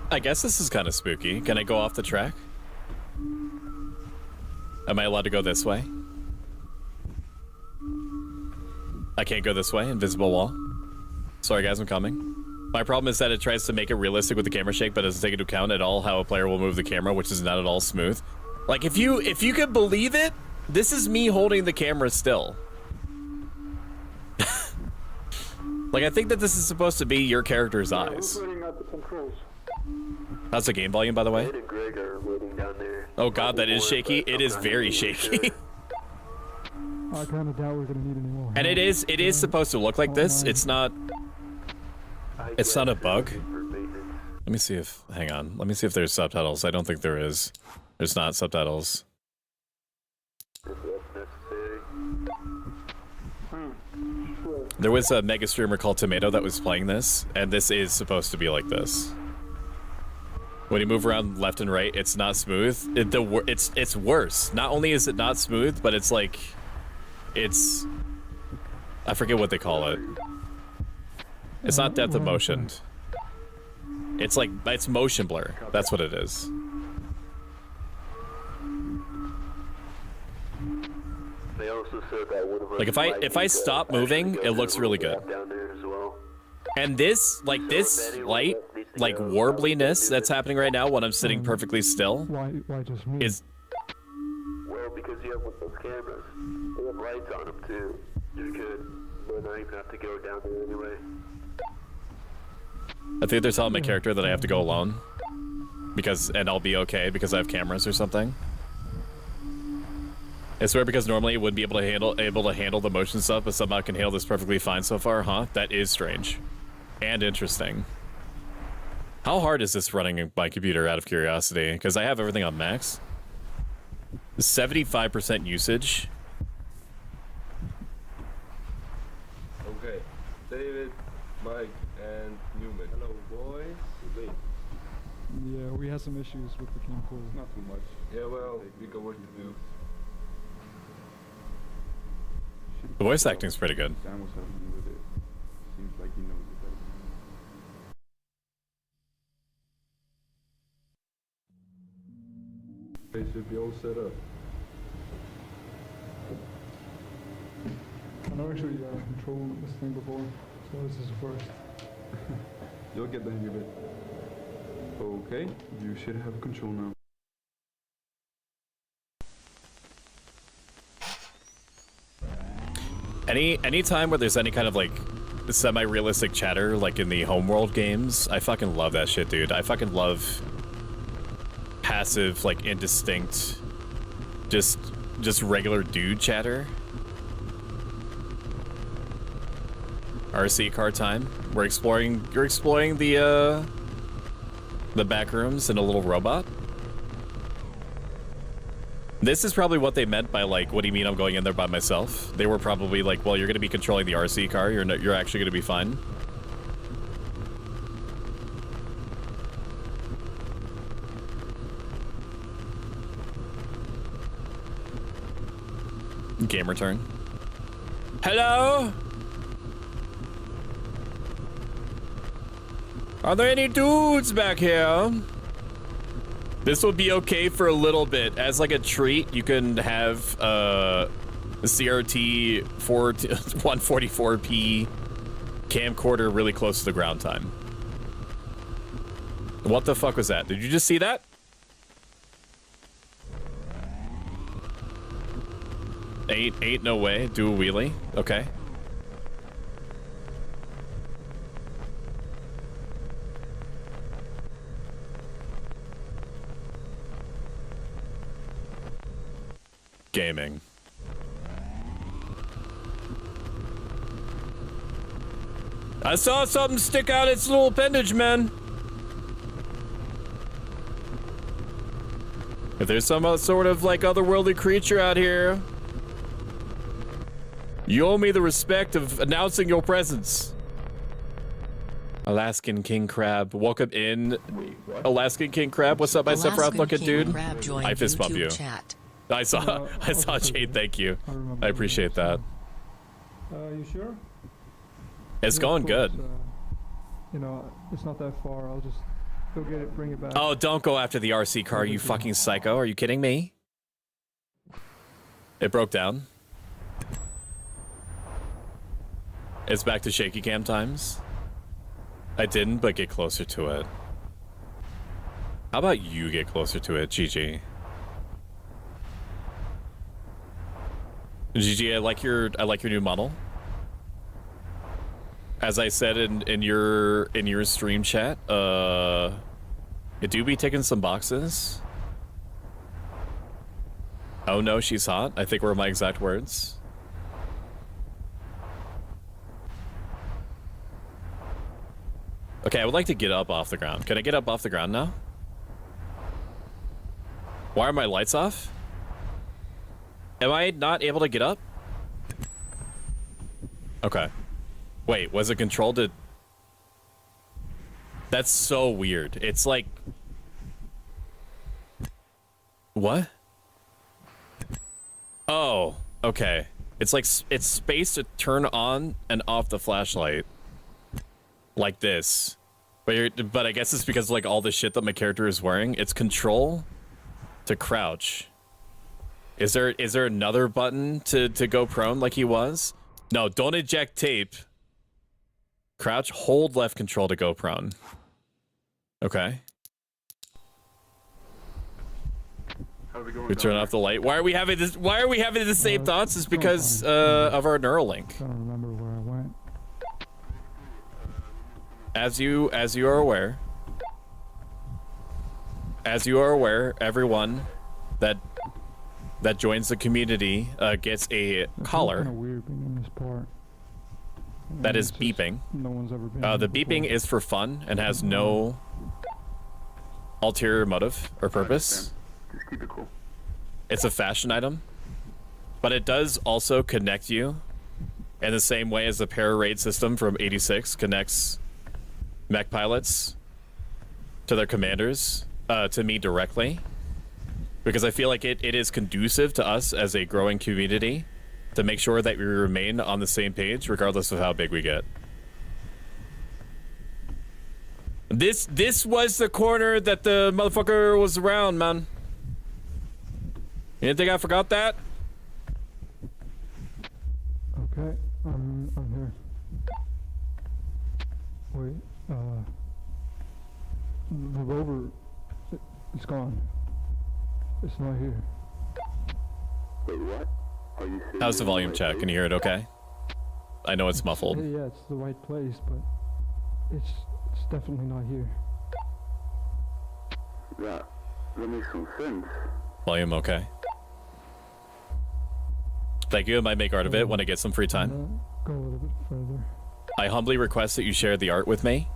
I guess this is kind of spooky. Can I go off the track? Am I allowed to go this way? I can't go this way. Invisible wall. Sorry guys, I'm coming. My problem is that it tries to make it realistic with the camera shake, but doesn't take into account at all how a player will move the camera, which is not at all smooth. Like, if you could believe it, this is me holding the camera still. Like, I think that this is supposed to be your character's eyes. How's the game volume, by the way? Oh god, that is shaky. It is very shaky. I kind of doubt we're gonna need any more. And it is supposed to look like this. It's not a bug. Let me see if, hang on. Let me see if there's subtitles. I don't think there is. There's not subtitles. There was a mega streamer called Tomato that was playing this, and this is supposed to be like this. When you move around left and right, it's not smooth. It's worse. Not only is it not smooth, but it's like, it's, I forget what they call it. It's not depth of motion. It's like, it's motion blur. That's what it is. They also said that one of us like if I stop moving, it looks really good. And this, like this light, like warbliness that's happening right now when I'm sitting perfectly still, why just me? Well, because you have one of those cameras. They have lights on them too. You're good. But not even have to go down there anyway. I think they're telling my character that I have to go alone, and I'll be okay because I have cameras or something. I swear, because normally it wouldn't be able to handle the motion stuff, but somehow it can handle this perfectly fine so far, huh? That is strange and interesting. How hard is this running my computer, out of curiosity? Because I have everything on max. 75% usage. Okay, David, Mike, and Newman. Hello, boys. Wait. Yeah, we had some issues with the camcorder. Not too much. Yeah, well, we got work to do. The voice acting's pretty good. Dan was helping me with it. Seems like he knows it better than me. They should be all set up. I never actually controlled this thing before, so this is the first. You'll get the hang of it. Okay, you should have control now. Any time where there's any kind of like semi-realistic chatter, like in the homeworld games, I fucking love that shit, dude. I fucking love passive, like indistinct, just regular dude chatter. RC car time. You're exploring the back rooms in a little robot. This is probably what they meant by, like, what do you mean I'm going in there by myself? They were probably like, well, you're going to be controlling the RC car. You're actually going to be fine. Gamer turn. Hello? Are there any dudes back here? This will be okay for a little bit. As like a treat, you can have a CRT 144p camcorder really close to the ground time. What the fuck was that? Did you just see that? Eight, no way. Do a wheelie. Okay. Gaming. I saw something stick out its little appendage, man. If there's some sort of like otherworldly creature out here, you owe me the respect of announcing your presence. Alaskan King Crab, welcome in. Alaskan King Crab, what's up, my Sephiroth looking dude? I fist bump you. Chat. I saw Jade, thank you. I appreciate that. You sure? It's going good. You know, it's not that far. I'll just go get it, bring it back. Oh, don't go after the RC car, you fucking psycho. Are you kidding me? It broke down. It's back to shaky cam times. I didn't, but get closer to it. How about you get closer to it, GG? GG, I like your new model. As I said in your stream chat, it do be ticking some boxes. Oh no, she's hot, I think were my exact words. Okay, I would like to get up off the ground. Can I get up off the ground now? Why are my lights off? Am I not able to get up? Okay. Wait, was it controlled to... That's so weird. It's like... What? Oh, okay. It's like, it's space to turn on and off the flashlight. Like this. But I guess it's because of like all the shit that my character is wearing. It's control to crouch. Is there another button to go prone like he was? No, don't eject tape. Crouch, hold left control to go prone. Okay. We turn off the light. Why are we having this? Why are we having the same thoughts? It's because of our Neuralink. I don't remember where I went. As you are aware, everyone that joins the community gets a collar. Kind of weird being in this part. That is beeping. No one's ever been. The beeping is for fun and has no ulterior motive or purpose. Just keep it cool. It's a fashion item, but it does also connect you in the same way as the para-raid system from 86 connects mech pilots to their commanders, to me directly, because I feel like it is conducive to us as a growing community to make sure that we remain on the same page regardless of how big we get. This was the corner that the motherfucker was around, man. You didn't think I forgot that? Okay, I'm here. Wait, the rover, it's gone. It's not here. Wait, what? Are you serious? How's the volume check? Can you hear it okay? I know it's muffled. Yeah, it's the right place, but it's definitely not here. That makes some sense. Volume okay. Thank you. I might make art of it when I get some free time. Go a little bit further. I humbly request that you share the art with me.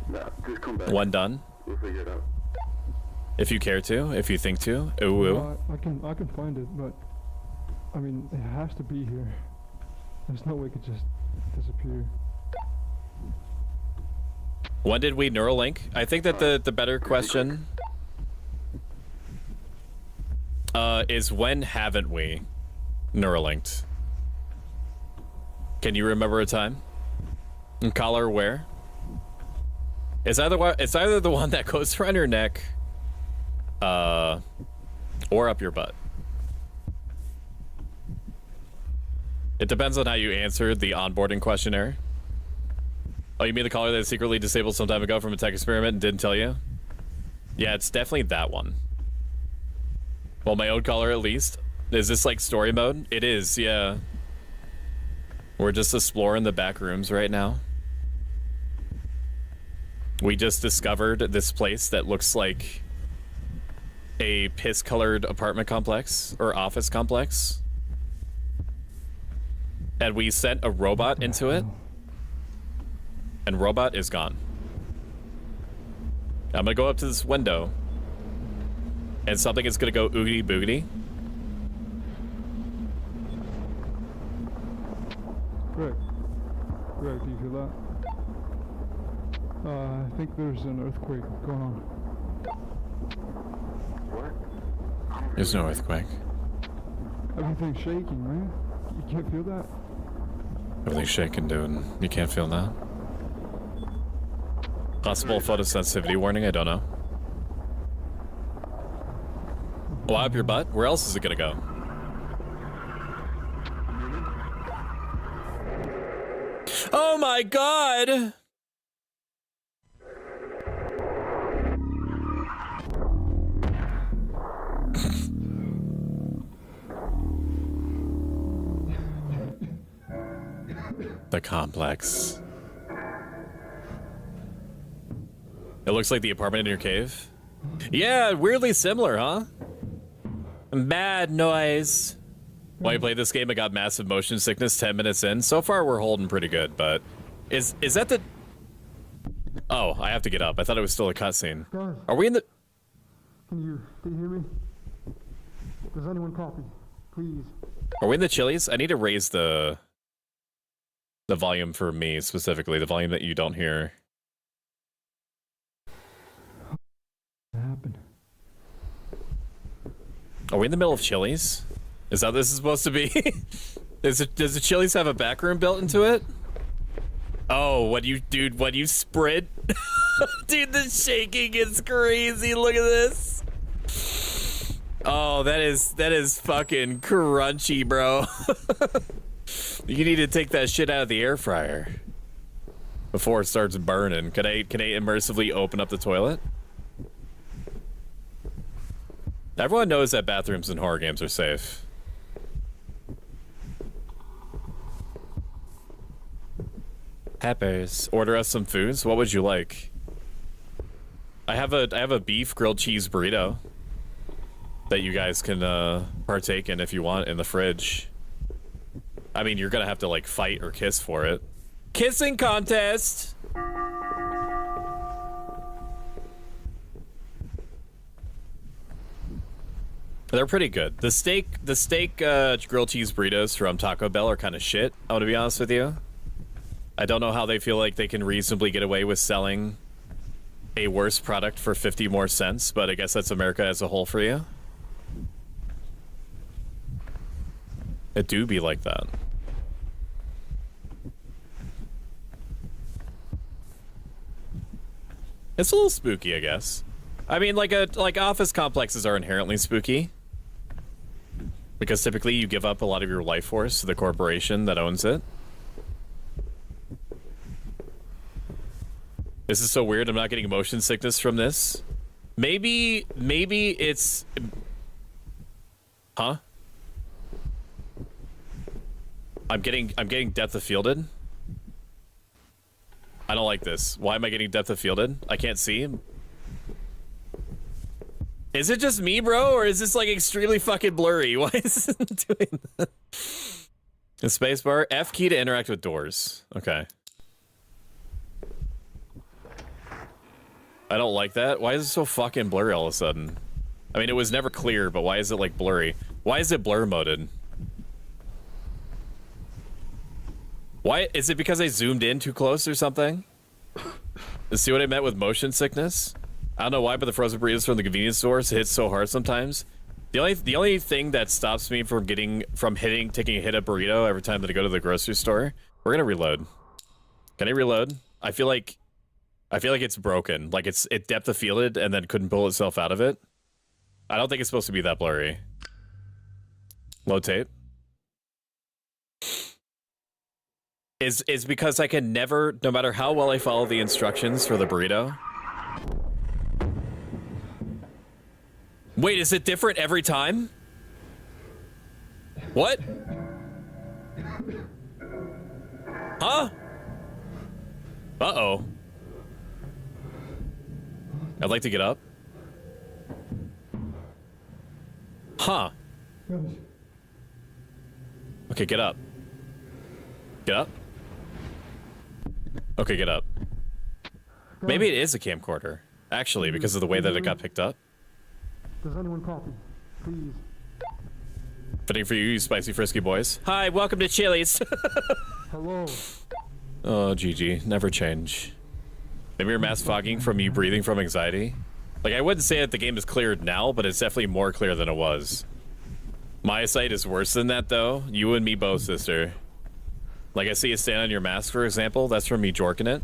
Nah, just come back. When done. We'll figure it out. If you care to, if you think to. Ooh, ooh. I can find it, but I mean, it has to be here. There's no way it could just disappear. When did we Neuralink? I think that the better question is when haven't we Neuralinked? Can you remember a time? And collar where? It's either the one that goes around your neck, or up your butt. It depends on how you answered the onboarding questionnaire. Oh, you mean the collar that secretly disabled some time ago from a tech experiment and didn't tell you? Yeah, it's definitely that one. Well, my old collar at least. Is this like story mode? It is, yeah. We're just exploring the back rooms right now. We just discovered this place that looks like a piss-colored apartment complex or office complex, and we sent a robot into it, and robot is gone. I'm gonna go up to this window, and something is gonna go oogity boogity. Greg, do you feel that? I think there's an earthquake going on. There's no earthquake. Everything's shaking, right? You can't feel that? Everything's shaking, dude. You can't feel that? Possible photosensitivity warning? I don't know. Well, up your butt? Where else is it gonna go? Oh my god! The complex. It looks like the apartment in your cave. Yeah, weirdly similar, huh? Bad noise. When I played this game, I got massive motion sickness 10 minutes in. So far, we're holding pretty good, but... Is that the... Oh, I have to get up. I thought it was still a cutscene. Are we in the... Can you hear me? Does anyone copy? Please. Are we in the Chili's? I need to raise the volume for me, specifically. The volume that you don't hear. What happened? Are we in the middle of Chili's? Is that what this is supposed to be? Does the Chili's have a back room built into it? Oh, when you sprint? Dude, the shaking is crazy. Look at this. Oh, that is fucking crunchy, bro. You need to take that shit out of the air fryer before it starts burning. Can I immersively open up the toilet? Everyone knows that bathrooms in horror games are safe. Peppers. Order us some foods. What would you like? I have a beef grilled cheese burrito that you guys can partake in if you want in the fridge. I mean, you're gonna have to like fight or kiss for it. Kissing contest. They're pretty good. The steak grilled cheese burritos from Taco Bell are kind of shit. I want to be honest with you. I don't know how they feel like they can reasonably get away with selling a worse product for 50 more cents, but I guess that's America as a whole for you. It do be like that. It's a little spooky, I guess. I mean, like office complexes are inherently spooky. Because typically you give up a lot of your life force to the corporation that owns it. This is so weird, I'm not getting motion sickness from this. Maybe it's... Huh? I'm getting depth of fielded. I don't like this. Why am I getting depth of fielded? I can't see. Is it just me, bro, or is this like extremely fucking blurry? Why is it doing that? The spacebar, F key to interact with doors. Okay. I don't like that. Why is it so fucking blurry all of a sudden? I mean, it was never clear, but why is it like blurry? Why is it blur moded? Why is it because I zoomed in too close or something? See what I meant with motion sickness? I don't know why, but the frozen burritos from the convenience stores hit so hard sometimes. The only thing that stops me from taking a hit of burrito every time that I go to the grocery store. We're gonna reload. Can I reload? I feel like it's broken. Like it depth of fielded and then couldn't pull itself out of it. I don't think it's supposed to be that blurry. Load tape. Is because I can never, no matter how well I follow the instructions for the burrito. Wait, is it different every time? What? Huh? Uh-oh. I'd like to get up. Huh. Guys, Okay, get up. Get up. Okay, get up. Maybe it is a camcorder, actually, because of the way that it got picked up. does anyone copy? Please. Fitting for you spicy frisky boys. Hi, welcome to Chili's. Hello. Oh, GG, never change. Maybe you're mass fogging from you breathing from anxiety. Like, I wouldn't say that the game is cleared now, but it's definitely more clear than it was. My eyesight is worse than that, though. You and me both, sister. Like, I see you stand on your mask, for example. That's from me jorking it.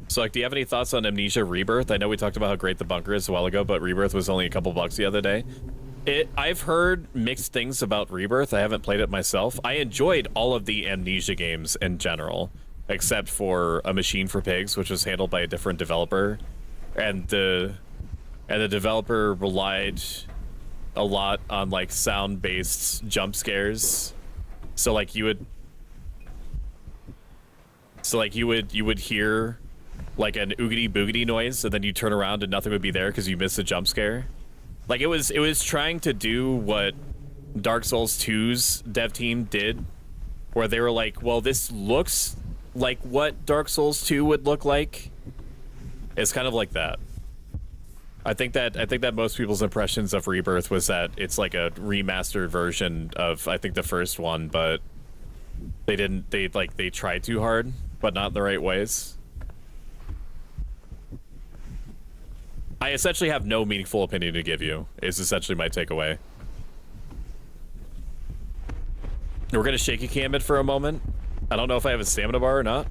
So, like, do you have any thoughts on Amnesia Rebirth? I know we talked about how great the bunker is a while ago, but Rebirth was only a couple bucks the other day. I've heard mixed things about Rebirth. I haven't played it myself. I enjoyed all of the Amnesia games in general, except for A Machine for Pigs, which was handled by a different developer. And the developer relied a lot on, like, sound-based jump scares. So, like, you would hear like an oogity boogity noise, and then you turn around and nothing would be there because you missed a jump scare. Like, it was trying to do what Dark Souls 2's dev team did, where they were like, well, this looks like what Dark Souls 2 would look like. It's kind of like that. I think that most people's impressions of Rebirth was that it's like a remastered version of, I think, the first one, but they tried too hard, but not in the right ways. I essentially have no meaningful opinion to give you, is essentially my takeaway. We're gonna shaky cam it for a moment. I don't know if I have a stamina bar or not.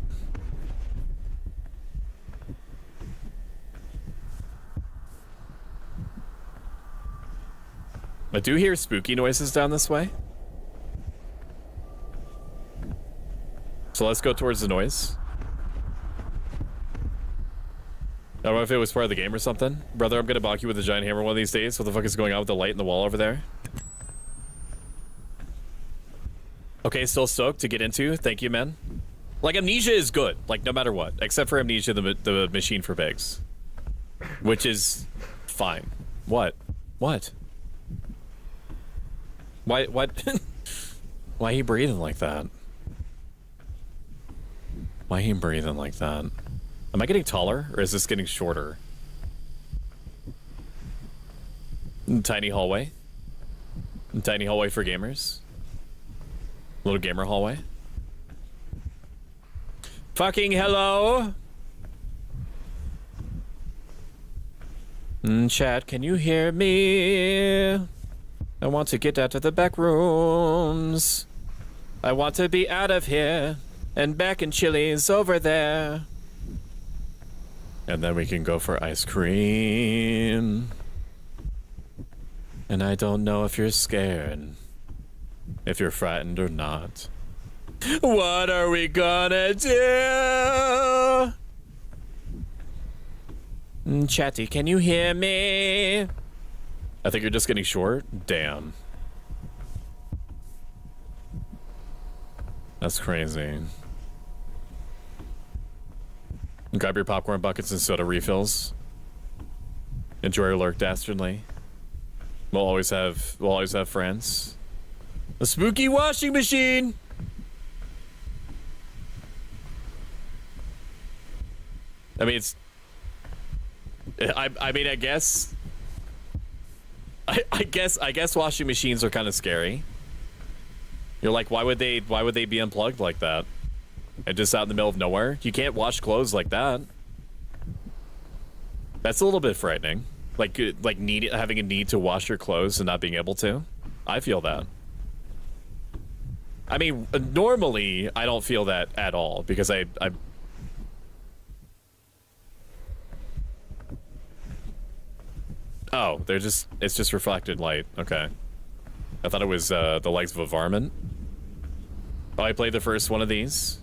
I do hear spooky noises down this way. So let's go towards the noise. I don't know if it was part of the game or something. Brother, I'm gonna bonk you with a giant hammer one of these days. What the fuck is going on with the light in the wall over there? Okay, still stoked to get into. Thank you, man. Like, Amnesia is good, like, no matter what. Except for Amnesia, the Machine for Pigs. Which is fine. What? What? Why, what? Why are you breathing like that? Why are you breathing like that? Am I getting taller, or is this getting shorter? Tiny hallway. Tiny hallway for gamers. Little gamer hallway. Fucking hello! Chat, can you hear me? I want to get out of the back rooms. I want to be out of here and back in Chili's over there. And then we can go for ice cream. And I don't know if you're scared, if you're frightened or not. What are we gonna do? Chatty, can you hear me? I think you're just getting short. Damn. That's crazy. Grab your popcorn buckets and soda refills. Enjoy your lurk dastardly. We'll always have friends. A spooky washing machine. I mean, it's. I mean, I guess. I guess washing machines are kind of scary. You're like, why would they be unplugged like that? And just out in the middle of nowhere? You can't wash clothes like that. That's a little bit frightening. Like having a need to wash your clothes and not being able to. I feel that. I mean, normally I don't feel that at all because I oh, it's just reflected light. Okay. I thought it was the legs of a varmint. Oh, I played the first one of these.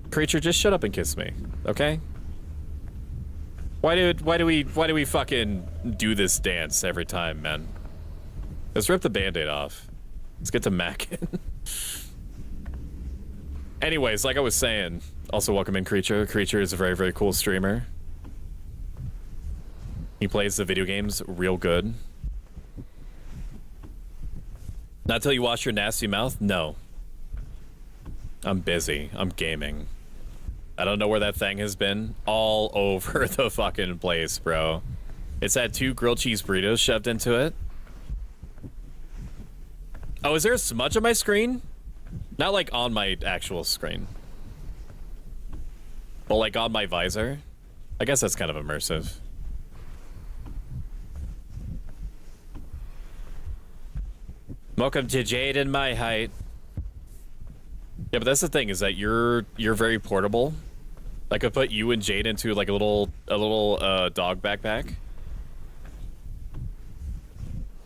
Creature, just shut up and kiss me, okay? Why do we fucking do this dance every time, man? Let's rip the band-aid off. Let's get to Mackin. Anyways, like I was saying, also welcome in Creature. Creature is a very, very cool streamer. He plays the video games real good. Not till you wash your nasty mouth? No. I'm busy. I'm gaming. I don't know where that thing has been. All over the fucking place, bro. It's had 2 grilled cheese burritos shoved into it. Oh, is there a smudge on my screen? Not like on my actual screen. But like on my visor. I guess that's kind of immersive. Welcome to Jade and my height. Yeah, but that's the thing, is that you're very portable. I could put you and Jade into like a little dog backpack.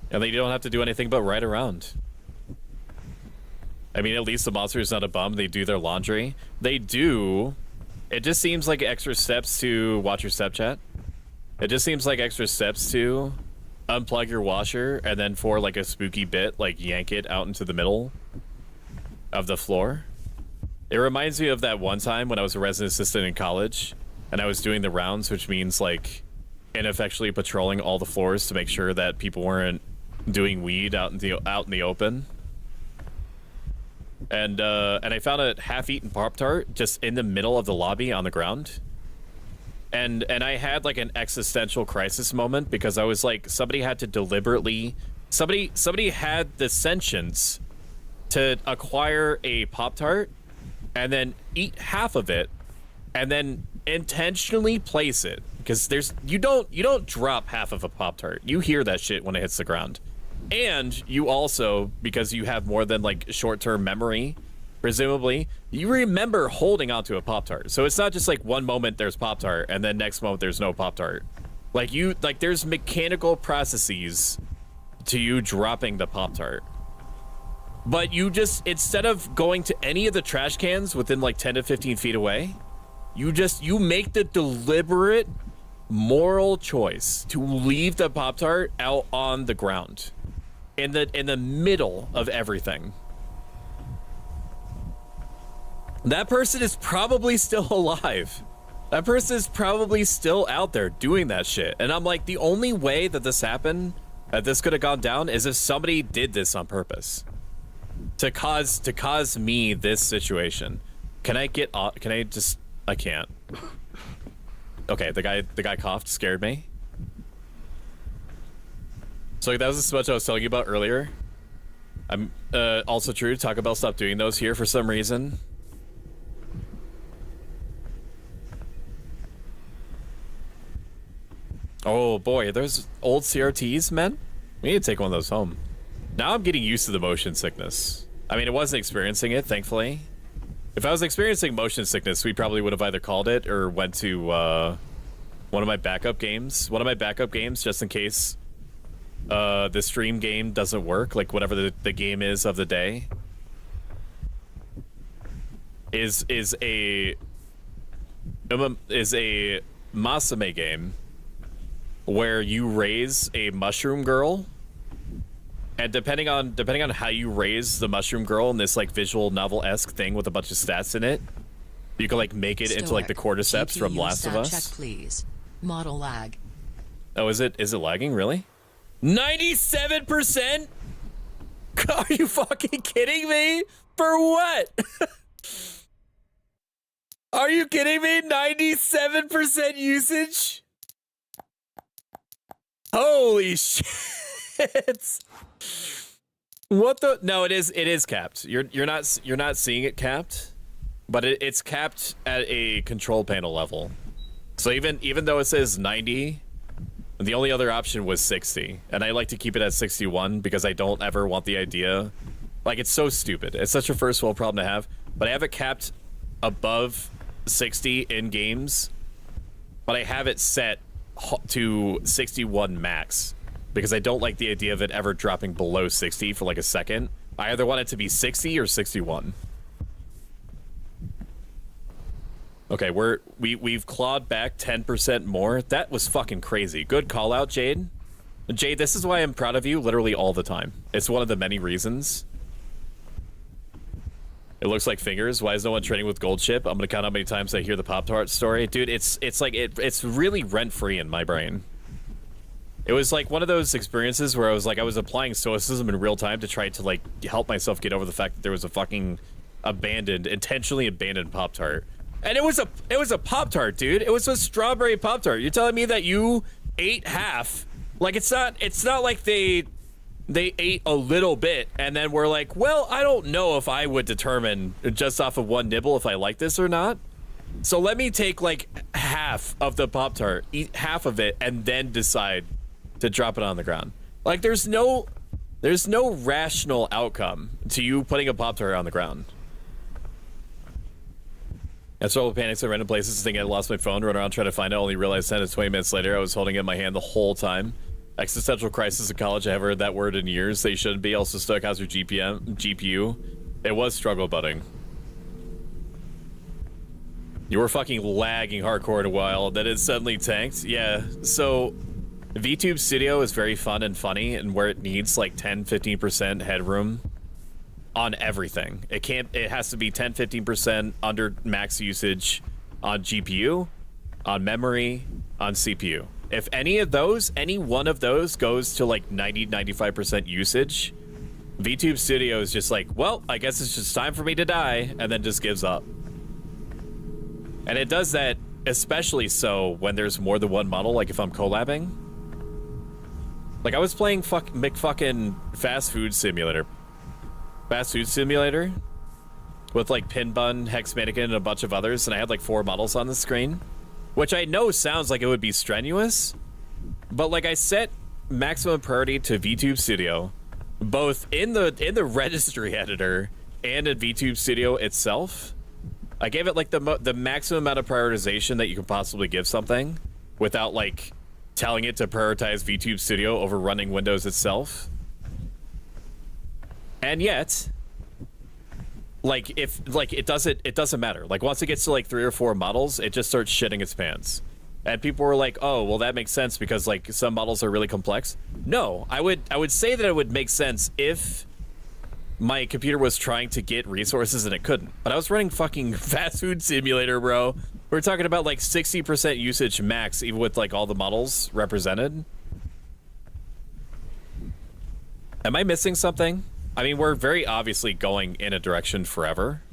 And then you don't have to do anything but ride around. I mean, at least the monster is not a bum. They do their laundry. They do. It just seems like extra steps to watch your step chat. It just seems like extra steps to unplug your washer and then for like a spooky bit, like yank it out into the middle of the floor. It reminds me of that one time when I was a resident assistant in college and I was doing the rounds, which means like ineffectually patrolling all the floors to make sure that people weren't doing weed out in the open. And I found a half-eaten Pop-Tart just in the middle of the lobby on the ground. And I had like an existential crisis moment because I was like, somebody had to deliberately, somebody had the sentience to acquire a Pop-Tart and then eat half of it and then intentionally place it, because you don't drop half of a Pop-Tart. You hear that shit when it hits the ground. And you also, because you have more than like short-term memory, presumably, you remember holding onto a Pop-Tart. So it's not just like one moment there's Pop-Tart and then next moment there's no Pop-Tart. Like there's mechanical processes to you dropping the Pop-Tart. But you just, instead of going to any of the trash cans within like 10 to 15 feet away, you make the deliberate moral choice to leave the Pop-Tart out on the ground. In the middle of everything. That person is probably still alive. That person is probably still out there doing that shit. And I'm like, the only way that this happened, that this could have gone down, is if somebody did this on purpose. To cause me this situation. I can't. Okay, the guy coughed, scared me. So that was the smudge I was telling you about earlier. I'm also true. Taco Bell stopped doing those here for some reason. Oh boy, there's old CRTs, man. We need to take one of those home. Now I'm getting used to the motion sickness. I mean, I wasn't experiencing it, thankfully. If I was experiencing motion sickness, we probably would have either called it or went to one of my backup games. One of my backup games, just in case the stream game doesn't work, like whatever the game is of the day, is a Umamusume game where you raise a mushroom girl, and depending on how you raise the mushroom girl in this like visual novel-esque thing with a bunch of stats in it, you can like make it into like the cordyceps from Last of Us. Check, please. Model lag. Oh, is it lagging really? 97%? Are you fucking kidding me? For what? Are you kidding me? 97% usage? Holy shit. What the? No, it is capped. You're not seeing it capped, but it's capped at a control panel level. So even though it says 90, the only other option was 60, and I like to keep it at 61 because I don't ever want the idea. Like, it's so stupid. It's such a first world problem to have, but I have it capped above 60 in games, but I have it set to 61 max because I don't like the idea of it ever dropping below 60 for like a second. I either want it to be 60 or 61. Okay, we've clawed back 10% more. That was fucking crazy. Good call out, Jade. Jade, this is why I'm proud of you literally all the time. It's one of the many reasons. It looks like fingers. Why is no one training with Gold Chip? I'm gonna count how many times I hear the Pop-Tart story. Dude, it's like it's really rent-free in my brain. It was like one of those experiences where I was applying stoicism in real time to try to like help myself get over the fact that there was a fucking intentionally abandoned Pop-Tart. And it was a Pop-Tart, dude. It was a strawberry Pop-Tart. You're telling me that you ate half? Like it's not like they ate a little bit and then we're like, well, I don't know if I would determine just off of one nibble if I like this or not. So let me take like half of the Pop-Tart, eat half of it, and then decide to drop it on the ground. Like there's no rational outcome to you putting a Pop-Tart on the ground. I struggled with panics at random places, thinking I lost my phone, run around trying to find it, only realized 10 to 20 minutes later I was holding it in my hand the whole time. Existential crisis in college, I haven't heard that word in years. They shouldn't be. Also stuck. How's your GPU? It was struggle butting. You were fucking lagging hardcore in a while, then it suddenly tanked. Yeah, so VTube Studio is very fun and funny, and where it needs like 10-15% headroom on everything. It has to be 10-15% under max usage on GPU, on memory, on CPU. If any one of those goes to like 90-95% usage, VTube Studio is just like, well, I guess it's just time for me to die, and then just gives up. And it does that especially so when there's more than one model, like if I'm collabing. Like I was playing McFucking Fast Food Simulator with like Pinbun, Hex Mannequin, and a bunch of others, and I had like 4 models on the screen, which I know sounds like it would be strenuous, but like I set maximum priority to VTube Studio, both in the registry editor and in VTube Studio itself. I gave it like the maximum amount of prioritization that you could possibly give something without like telling it to prioritize VTube Studio over running Windows itself. And yet, like it doesn't matter. Like once it gets to like 3 or 4 models, it just starts shitting its pants. And people were like, "Oh, well that makes sense because like some models are really complex." No, I would say that it would make sense if my computer was trying to get resources and it couldn't. But I was running fucking Fast Food Simulator, bro. We're talking about like 60% usage max, even with like all the models represented. Am I missing something? I mean, we're very obviously going in a direction forever.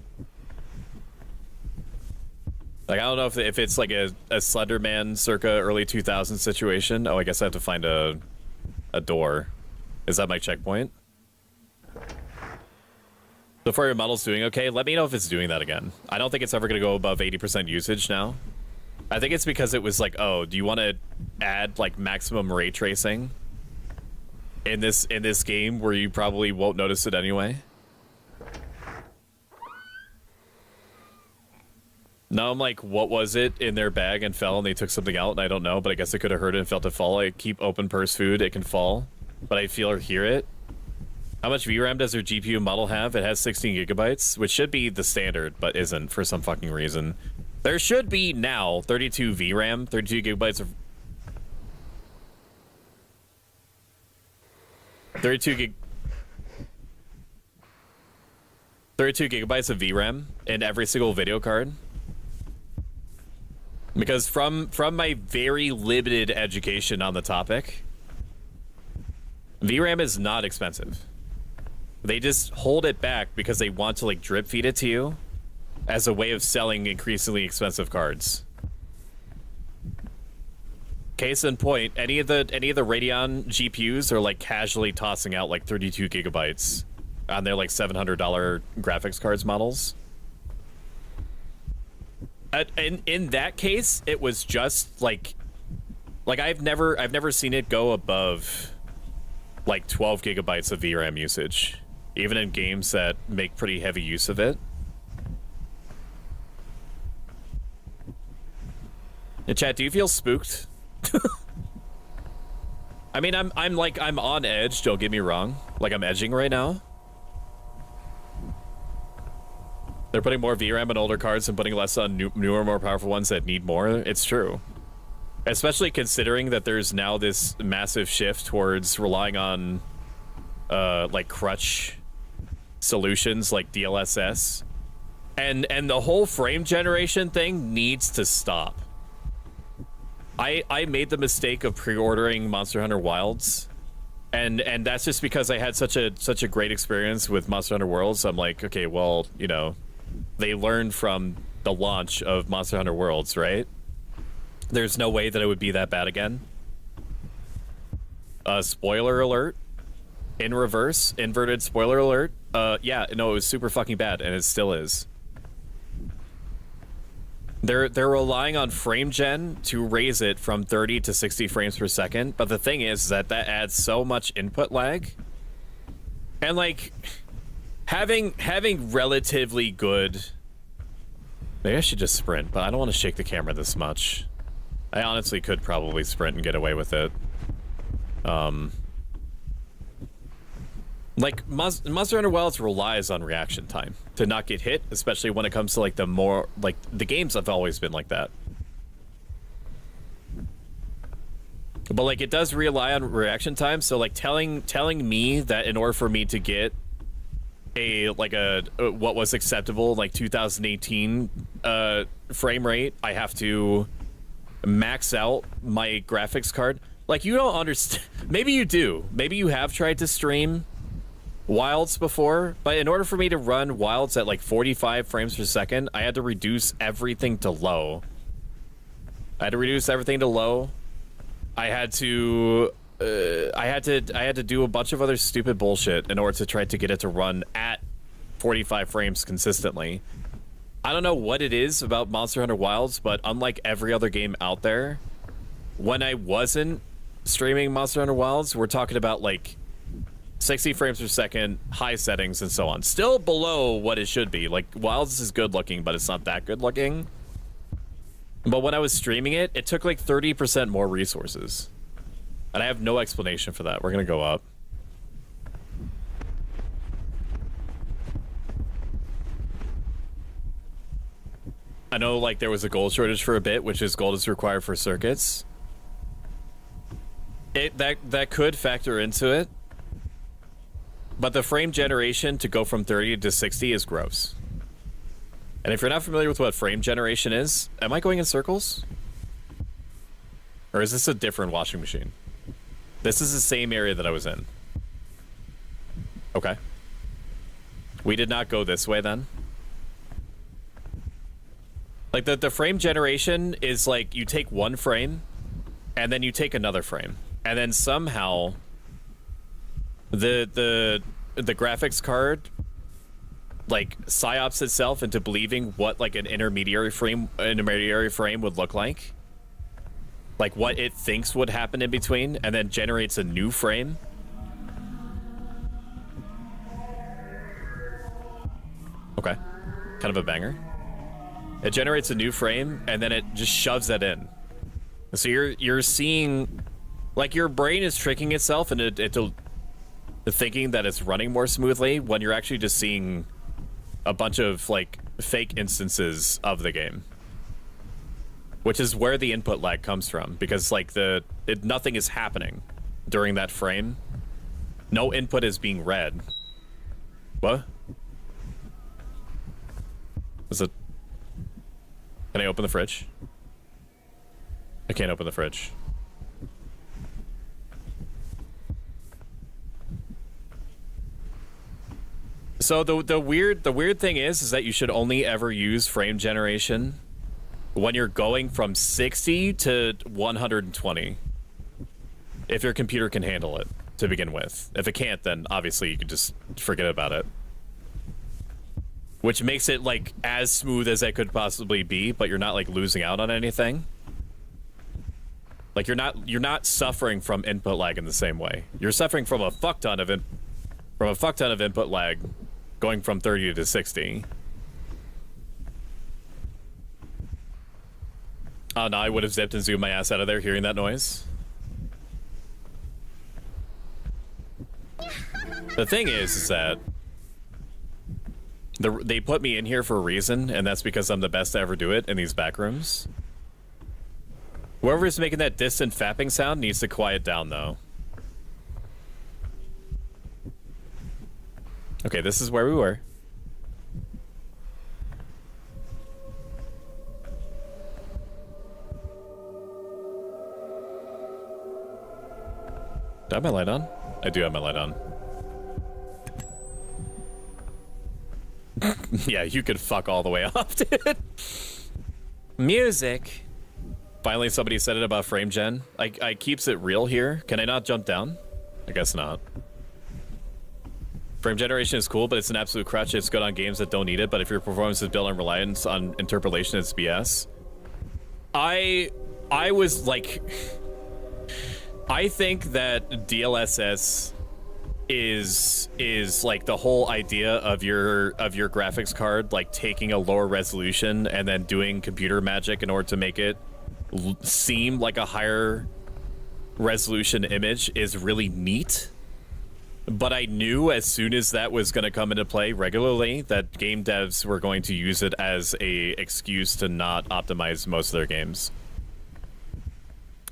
Like, I don't know if it's like a Slenderman circa early 2000s situation. Oh, I guess I have to find a door. Is that my checkpoint? So far your model's doing okay. Let me know if it's doing that again. I don't think it's ever going to go above 80% usage now. I think it's because it was like, oh, do you want to add like maximum ray tracing in this game where you probably won't notice it anyway? Now I'm like, what was it in their bag and fell and they took something out and I don't know, but I guess I could have heard it and felt it fall. I keep open purse food, it can fall, but I feel or hear it. How much VRAM does your GPU model have? It has 16 gigabytes, which should be the standard, but isn't for some fucking reason. There should be now 32 VRAM, 32 gigabytes of... 32 gigabytes of VRAM in every single video card. Because from my very limited education on the topic, VRAM is not expensive. They just hold it back because they want to like drip feed it to you as a way of selling increasingly expensive cards. Case in point, any of the Radeon GPUs are like casually tossing out like 32 gigabytes on their like $700 graphics cards models. In that case, it was just like I've never seen it go above like 12 gigabytes of VRAM usage, even in games that make pretty heavy use of it. In chat, do you feel spooked? I mean, I'm on edge, don't get me wrong. Like, I'm edging right now. They're putting more VRAM on older cards and putting less on newer, more powerful ones that need more. It's true. Especially considering that there's now this massive shift towards relying on like crutch solutions like DLSS. And the whole frame generation thing needs to stop. I made the mistake of pre-ordering Monster Hunter Wilds, and that's just because I had such a great experience with Monster Hunter Worlds. I'm like, okay, well, you know, they learned from the launch of Monster Hunter Worlds, right? There's no way that it would be that bad again. Spoiler alert. In reverse, inverted spoiler alert. Yeah, no, it was super fucking bad, and it still is. They're relying on frame gen to raise it from 30 to 60 frames per second, but the thing is that adds so much input lag. And like having relatively good, maybe I should just sprint, but I don't want to shake the camera this much. I honestly could probably sprint and get away with it. Like Monster Hunter Wilds relies on reaction time to not get hit, especially when it comes to like the more like the games have always been like that. But like it does rely on reaction time, so like telling me that in order for me to get a what was acceptable like 2018 frame rate, I have to max out my graphics card. Like, you don't understand. Maybe you do. Maybe you have tried to stream Wilds before, but in order for me to run Wilds at like 45 frames per second, I had to reduce everything to low. I had to do a bunch of other stupid bullshit in order to try to get it to run at 45 frames consistently. I don't know what it is about Monster Hunter Wilds, but unlike every other game out there, when I wasn't streaming Monster Hunter Wilds, we're talking about like 60 frames per second, high settings, and so on. Still below what it should be. Like, Wilds is good looking, but it's not that good looking. But when I was streaming it, it took like 30% more resources. And I have no explanation for that. We're gonna go up. I know like there was a gold shortage for a bit, which is gold is required for circuits. That could factor into it. But the frame generation to go from 30 to 60 is gross. And if you're not familiar with what frame generation is, am I going in circles? Or is this a different washing machine? This is the same area that I was in. Okay. We did not go this way then. Like the frame generation is like you take one frame and then you take another frame. And then somehow the graphics card like psyops itself into believing what like an intermediary frame would look like what it thinks would happen in between, and then generates a new frame. Okay, kind of a banger. It generates a new frame and then it just shoves that in. So you're seeing like your brain is tricking itself into thinking that it's running more smoothly when you're actually just seeing a bunch of like fake instances of the game, which is where the input lag comes from, because like nothing is happening during that frame. No input is being read. What? Is it? Can I open the fridge? I can't open the fridge. So the weird thing is that you should only ever use frame generation when you're going from 60 to 120. If your computer can handle it to begin with. If it can't, then obviously you can just forget about it. Which makes it like as smooth as it could possibly be, but you're not like losing out on anything. Like you're not suffering from input lag in the same way. You're suffering from a fuck ton of input lag going from 30 to 60. Oh no, I would have zipped and zoomed my ass out of there hearing that noise. The thing is that they put me in here for a reason, and that's because I'm the best to ever do it in these back rooms. Whoever's making that distant fapping sound needs to quiet down, though. Okay, this is where we were. Do I have my light on? I do have my light on. Yeah, you could fuck all the way off, dude. Music. Finally, somebody said it about frame gen. I keeps it real here. Can I not jump down? I guess not. Frame generation is cool, but it's an absolute crutch. It's good on games that don't need it, but if your performance is built on reliance on interpolation, it's BS. I was like... I think that DLSS is like the whole idea of your graphics card like taking a lower resolution and then doing computer magic in order to make it seem like a higher resolution image is really neat. But I knew as soon as that was going to come into play regularly that game devs were going to use it as a excuse to not optimize most of their games.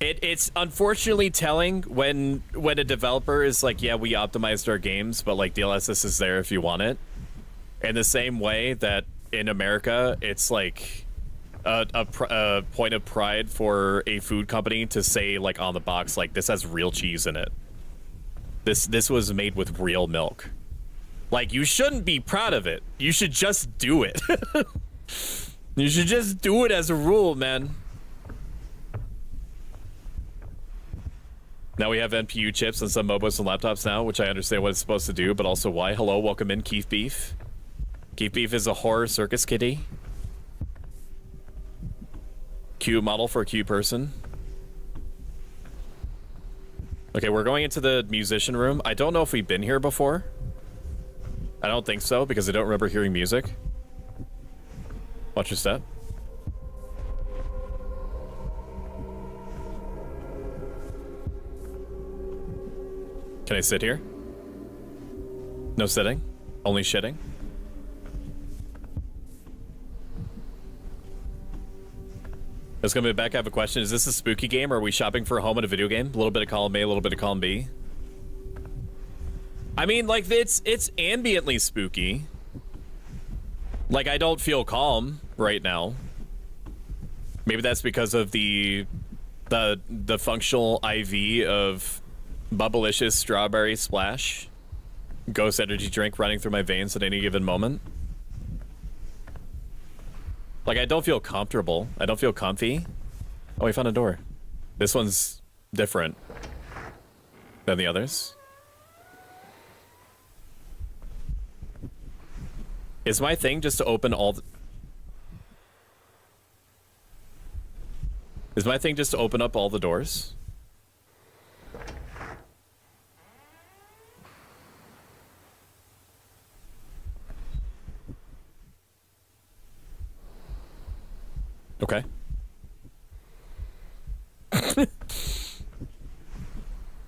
It's unfortunately telling when a developer is like, yeah, we optimized our games, but like DLSS is there if you want it. In the same way that in America, it's like a point of pride for a food company to say like on the box, like this has real cheese in it. This was made with real milk. Like you shouldn't be proud of it. You should just do it. You should just do it as a rule, man. Now we have NPU chips on some mobiles and laptops now, which I understand what it's supposed to do, but also why. Hello, welcome in, Keith Beef. Keith Beef is a horror circus kitty. Q model for a Q person. Okay, we're going into the musician room. I don't know if we've been here before. I don't think so, because I don't remember hearing music. Watch your step. Can I sit here? No sitting? Only shitting? Let's come back. I have a question. Is this a spooky game or are we shopping for a home in a video game? A little bit of column A, a little bit of column B. I mean, like, it's ambiently spooky. Like, I don't feel calm right now. Maybe that's because of the functional IV of Bubblicious Strawberry Splash Ghost Energy Drink running through my veins at any given moment. Like, I don't feel comfortable. I don't feel comfy. Oh, we found a door. This one's different than the others. Is my thing just to open all the... Is my thing just to open up all the doors? Okay.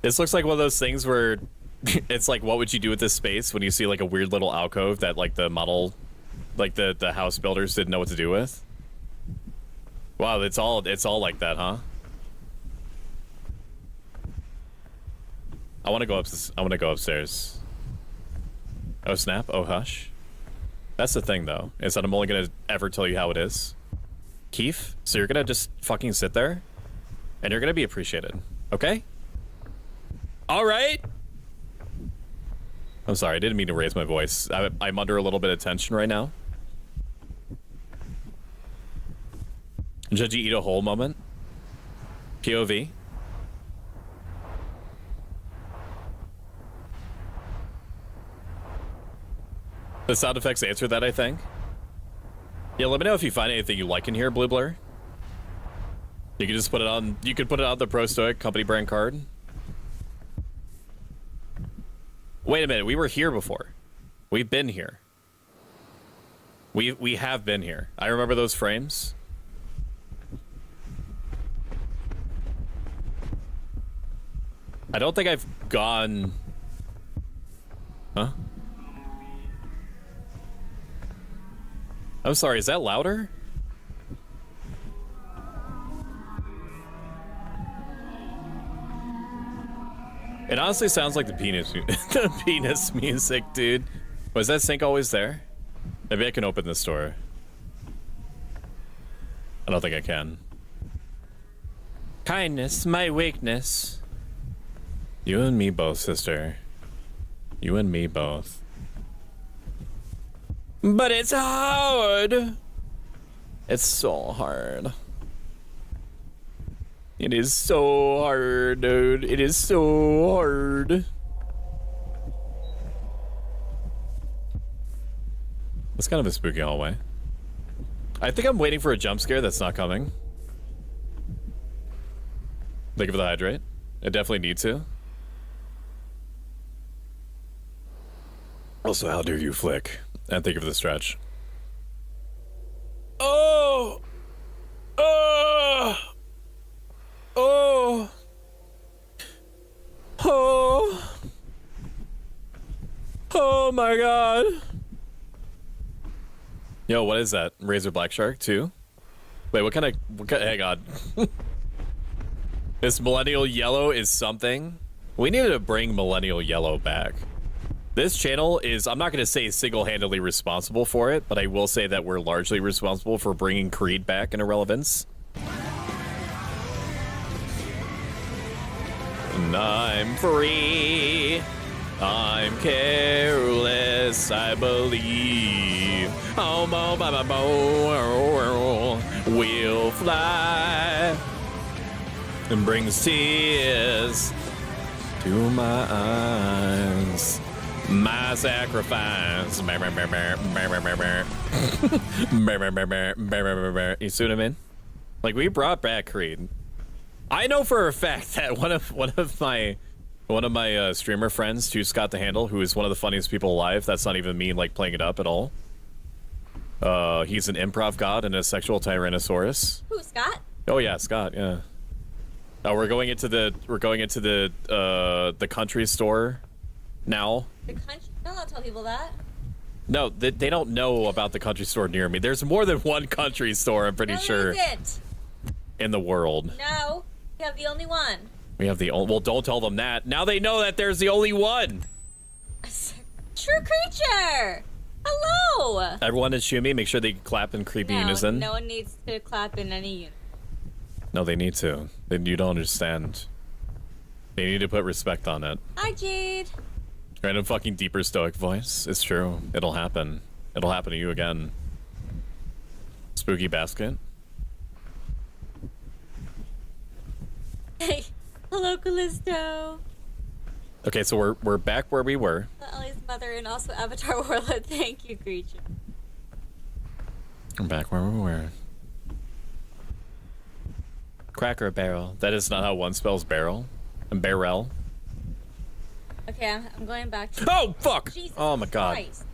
This looks like one of those things where it's like, what would you do with this space when you see like a weird little alcove that like the model, like the house builders didn't know what to do with? Wow, it's all like that, huh? I want to go upstairs. Oh snap! Oh hush. That's the thing though, is that I'm only gonna ever tell you how it is. Keith, so you're gonna just fucking sit there and you're gonna be appreciated, okay? All right. I'm sorry, I didn't mean to raise my voice. I'm under a little bit of tension right now. Should you eat a whole moment? POV. The sound effects answer that, I think. Yeah, let me know if you find anything you like in here, Blue Blur. You can just put it on. You could put it on the Pro Stoic company brand card. Wait a minute, we were here before. We've been here. We have been here. I remember those frames. I don't think I've gone... Huh? I'm sorry, is that louder? It honestly sounds like the penis music, dude. Was that sink always there? Maybe I can open this door. I don't think I can. Kindness, my weakness. You and me both, sister. You and me both. But it's hard. It's so hard. It is so hard, dude. It is so hard. It's kind of a spooky hallway. I think I'm waiting for a jump scare that's not coming. Thank you for the hydrate. I definitely need to. Also, how dare you flick? And thank you for the stretch. Oh! Oh! Oh! Oh! Oh my god! Yo, what is that? Razor Black Shark 2? Wait, what kind of hang on. This Millennial Yellow is something. We needed to bring Millennial Yellow back. This channel is, I'm not going to say single-handedly responsible for it, but I will say that we're largely responsible for bringing Creed back into relevance. And I'm free. I'm careless, I believe. Oh, we'll fly and brings tears to my eyes. My sacrifice. You see what I mean? Like, we brought back Creed. I know for a fact that one of my streamer friends, who's Scott the Handle, who is one of the funniest people alive. That's not even me like playing it up at all. He's an improv god and a sexual tyrannosaurus. Who, Scott? Oh yeah, Scott. Yeah. We're going into the country store now. The country? Don't tell people that. No, they don't know about the country store near me. There's more than one country store, I'm pretty sure. There isn't. In the world. No, we have the only one. We have the only. Well, don't tell them that. Now they know that there's the only one. True creature. Hello. Everyone is Shumi. Make sure they clap in creepy unison. No one needs to clap in any unison. No, they need to. You don't understand. They need to put respect on it. Hi, Jade. Random fucking deeper stoic voice. It's true. It'll happen. It'll happen to you again. Spooky basket. Hey, hello, Callisto. Okay, so we're back where we were. Ellie's mother and also Avatar Warlord. Thank you, creature. We're back where we were. Cracker barrel. That is not how one spells barrel. And barrel. Okay, I'm going back to... Oh, fuck! Jesus oh, my God. Christ.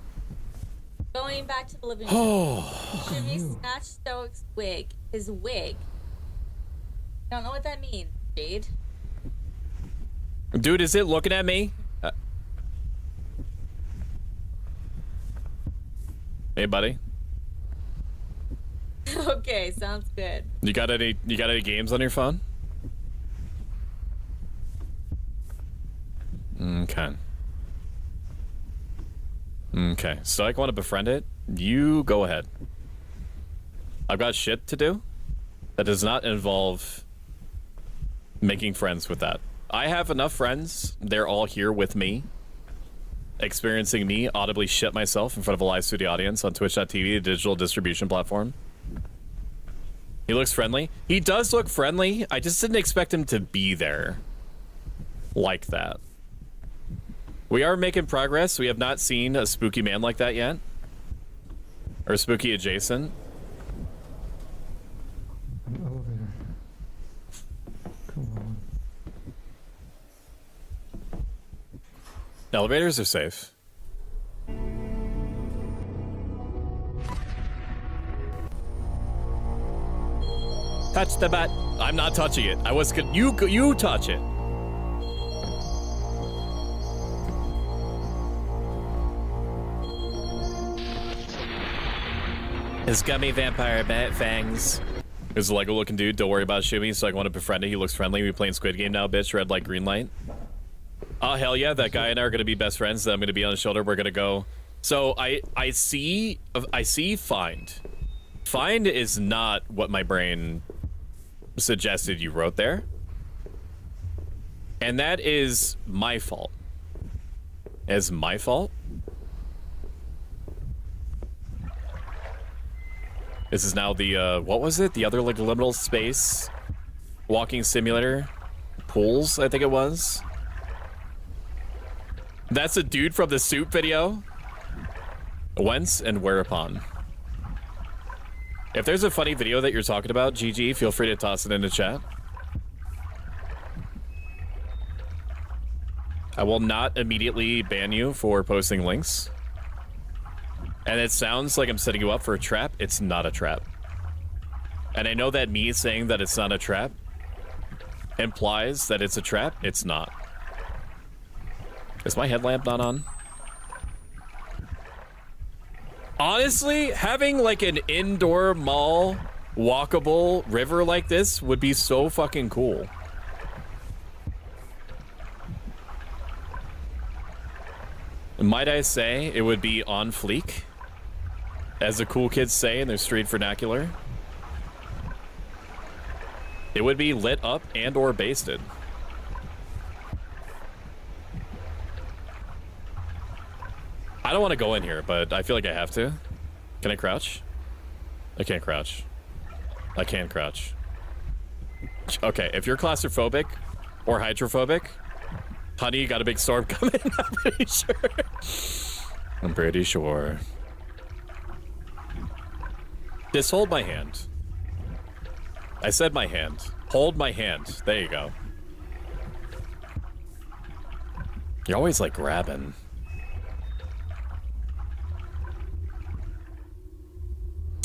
Going back to the living room. Oh. Jimmy snatched Stoic's wig. His wig. I don't know what that means, Jade. Dude, is it looking at me? Hey, buddy. Okay, sounds good. You got any games on your phone? Okay. Okay. Stoic want to befriend it? You go ahead. I've got shit to do. That does not involve making friends with that. I have enough friends. They're all here with me, experiencing me audibly shit myself in front of a live studio audience on Twitch.tv, the digital distribution platform. He looks friendly. He does look friendly. I just didn't expect him to be there like that. We are making progress. We have not seen a spooky man like that yet. Or spooky adjacent. An elevator. Come on. Elevators are safe. Touch the butt. I'm not touching it. I was good. You touch it. His gummy vampire fangs. There's a Lego looking dude. Don't worry about Shimmy. So I want to befriend it. He looks friendly. We playing Squid Game now, bitch. Red light, green light. Oh, hell yeah. That guy and I are going to be best friends. I'm going to be on his shoulder. We're going to go. So I see find. Find is not what my brain suggested you wrote there. And that is my fault. Is my fault? This is now the, what was it? The other, like, liminal space walking simulator? Pools, I think it was. That's a dude from the soup video. Whence and whereupon. If there's a funny video that you're talking about, GG, feel free to toss it in the chat. I will not immediately ban you for posting links. And it sounds like I'm setting you up for a trap. It's not a trap. And I know that me saying that it's not a trap implies that it's a trap. It's not. Is my headlamp not on? Honestly, having like an indoor mall walkable river like this would be so fucking cool. Might I say it would be on fleek, as the cool kids say in their street vernacular. It would be lit up and or basted. I don't want to go in here, but I feel like I have to. Can I crouch? I can't crouch. I can crouch. Okay, if you're claustrophobic or hydrophobic, honey, you got a big storm coming. I'm pretty sure. I'm pretty sure. Just hold my hand. I said my hand. Hold my hand. There you go. You're always like grabbing.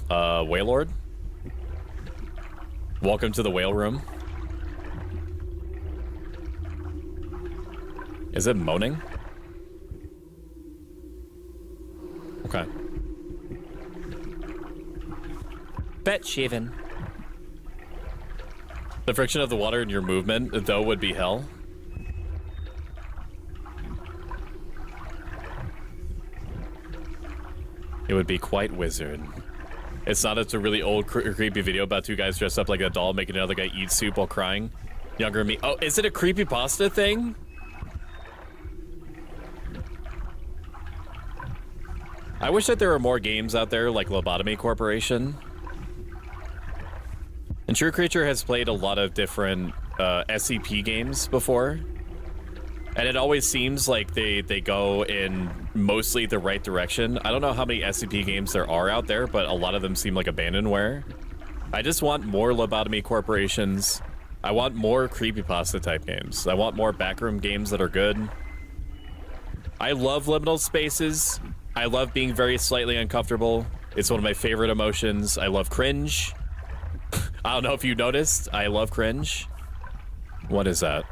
Whalelord? Welcome to the whale room. Is it moaning? Okay. Bet Shivan. The friction of the water in your movement, though, would be hell. It would be quite wizard. It's not. It's a really old, creepy video about two guys dressed up like a doll making another guy eat soup while crying. Younger me. Oh, is it a creepypasta thing? I wish that there were more games out there like Lobotomy Corporation. And True Creature has played a lot of different SCP games before. And it always seems like they go in mostly the right direction. I don't know how many SCP games there are out there, but a lot of them seem like abandonware. I just want more Lobotomy Corporations. I want more creepypasta type games. I want more backroom games that are good. I love liminal spaces. I love being very slightly uncomfortable. It's one of my favorite emotions. I love cringe. I don't know if you noticed. I love cringe. What is that?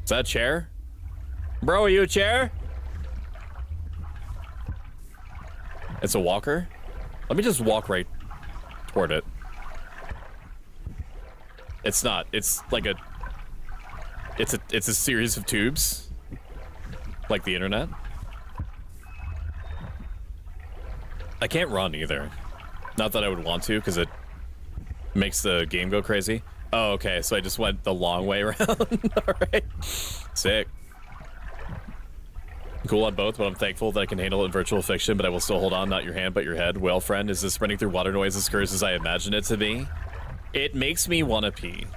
Is that a chair? Bro, are you a chair? It's a walker? Let me just walk right toward it. It's not. It's like a... It's a series of tubes. Like the internet. I can't run either. Not that I would want to, because it makes the game go crazy. Oh, okay, so I just went the long way around. Alright. Sick. Cool on both, but I'm thankful that I can handle it in virtual fiction, but I will still hold on, not your hand, but your head. Well, friend, is this sprinting through water noise as cursed as I imagine it to be? It makes me want to pee.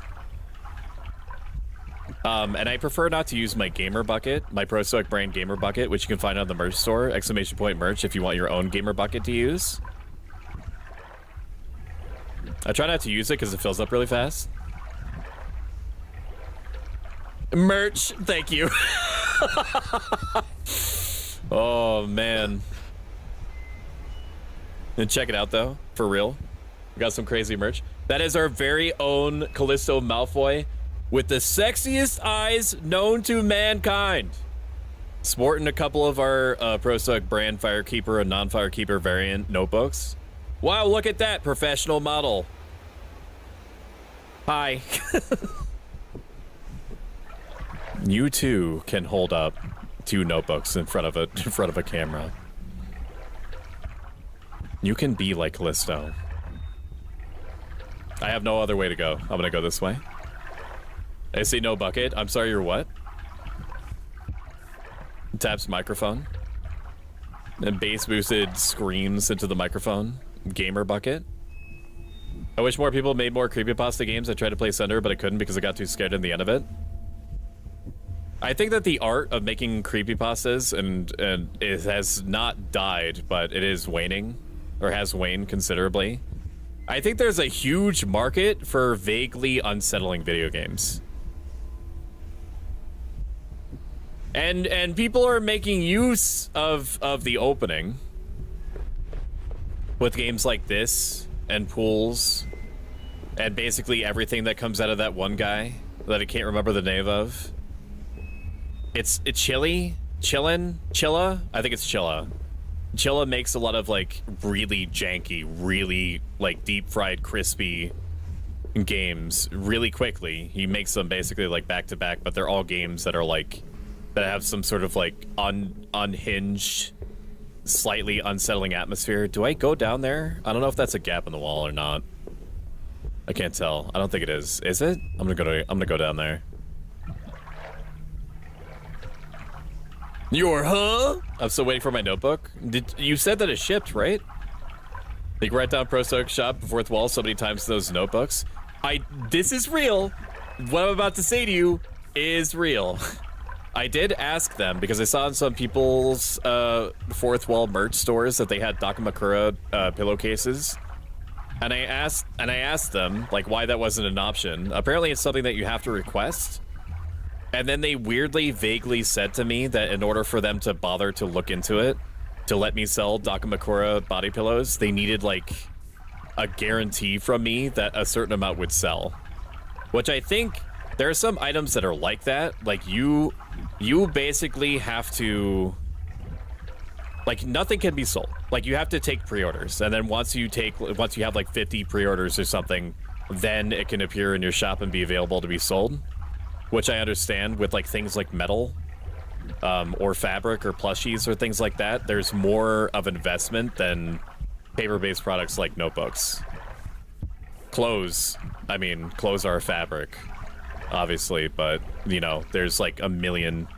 And I prefer not to use my gamer bucket, my Pro Stoic brand gamer bucket, which you can find on the merch store, ! Merch, if you want your own gamer bucket to use. I try not to use it because it fills up really fast. Merch, thank you. Oh, man. And check it out, though, for real. We got some crazy merch. That is our very own Callisto Malfoy with the sexiest eyes known to mankind. Sporting a couple of our Pro Stoic brand Firekeeper and non-Firekeeper variant notebooks. Wow, look at that professional model. Hi. You too can hold up 2 notebooks in front of a camera. You can be like Callisto. I have no other way to go. I'm gonna go this way. I see no bucket. I'm sorry, you're what? Taps microphone. And bass boosted screams into the microphone. Gamer bucket. I wish more people made more creepypasta games. I tried to play Cinder, but I couldn't because I got too scared in the end of it. I think that the art of making creepypastas and it has not died, but it is waning, or has waned considerably. I think there's a huge market for vaguely unsettling video games. And people are making use of the opening with games like this and pools and basically everything that comes out of that one guy that I can't remember the name of. It's Chilla? I think it's Chilla. Chilla makes a lot of like really janky, really like deep fried, crispy games really quickly. He makes them basically like back to back, but they're all games that are like, that have some sort of like unhinged, slightly unsettling atmosphere. Do I go down there? I don't know if that's a gap in the wall or not. I can't tell. I don't think it is. Is it? I'm gonna go down there. I'm still waiting for my notebook. You said that it shipped, right? You can write down Pro Stoic Shop, Fourth Wall so many times in those notebooks. This is real. What I'm about to say to you is real. I did ask them because I saw in some people's Fourth Wall merch stores that they had Dakamakura pillowcases. And I asked them like why that wasn't an option. Apparently it's something that you have to request. And then they weirdly, vaguely said to me that in order for them to bother to look into it, to let me sell Dakamakura body pillows, they needed like a guarantee from me that a certain amount would sell. Which I think there are some items that are like that. Like you basically have to, like nothing can be sold. Like you have to take pre-orders. And then once you have like 50 pre-orders or something, then it can appear in your shop and be available to be sold. Which I understand with like things like metal or fabric or plushies or things like that. There's more of investment than paper-based products like notebooks. Clothes are a fabric, obviously, but you know, there's like a million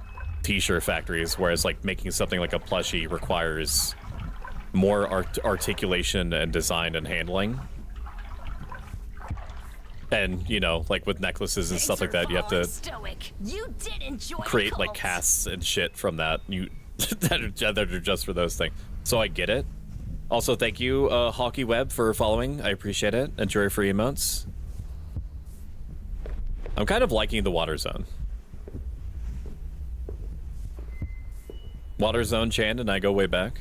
t-shirt factories, whereas like making something like a plushie requires more articulation and design and handling. And, you know, like with necklaces and stuff like that, you have to create like casts and shit from that. That are just for those things. So I get it. Also, thank you, Hawky Web, for following. I appreciate it. Enjoy free emotes. I'm kind of liking the water zone. Water zone Chan and I go way back.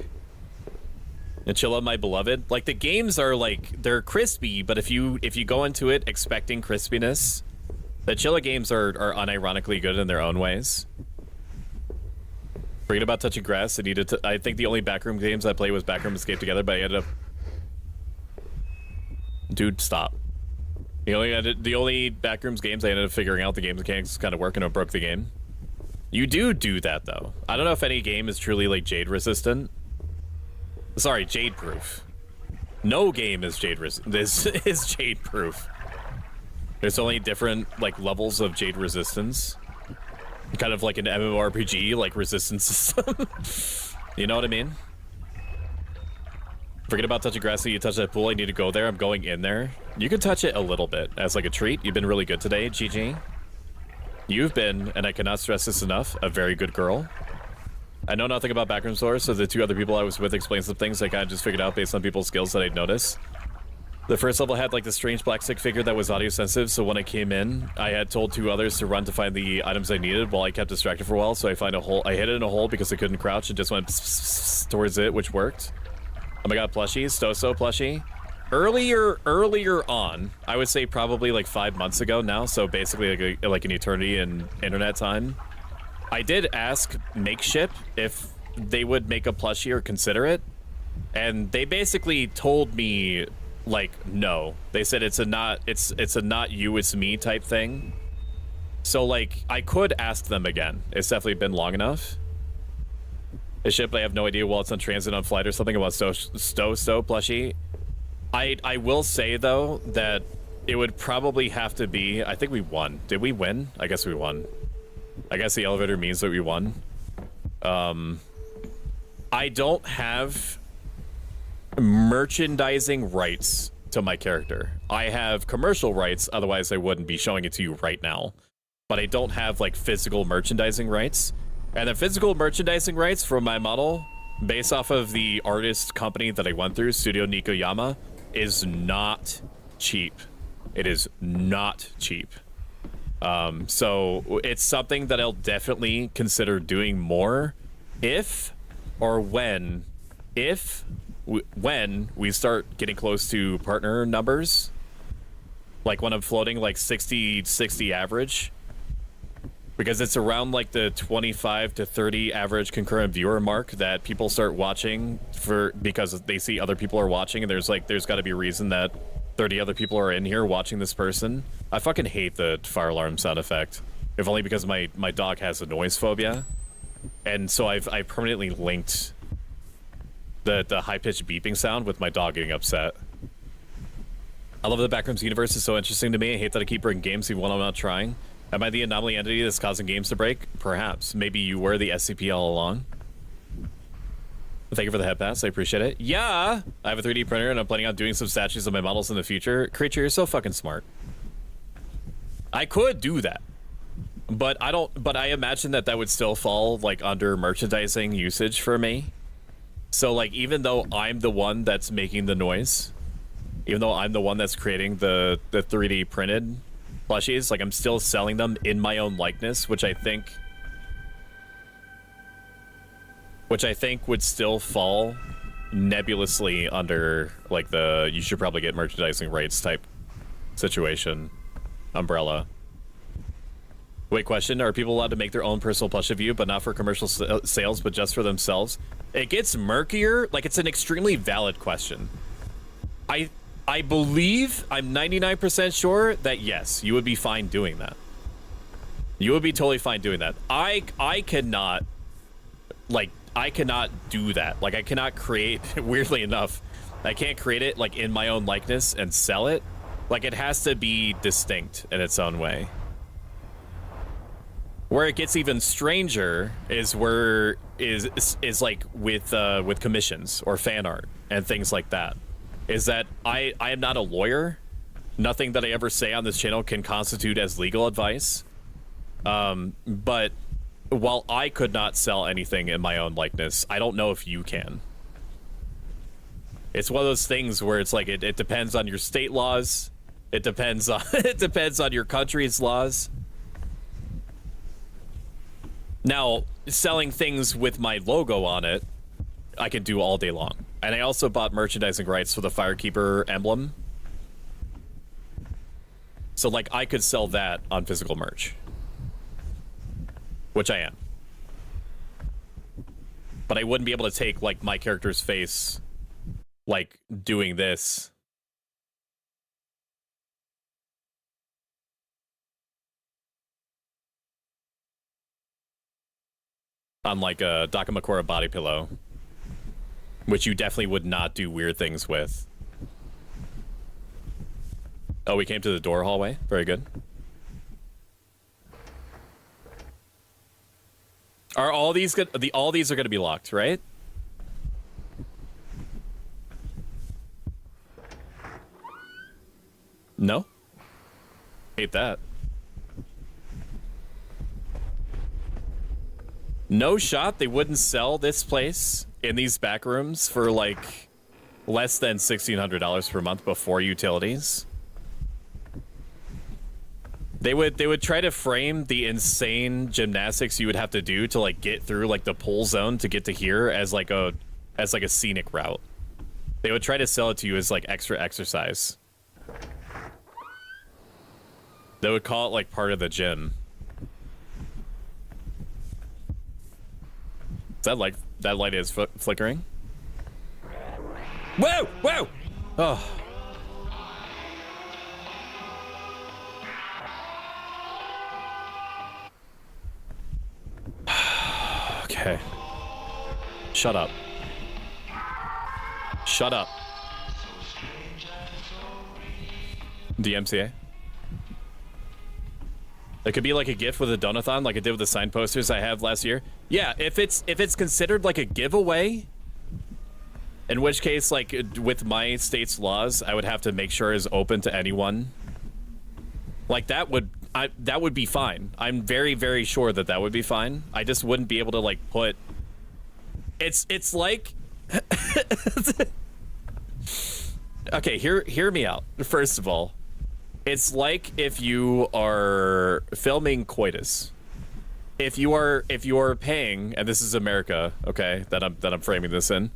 And Chilla, my beloved. Like the games are like, they're crispy, but if you go into it expecting crispiness, the Chilla games are unironically good in their own ways. Forget about touching grass. I think the only backroom games I played was Backroom Escape Together, but I ended up. Dude, stop. The only backrooms games I ended up figuring out the game mechanics kind of work and it broke the game. You do that though. I don't know if any game is truly like Jade resistant. Sorry, Jade proof. No game is Jade is Jade proof. There's only different like levels of Jade resistance. Kind of like an MMORPG like resistance system. You know what I mean? Forget about touching grass. So you touch that pool. I need to go there. I'm going in there. You can touch it a little bit as like a treat. You've been really good today, GG. You've been, and I cannot stress this enough, a very good girl. I know nothing about backroom stores, so the two other people I was with explained some things I kind of just figured out based on people's skills that I'd noticed. The first level had like the strange black stick figure that was audio sensitive, so when I came in, I had told two others to run to find the items I needed while I kept distracted for a while, so I hid it in a hole because I couldn't crouch and just went towards it, which worked. Oh my god, plushies, Stoso plushie. Earlier on, I would say probably like 5 months ago now, so basically like an eternity in internet time. I did ask Makeship if they would make a plushie or consider it, and they basically told me like no. They said it's a not you, it's me type thing. So like I could ask them again. It's definitely been long enough. The ship, I have no idea while it's on transit on flight or something about Sto plushie. I will say though that it would probably have to be, I think we won. Did we win? I guess we won. I guess the elevator means that we won. I don't have merchandising rights to my character. I have commercial rights, otherwise I wouldn't be showing it to you right now. But I don't have like physical merchandising rights. And the physical merchandising rights for my model, based off of the artist company that I went through, Studio Nikoyama, is not cheap. It is not cheap. So it's something that I'll definitely consider doing more if when we start getting close to partner numbers, like when I'm floating like 60 average, because it's around like the 25 to 30 average concurrent viewer mark that people start watching because they see other people are watching, and there's got to be a reason that 30 other people are in here watching this person. I fucking hate the fire alarm sound effect, if only because my dog has a noise phobia, and so I permanently linked the high-pitched beeping sound with my dog getting upset. I love the Backrooms universe. Is so interesting to me. I hate that I keep bringing games even when I'm not trying. Am I the anomaly entity that's causing games to break? Perhaps. Maybe you were the SCP all along. Thank you for the head pass. I appreciate it. Yeah! I have a 3D printer and I'm planning on doing some statues of my models in the future. Creature, you're so fucking smart. I could do that. But I imagine that would still fall like under merchandising usage for me. So like even though I'm the one that's making the noise, even though I'm the one that's creating the 3D printed plushies, like I'm still selling them in my own likeness, which I think would still fall nebulously under like the you should probably get merchandising rights type situation umbrella. Wait, question, are people allowed to make their own personal plush of you, but not for commercial sales, but just for themselves? It gets murkier. Like, it's an extremely valid question. I believe, I'm 99% sure that yes, you would be fine doing that. You would be totally fine doing that. I cannot do that. Like, I cannot create, weirdly enough, I can't create it, like, in my own likeness and sell it. Like, it has to be distinct in its own way. Where it gets even stranger is like with commissions or fan art and things like that. Is that I am not a lawyer. Nothing that I ever say on this channel can constitute as legal advice. But while I could not sell anything in my own likeness, I don't know if you can. It's one of those things where it's like it depends on your state laws. It depends on your country's laws. Now, selling things with my logo on it, I can do all day long. And I also bought merchandising rights for the Firekeeper emblem. So, like, I could sell that on physical merch. Which I am. But I wouldn't be able to take, like, my character's face, like, doing this. On like a Dakamakura body pillow, which you definitely would not do weird things with. Oh, we came to the door hallway. Very good. Are all these good? All these are going to be locked, right? No? Hate that. No shot they wouldn't sell this place in these back rooms for like less than $1,600 per month before utilities. They would try to frame the insane gymnastics you would have to do to like get through like the pull zone to get to here as like a scenic route. They would try to sell it to you as like extra exercise. They would call it like part of the gym. That light is flickering. Whoa! Whoa! Oh. Okay. Shut up. Shut up. DMCA. It could be like a gift with a donathon like I did with the sign posters I have last year. Yeah, if it's considered like a giveaway, in which case, like with my state's laws, I would have to make sure it's open to anyone. Like that would be fine. I'm very, very sure that that would be fine. I just wouldn't be able to like put. It's like. Okay, hear me out. First of all, it's like if you are filming coitus. If you are paying, and this is America, okay, that I'm framing this in.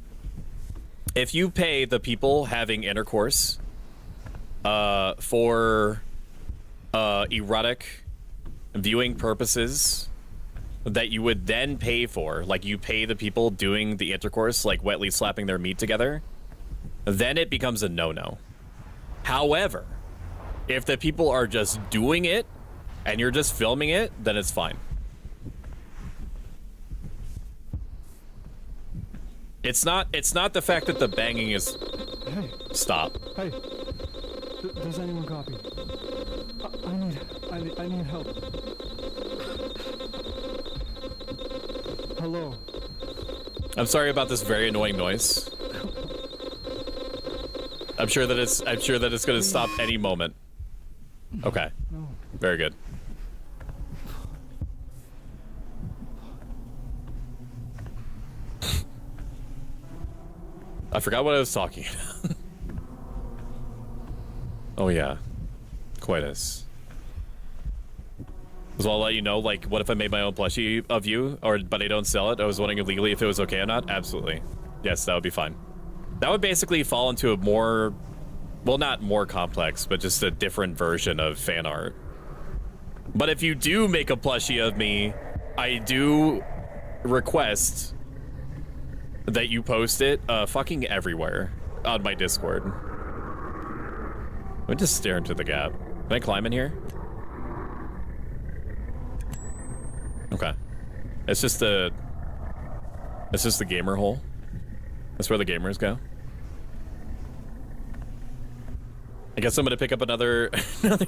If you pay the people having intercourse for erotic viewing purposes that you would then pay for, like you pay the people doing the intercourse, like wetly slapping their meat together, then it becomes a no-no. However, if the people are just doing it and you're just filming it, then it's fine. It's not the fact that the banging is... Hey. Stop. Hey. Does anyone copy? I need help. Hello. I'm sorry about this very annoying noise. I'm sure that it's going to stop any moment. Okay. No. Very good. I forgot what I was talking about. Oh yeah, coitus. So I'll let you know, like, what if I made my own plushie of you, but I don't sell it? I was wondering legally if it was okay or not. Absolutely. Yes, that would be fine. That would basically fall into a more, well, not more complex, but just a different version of fan art. But if you do make a plushie of me, I do request that you post it fucking everywhere on my Discord. Let me just stare into the gap. Can I climb in here? Okay. It's just the gamer hole. That's where the gamers go. I guess I'm gonna pick up another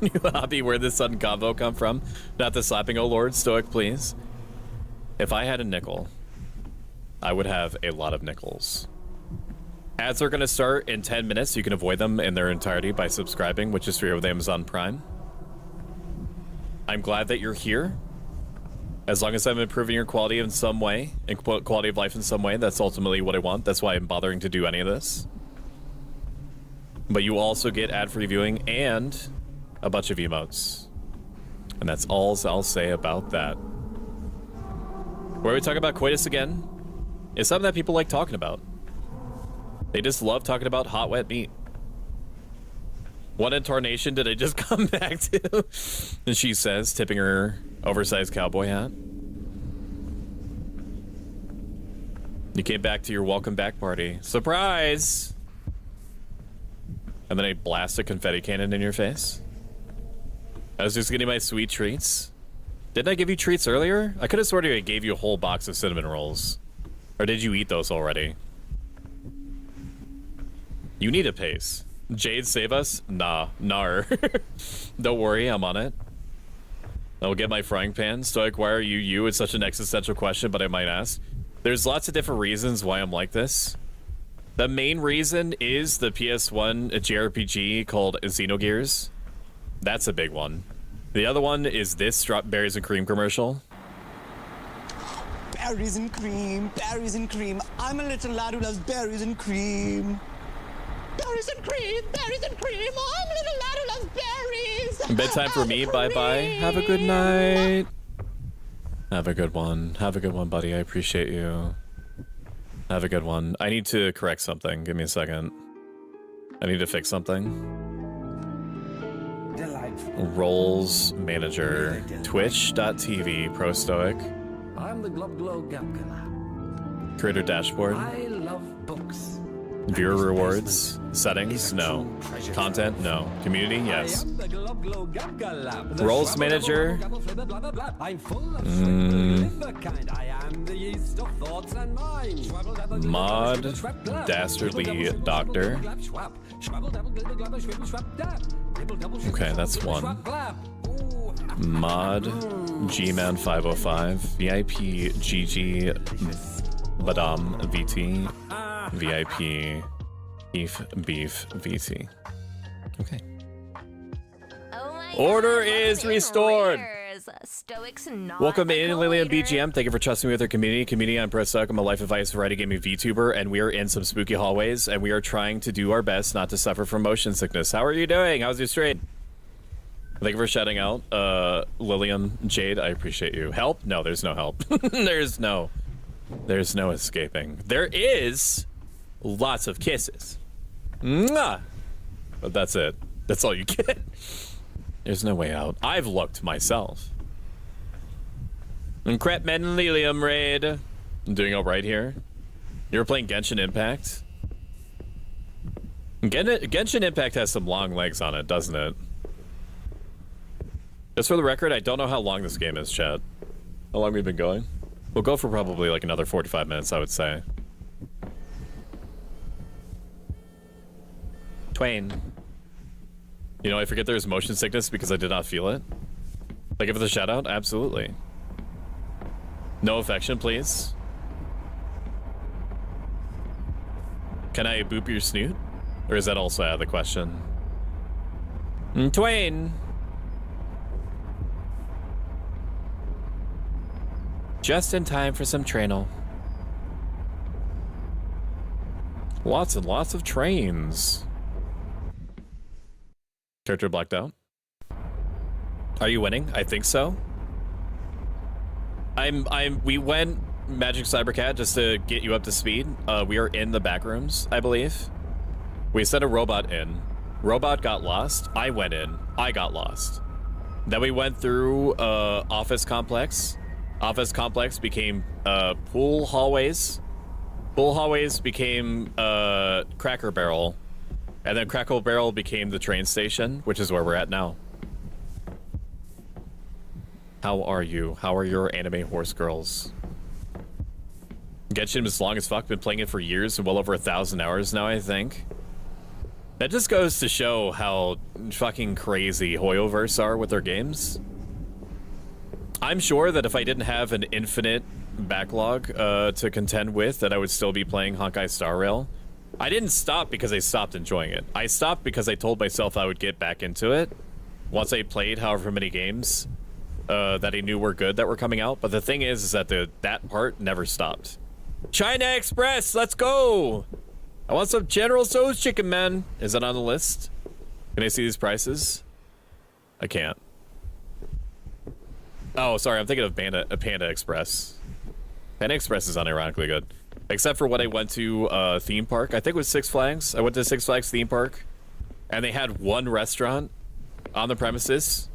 new hobby. Where this sudden combo come from? Not the slapping, oh lord. Stoic, please. If I had a nickel, I would have a lot of nickels. Ads are gonna start in 10 minutes. You can avoid them in their entirety by subscribing, which is free with Amazon Prime. I'm glad that you're here. As long as I'm improving your quality in some way, and quality of life in some way, that's ultimately what I want. That's why I'm bothering to do any of this. But you also get ad-free viewing and a bunch of emotes. And that's all I'll say about that. Where we talk about coitus again, is something that people like talking about. They just love talking about hot, wet meat. What incarnation did I just come back to? And she says, tipping her oversized cowboy hat. You came back to your welcome back party. Surprise! And then I blast a confetti cannon in your face. I was just getting my sweet treats. Didn't I give you treats earlier? I could have sworn I gave you a whole box of cinnamon rolls. Or did you eat those already? You need a pace. Jade, save us? Nah, nar. Don't worry, I'm on it. I will get my frying pan. Stoic, why are you? It's such an existential question, but I might ask. There's lots of different reasons why I'm like this. The main reason is the PS1 JRPG called Xenogears. That's a big one. The other one is this strawberries and cream commercial. Berries and cream, berries and cream. I'm a little lad who loves berries and cream. Berries and cream, berries and cream. I'm a little lad who loves berries. Bedtime for me, bye-bye. Have a good night. Have a good one. Have a good one, buddy. I appreciate you. Have a good one. I need to correct something. Give me a second. I need to fix something. Delightful. Roles manager. Twitch.tv. Pro Stoic. I'm the Glub Gabkala. Creator dashboard. I love books. Viewer rewards. Settings? No. Content? No. Community? Yes. Roles manager? Mod Dastardly Doctor. Okay, that's one. Mod Gman 505 VIP GG Badam VT VIP Beef VT. Okay. Order is restored. Welcome in, Lillian BGM. Thank you for trusting me with our community. Community, I'm Pro Suck. I'm a life advice variety gaming VTuber, and we are in some spooky hallways, and we are trying to do our best not to suffer from motion sickness. How are you doing? How's your stream? Thank you for shouting out, Lillian Jade. I appreciate you. Help? No, there's no help. there's no escaping. There is lots of kisses. Mwah! But that's it. That's all you get. There's no way out. I've looked myself. And Crepman Lilium Raid. I'm doing alright here. You ever playing Genshin Impact? Genshin Impact has some long legs on it, doesn't it? Just for the record, I don't know how long this game is, chat. How long we've been going? We'll go for probably like another 45 minutes, I would say. Twain. You know, I forget there's motion sickness because I did not feel it. Like, give it a shout out? Absolutely. No affection, please. Can I boop your snoot? Or is that also out of the question? Twain! Just in time for some trainal. Lots and lots of trains. Character blacked out. Are you winning? I think so. We went Magic Cybercat just to get you up to speed. We are in the back rooms, I believe. We sent a robot in. Robot got lost. I went in. I got lost. Then we went through office complex. Office complex became pool hallways. Pool hallways became Cracker Barrel. And then Crackle Barrel became the train station, which is where we're at now. How are you? How are your anime horse girls? Genshin is long as fuck. Been playing it for years and well over 1,000 hours now, I think. That just goes to show how fucking crazy Hoyoverse are with their games. I'm sure that if I didn't have an infinite backlog to contend with, that I would still be playing Honkai Star Rail. I didn't stop because I stopped enjoying it. I stopped because I told myself I would get back into it once I played however many games that I knew were good that were coming out. But the thing is that that part never stopped. China Express, let's go! I want some General Tso's chicken, man. Is that on the list? Can I see these prices? I can't. Oh, sorry, I'm thinking of Panda Express. Panda Express is unironically good. Except for when I went to theme park. I think it was Six Flags. I went to Six Flags theme park. And they had one restaurant on the premises.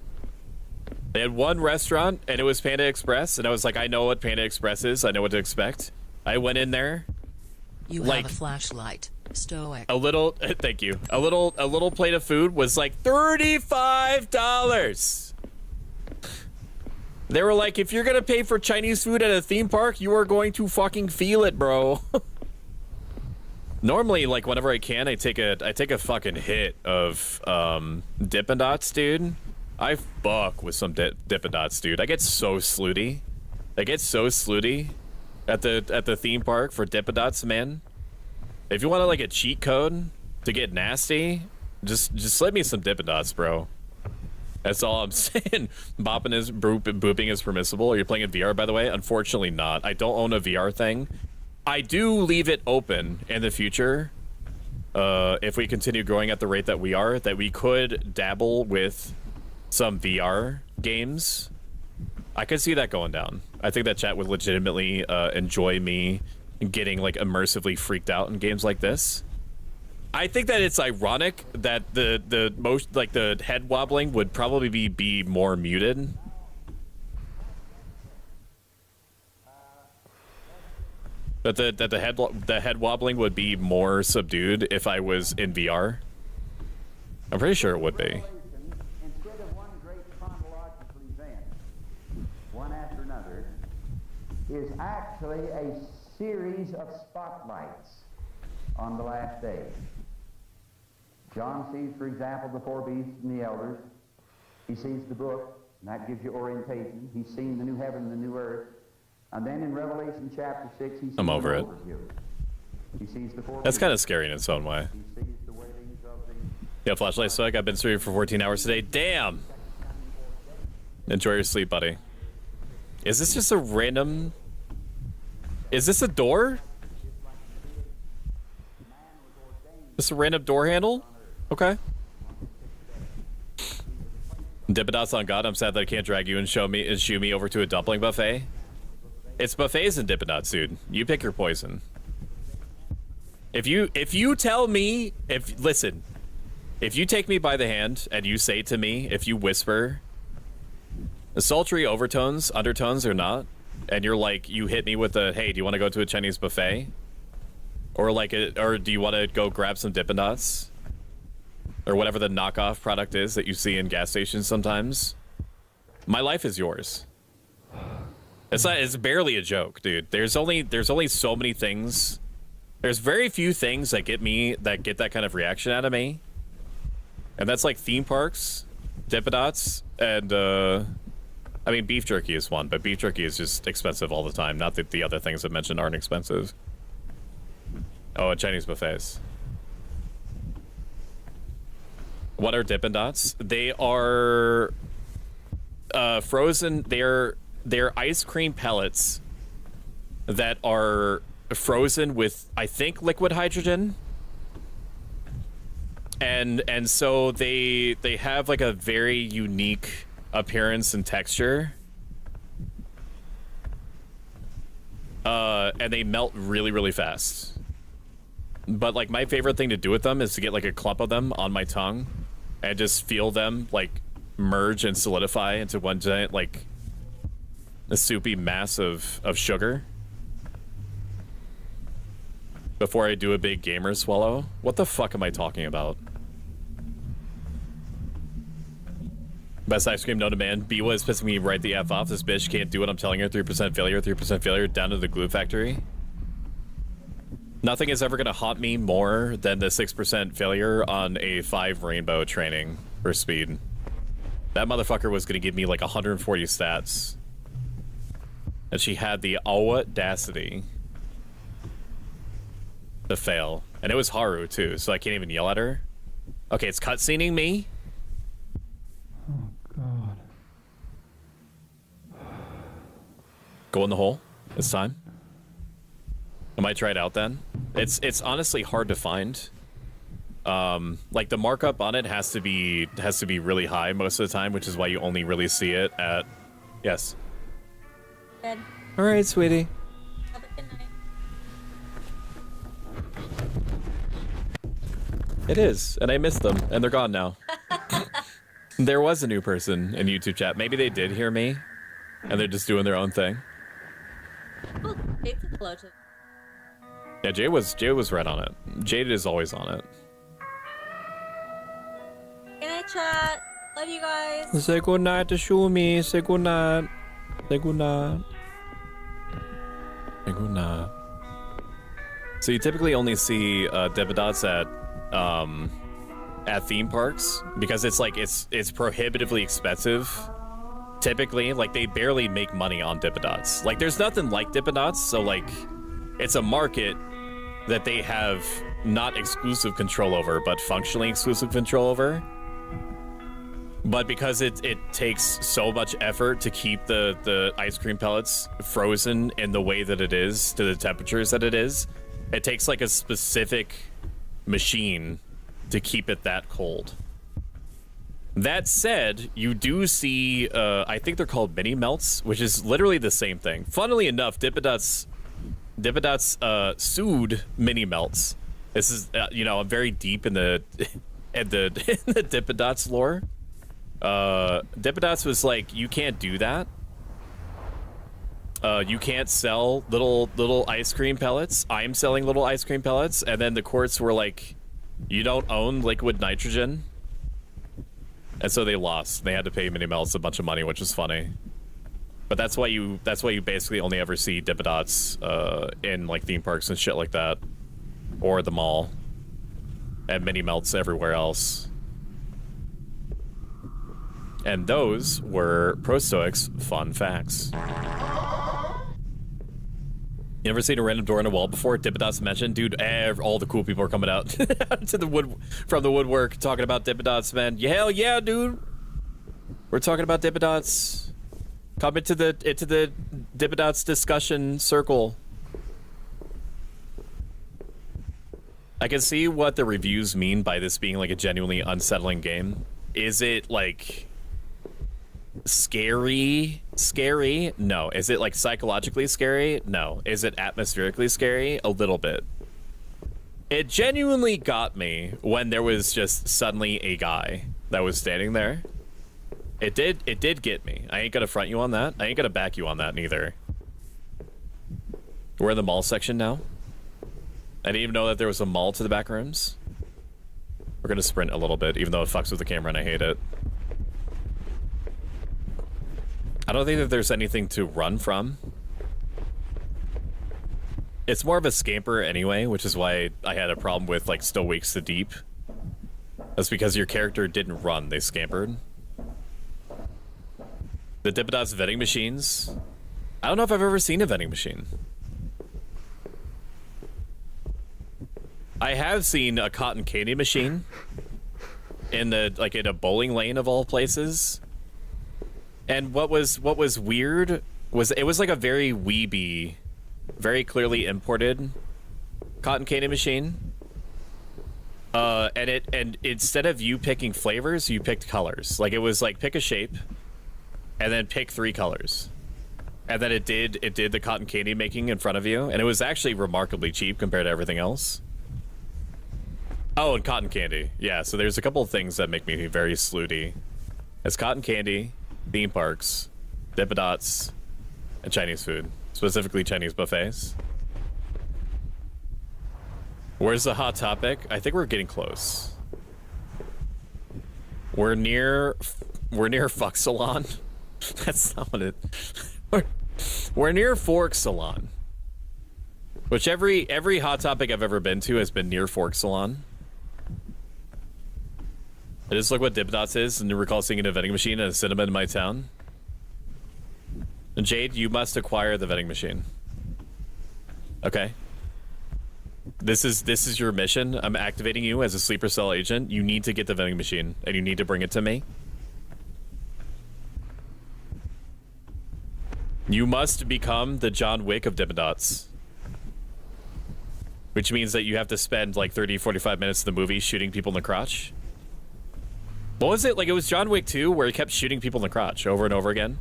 They had one restaurant, and it was Panda Express. And I was like, I know what Panda Express is. I know what to expect. I went in there. You have a flashlight. Stoic. A little, thank you. A little plate of food was like $35. They were like, if you're gonna pay for Chinese food at a theme park, you are going to fucking feel it, bro. Normally, like, whenever I can, I take a fucking hit of Dippin' Dots, dude. I fuck with some Dippin' Dots, dude. I get so slutty. I get so slutty at the theme park for Dippin' Dots, man. If you want like a cheat code to get nasty, just slip me some Dippin' Dots, bro. That's all I'm saying. Booping is permissible. Are you playing in VR, by the way? Unfortunately not. I don't own a VR thing. I do leave it open in the future. If we continue growing at the rate that we are, that we could dabble with some VR games. I could see that going down. I think that chat would legitimately enjoy me getting like immersively freaked out in games like this. I think that it's ironic that the most like the head wobbling would probably be more muted. That the head wobbling would be more subdued if I was in VR. I'm pretty sure it would be. Instead of one great chronological event, one after another, is actually a series of spotlights on the last day. John sees, for example, the four beasts and the elders. He sees the book. And that gives you orientation. He's seen the new heaven and the new earth. And then in Revelation chapter 6, he sees I'm over an it. overview. He sees the four That's kind of scary in its own way. He sees the wailings of the... Yeah, flashlight swag. I've been streaming for 14 hours today. Damn. Enjoy your sleep, buddy. Is this just a random... Is this a door? Just a random door handle? Okay. Dippin' on God. I'm sad that I can't drag you and shoo me over to a dumpling buffet. It's buffets and Dippin' dude. You pick your poison. If you tell me, listen, if you take me by the hand and you say to me, if you whisper, the sultry overtones, undertones or not, and you're like, you hit me with a, hey, do you want to go to a Chinese buffet? Or like, or do you want to go grab some Dippin' Dots? Or whatever the knockoff product is that you see in gas stations sometimes. My life is yours. It's barely a joke, dude. There's only so many things. There's very few things that get that kind of reaction out of me. And that's like theme parks, Dippin' Dots, and I mean beef jerky is one, but beef jerky is just expensive all the time. Not that the other things I mentioned aren't expensive. Oh, and Chinese buffets. What are Dippin' Dots? They are frozen. They're ice cream pellets that are frozen with, I think, liquid hydrogen. And so they have like a very unique appearance and texture. And they melt really, really fast. But like my favorite thing to do with them is to get like a clump of them on my tongue and just feel them like merge and solidify into one giant like a soupy mass of sugar before I do a big gamer swallow. What the fuck am I talking about? Best ice cream known to man. Biwa is pissing me right the F off. This bitch can't do what I'm telling her. 3% failure, down to the glue factory. Nothing is ever gonna haunt me more than the 6% failure on a 5 rainbow training for speed. That motherfucker was gonna give me like 140 stats. And she had the audacity to fail. And it was Haru too, so I can't even yell at her. Okay, it's cutscening me. Oh God. Go in the hole. It's time. I might try it out then. It's honestly hard to find. Like the markup on it has to be really high most of the time, which is why you only really see it at. Yes. Good. All right, sweetie. Have a good night. It is, and I missed them, and they're gone now. There was a new person in YouTube chat. Maybe they did hear me, and they're just doing their own thing. Oh, it's a bloated. Yeah, Jay was right on it. Jade is always on it. Good night, chat. Love you guys. Say good night to Shumi. Say good night. Say good night. Say good night. So you typically only see Dippin' Dots at theme parks because it's like it's prohibitively expensive. Typically, like they barely make money on Dippin' Dots. Like there's nothing like Dippin' Dots, so like it's a market that they have not exclusive control over, but functionally exclusive control over. But because it takes so much effort to keep the ice cream pellets frozen in the way that it is, to the temperatures that it is, it takes like a specific machine to keep it that cold. That said, you do see, I think they're called mini melts, which is literally the same thing. Funnily enough, Dippin' Dots sued mini melts. This is, you know, I'm very deep in the in the Dippin' Dots lore. Dippin' Dots was like, you can't do that. You can't sell little ice cream pellets. I'm selling little ice cream pellets, and then the courts were like, you don't own liquid nitrogen. And so they lost. They had to pay mini melts a bunch of money, which is funny. But that's why you basically only ever see Dippin' Dots in like theme parks and shit like that, or the mall, and mini melts everywhere else. And those were Pro Stoic's fun facts. You ever seen a random door on a wall before? Dippin' mentioned, dude. All the cool people are coming out to the from the woodwork talking about Dippin', man. Yeah, hell yeah, dude. We're talking about Dippin'. Come into the Dippin' discussion circle. I can see what the reviews mean by this being like a genuinely unsettling game. Is it like scary? No. Is it like psychologically scary? No. Is it atmospherically scary? A little bit. It genuinely got me when there was just suddenly a guy that was standing there. It did get me. I ain't gonna front you on that. I ain't gonna back you on that neither. We're in the mall section now. I didn't even know that there was a mall to the back rooms. We're gonna sprint a little bit, even though it fucks with the camera and I hate it. I don't think that there's anything to run from. It's more of a scamper anyway, which is why I had a problem with like Still Wakes the Deep. That's because your character didn't run, they scampered. The Dippin' vending machines. I don't know if I've ever seen a vending machine. I have seen a cotton candy machine in the in a bowling lane of all places. And what was weird was it was like a very weeby, very clearly imported cotton candy machine. And instead of you picking flavors, you picked colors. Like it was like pick a shape and then pick 3 colors. And then it did the cotton candy making in front of you, and it was actually remarkably cheap compared to everything else. Oh, and cotton candy. Yeah, so there's a couple of things that make me very slooty. It's cotton candy, theme parks, Dippin' and Chinese food. Specifically Chinese buffets. Where's the hot topic? I think we're getting close. We're near Fuck Salon. That's not what it... We're near Fork Salon. Which every hot topic I've ever been to has been near Fork Salon. I just look what Dippin' is and recall seeing a vending machine and a cinema in my town. And Jade, you must acquire the vending machine. Okay. This is your mission. I'm activating you as a sleeper cell agent. You need to get the vending machine and you need to bring it to me. You must become the John Wick of Dippin' Dots. Which means that you have to spend like 30-45 minutes in the movie shooting people in the crotch. What was it? Like it was John Wick 2 where he kept shooting people in the crotch over and over again.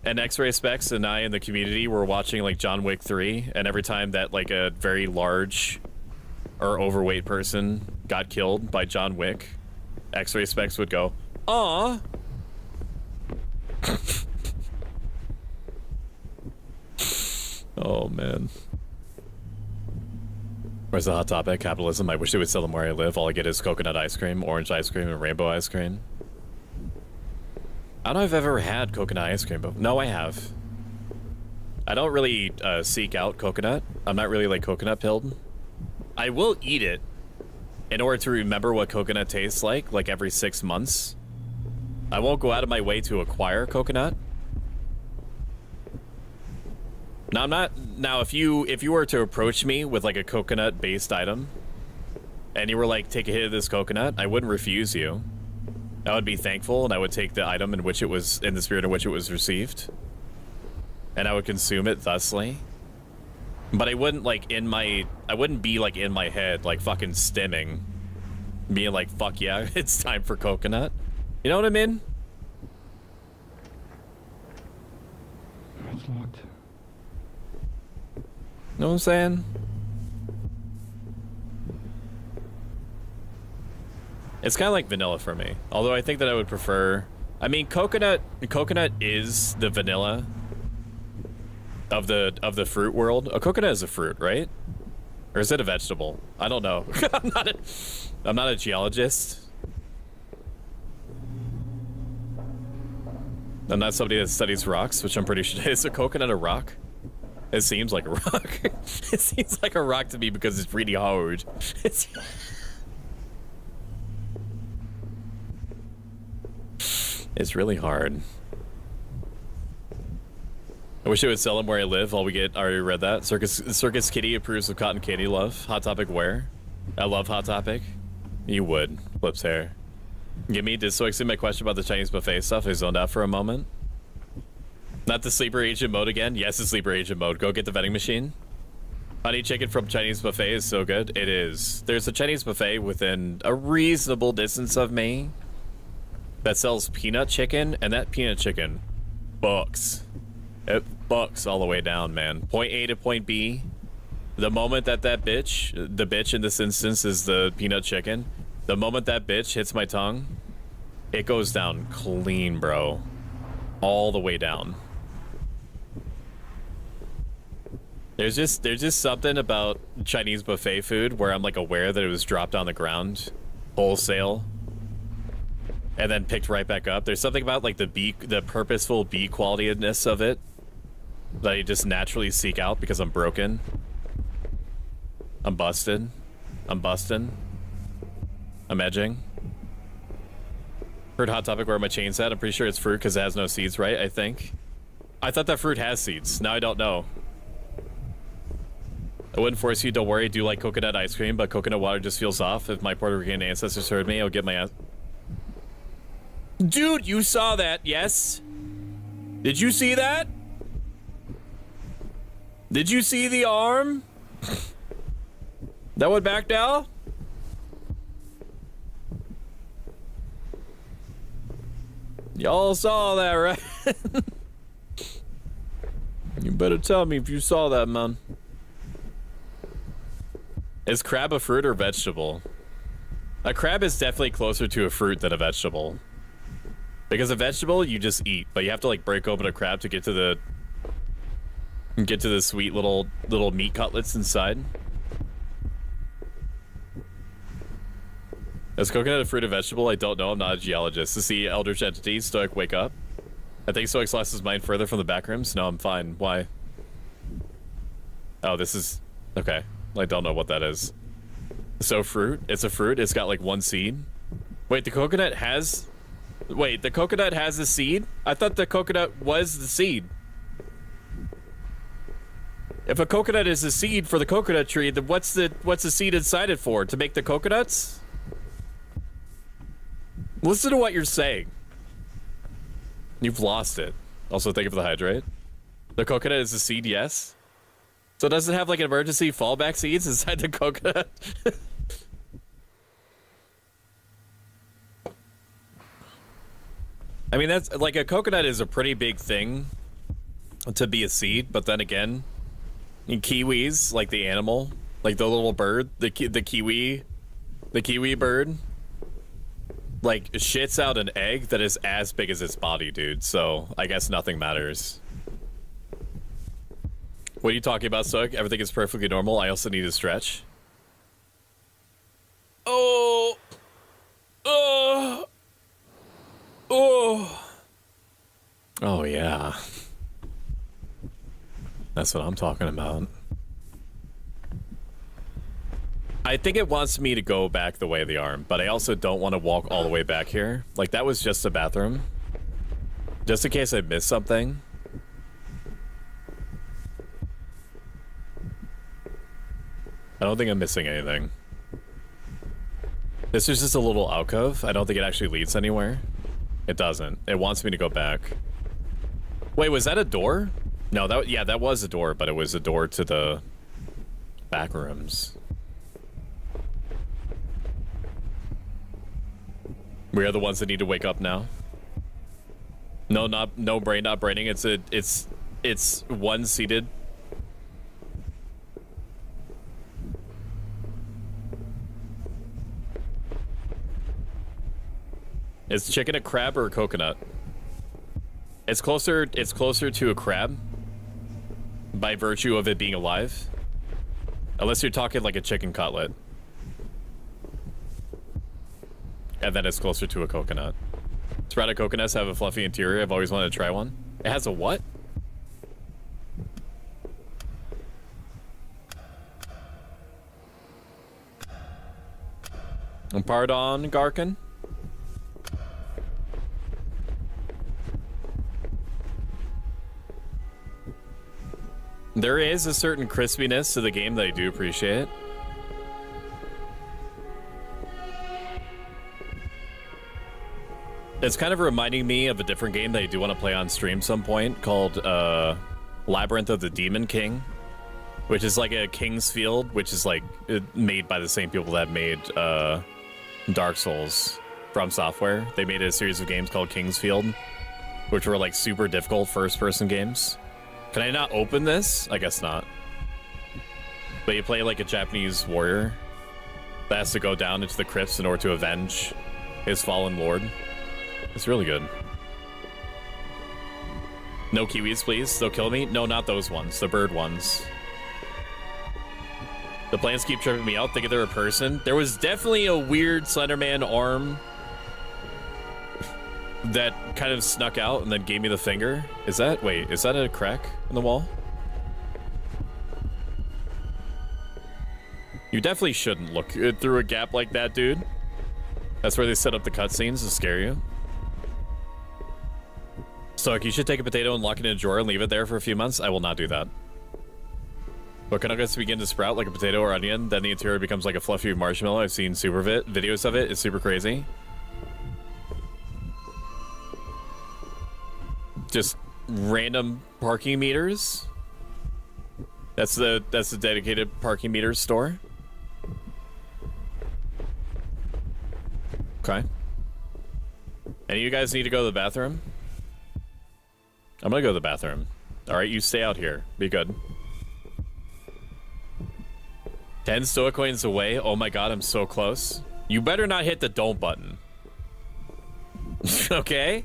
And X-Ray Specs and I in the community were watching like John Wick 3, and every time that like a very large or overweight person got killed by John Wick, X-Ray Specs would go, "Aw." Oh man. Where's the hot topic? Capitalism. I wish they would sell them where I live. All I get is coconut ice cream, orange ice cream, and rainbow ice cream. I don't know if I've ever had coconut ice cream, but no, I have. I don't really seek out coconut. I'm not really like coconut pilled. I will eat it in order to remember what coconut tastes like every 6 months. I won't go out of my way to acquire coconut. Now I'm not. Now if you were to approach me with like a coconut based item, and you were like, take a hit of this coconut, I wouldn't refuse you. I would be thankful, and I would take the item in which it was, in the spirit in which it was received, and I would consume it thusly. But I wouldn't like I wouldn't be like in my head like fucking stimming, being like, fuck yeah, it's time for coconut. You know what I mean? It's locked. Know what I'm saying? It's kind of like vanilla for me. Although I think that I would prefer... I mean, coconut is the vanilla of the fruit world. A coconut is a fruit, right? Or is it a vegetable? I don't know. I'm not a geologist. I'm not somebody that studies rocks, which I'm pretty sure... Is a coconut a rock? It seems like a rock. It seems like a rock to me because it's really hard. It's really hard. I wish I would sell them where I live while we get... I already read that. Circus Kitty approves of cotton candy love. Hot Topic where? I love Hot Topic. You would. Flips hair. Give me... Did Soik see my question about the Chinese buffet stuff? I zoned out for a moment. Not the sleeper agent mode again? Yes, the sleeper agent mode. Go get the vending machine. Honey chicken from Chinese buffet is so good. It is. There's a Chinese buffet within a reasonable distance of me that sells peanut chicken, and that peanut chicken bucks. It bucks all the way down, man. Point A to point B. The moment that bitch, the bitch in this instance is the peanut chicken, the moment that bitch hits my tongue, it goes down clean, bro. All the way down. There's just something about Chinese buffet food where I'm like aware that it was dropped on the ground wholesale and then picked right back up. There's something about like the purposeful bee qualityness of it that I just naturally seek out because I'm broken. I'm busted. I'm busting. I'm edging. Heard Hot Topic where my chain's at. I'm pretty sure it's fruit because it has no seeds, right? I think. I thought that fruit has seeds. Now I don't know. I wouldn't force you, don't worry. I do like coconut ice cream, but coconut water just feels off. If my Puerto Rican ancestors heard me, I'll get my ass. Dude, you saw that, yes? Did you see that? Did you see the arm? That one back down? Y'all saw that, right? You better tell me if you saw that, man. Is crab a fruit or vegetable? A crab is definitely closer to a fruit than a vegetable. Because a vegetable you just eat, but you have to like break open a crab to get to the sweet little meat cutlets inside. Is coconut a fruit or vegetable? I don't know. I'm not a geologist. To see eldritch entities, Stoic, wake up. I think Stoic's lost his mind further from the back rooms. No, I'm fine. Why? Oh, this is... Okay. I don't know what that is. So fruit? It's a fruit? It's got like one seed? Wait, the coconut has... Wait, the coconut has a seed? I thought the coconut was the seed. If a coconut is a seed for the coconut tree, then what's the seed inside it for? To make the coconuts? Listen to what you're saying. You've lost it. Also, thank you for the hydrate. The coconut is a seed, yes. So does it have like emergency fallback seeds inside the coconut? I mean, that's like a coconut is a pretty big thing to be a seed, but then again, in kiwis, like the animal, like the little bird, the kiwi bird, like shits out an egg that is as big as its body, dude. So I guess nothing matters. What are you talking about, Stoic? Everything is perfectly normal. I also need a stretch. Oh. Oh. Oh. Oh, yeah. That's what I'm talking about. I think it wants me to go back the way of the arm, but I also don't want to walk all the way back here. Like, that was just a bathroom. Just in case I missed something. I don't think I'm missing anything. This is just a little alcove. I don't think it actually leads anywhere. It doesn't. It wants me to go back. Wait, was that a door? No, that was a door, but it was a door to the back rooms. We are the ones that need to wake up now. No brain not braining. It's one seated. Is chicken a crab or a coconut? It's closer to a crab by virtue of it being alive. Unless you're talking like a chicken cutlet. And then it's closer to a coconut. Sprouted coconuts have a fluffy interior. I've always wanted to try one. It has a what? Pardon, Garkin? There is a certain crispiness to the game that I do appreciate. It's kind of reminding me of a different game that I do want to play on stream some point called Labyrinth of the Demon King, which is like a King's Field, which is like made by the same people that made Dark Souls from Software. They made a series of games called King's Field, which were like super difficult first-person games. Can I not open this? I guess not. But you play like a Japanese warrior that has to go down into the crypts in order to avenge his fallen lord. It's really good. No kiwis, please. They'll kill me. No, not those ones. The bird ones. The plants keep tripping me out, thinking they're a person. There was definitely a weird Slenderman arm that kind of snuck out and then gave me the finger. Is that... Wait, is that a crack in the wall? You definitely shouldn't look through a gap like that, dude. That's where they set up the cutscenes to scare you. So you should take a potato and lock it in a drawer and leave it there for a few months. I will not do that. But Canucks begin to sprout like a potato or onion, then the interior becomes like a fluffy marshmallow. I've seen videos of it. It's super crazy. Just random parking meters. That's the dedicated parking meters store. Okay. Any of you guys need to go to the bathroom? I'm gonna go to the bathroom. Alright, you stay out here. Be good. 10 stoic coins away. Oh my god, I'm so close. You better not hit the don't button. Okay?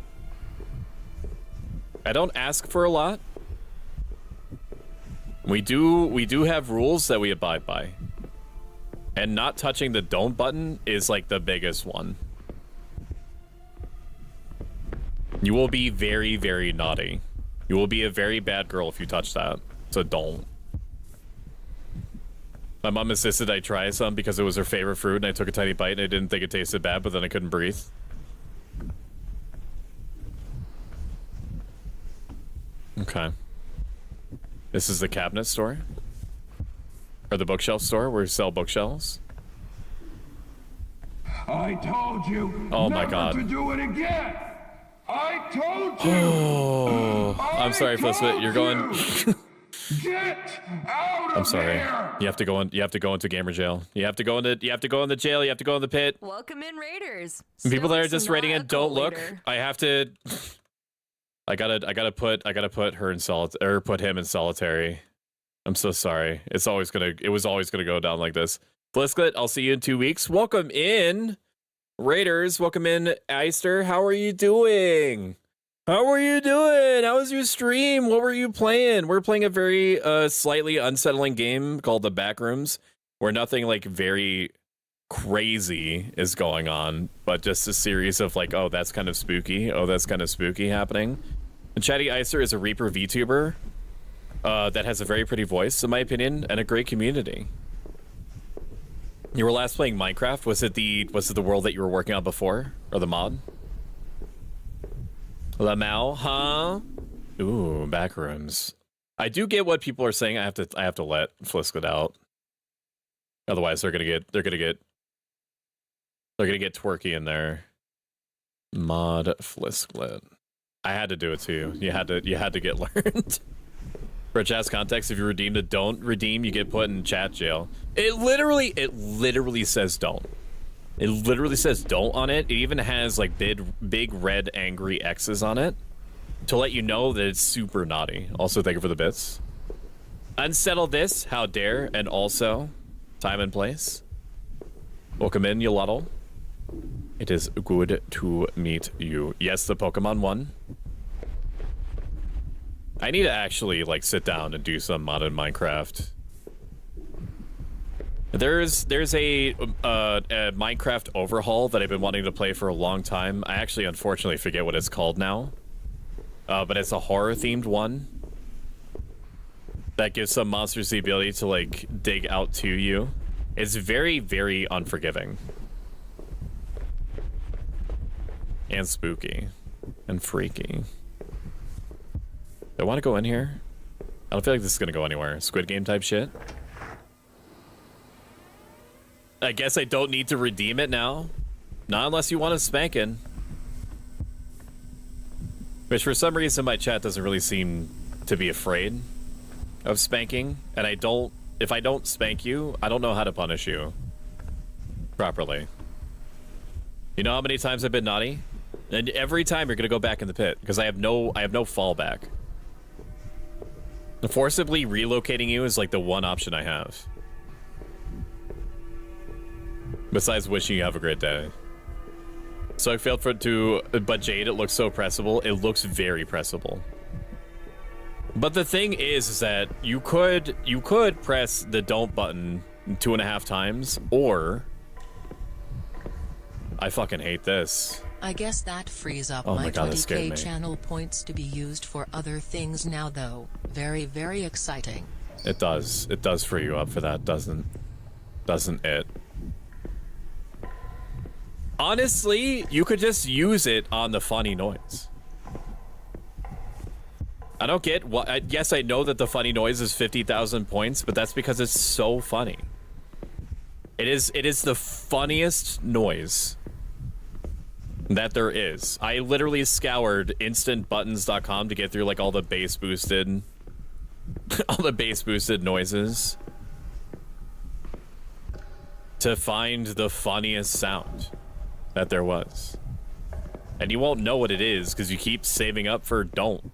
I don't ask for a lot. We do have rules that we abide by. And not touching the don't button is like the biggest one. You will be very, very naughty. You will be a very bad girl if you touch that. So don't. My mom insisted I try some because it was her favorite fruit, and I took a tiny bite and I didn't think it tasted bad, but then I couldn't breathe. Okay. This is the cabinet store? Or the bookshelf store where we sell bookshelves? I told you oh my never god. to do it again. I told you. Oh, I'm sorry, Felicity. You're going. Get out of I'm sorry. here. You have to go in. You have to go into gamer jail. You have to go into. You have to go in the jail. You have to go in the pit. Welcome in, Raiders. People that are Stoic's just not writing a in "Don't look." leader. I have to. I gotta put her in solitary, or put him in solitary. I'm so sorry. It was always gonna go down like this. Blisklet, I'll see you in 2 weeks. Welcome in, Raiders. Welcome in, Eister. How are you doing? How are you doing? How was your stream? What were you playing? We're playing a very slightly unsettling game called The Backrooms, where nothing like very crazy is going on, but just a series of like, oh, that's kind of spooky. Oh, that's kind of spooky happening. And Chatty Eister is a Reaper VTuber that has a very pretty voice, in my opinion, and a great community. You were last playing Minecraft. Was it the world that you were working on before, or the mod? Lamau, huh? Ooh, Backrooms. I do get what people are saying. I have to let Flisklet out. Otherwise, they're gonna get twerky in there. Mod Flisklet. I had to do it too. You had to get learned. For chat's context, if you redeem the don't redeem, you get put in chat jail. It literally says don't. It literally says don't on it. It even has like big red angry X's on it to let you know that it's super naughty. Also, thank you for the bits. Unsettle this, how dare, and also time and place. Welcome in, Yolotl. It is good to meet you. Yes, the Pokemon one. I need to actually like sit down and do some modded Minecraft. There's a Minecraft overhaul that I've been wanting to play for a long time. I actually unfortunately forget what it's called now. But it's a horror themed one that gives some monsters the ability to like dig out to you. It's very, very unforgiving. And spooky. And freaky. Do I want to go in here? I don't feel like this is gonna go anywhere. Squid Game type shit. I guess I don't need to redeem it now. Not unless you want a spanking. Which for some reason my chat doesn't really seem to be afraid of spanking. And if I don't spank you, I don't know how to punish you properly. You know how many times I've been naughty? And every time you're gonna go back in the pit because I have no fallback. Forcibly relocating you is like the one option I have. Besides wishing you have a great day. So I failed but Jade, it looks so pressable. It looks very pressable. But the thing is that you could press the don't button 2.5 times, or I fucking hate this. I guess that frees up Oh my my God, that scared 20k me. channel points to be used for other things now, though. Very, very exciting. It does. It does free you up for that, doesn't it? Honestly, you could just use it on the funny noise. I don't get what. Yes, I know that the funny noise is 50,000 points, but that's because it's so funny. It is the funniest noise that there is. I literally scoured instantbuttons.com to get through like all the bass boosted noises to find the funniest sound that there was. And you won't know what it is because you keep saving up for don't.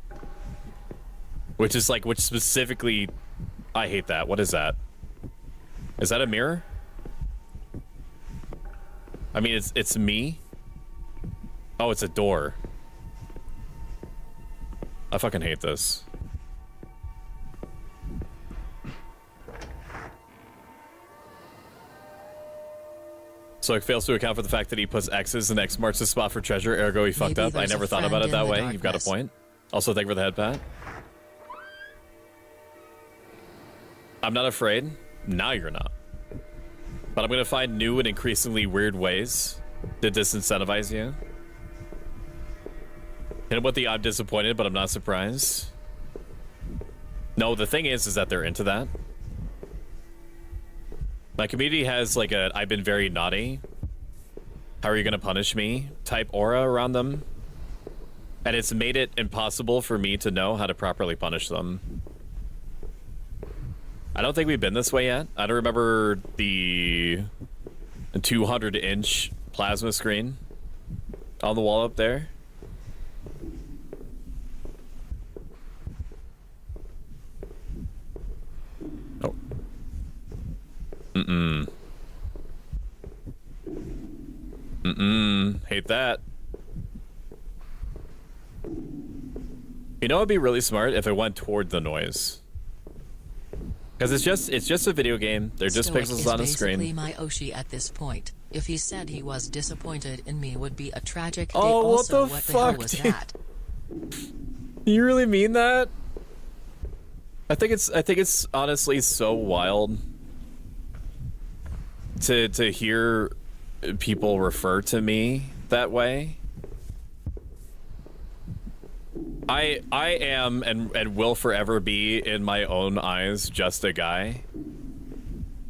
Which specifically, I hate that. What is that? Is that a mirror? I mean, it's me. Oh, it's a door. I fucking hate this. So it fails to account for the fact that he puts X's and X marks the spot for treasure, ergo he fucked up. I never thought about it that way. You've got a point. Also, thank you for the head pat. I'm not afraid. Now you're not. But I'm going to find new and increasingly weird ways to disincentivize you. And with the I'm disappointed, but I'm not surprised. No, the thing is that they're into that. My community has like a I've been very naughty, how are you going to punish me type aura around them. And it's made it impossible for me to know how to properly punish them. I don't think we've been this way yet. I don't remember the 200-inch plasma screen on the wall up there. Oh. Hate that. You know, it'd be really smart if I went toward the noise. Because it's just a video game. They're just pixels on a screen. Basically my Oshi at this point. If he said he was disappointed in me, would be a tragic day. Oh, what also, the what fuck, the hell was dude? that? You really mean that? I think it's honestly so wild to hear people refer to me that way. I am and will forever be in my own eyes just a guy.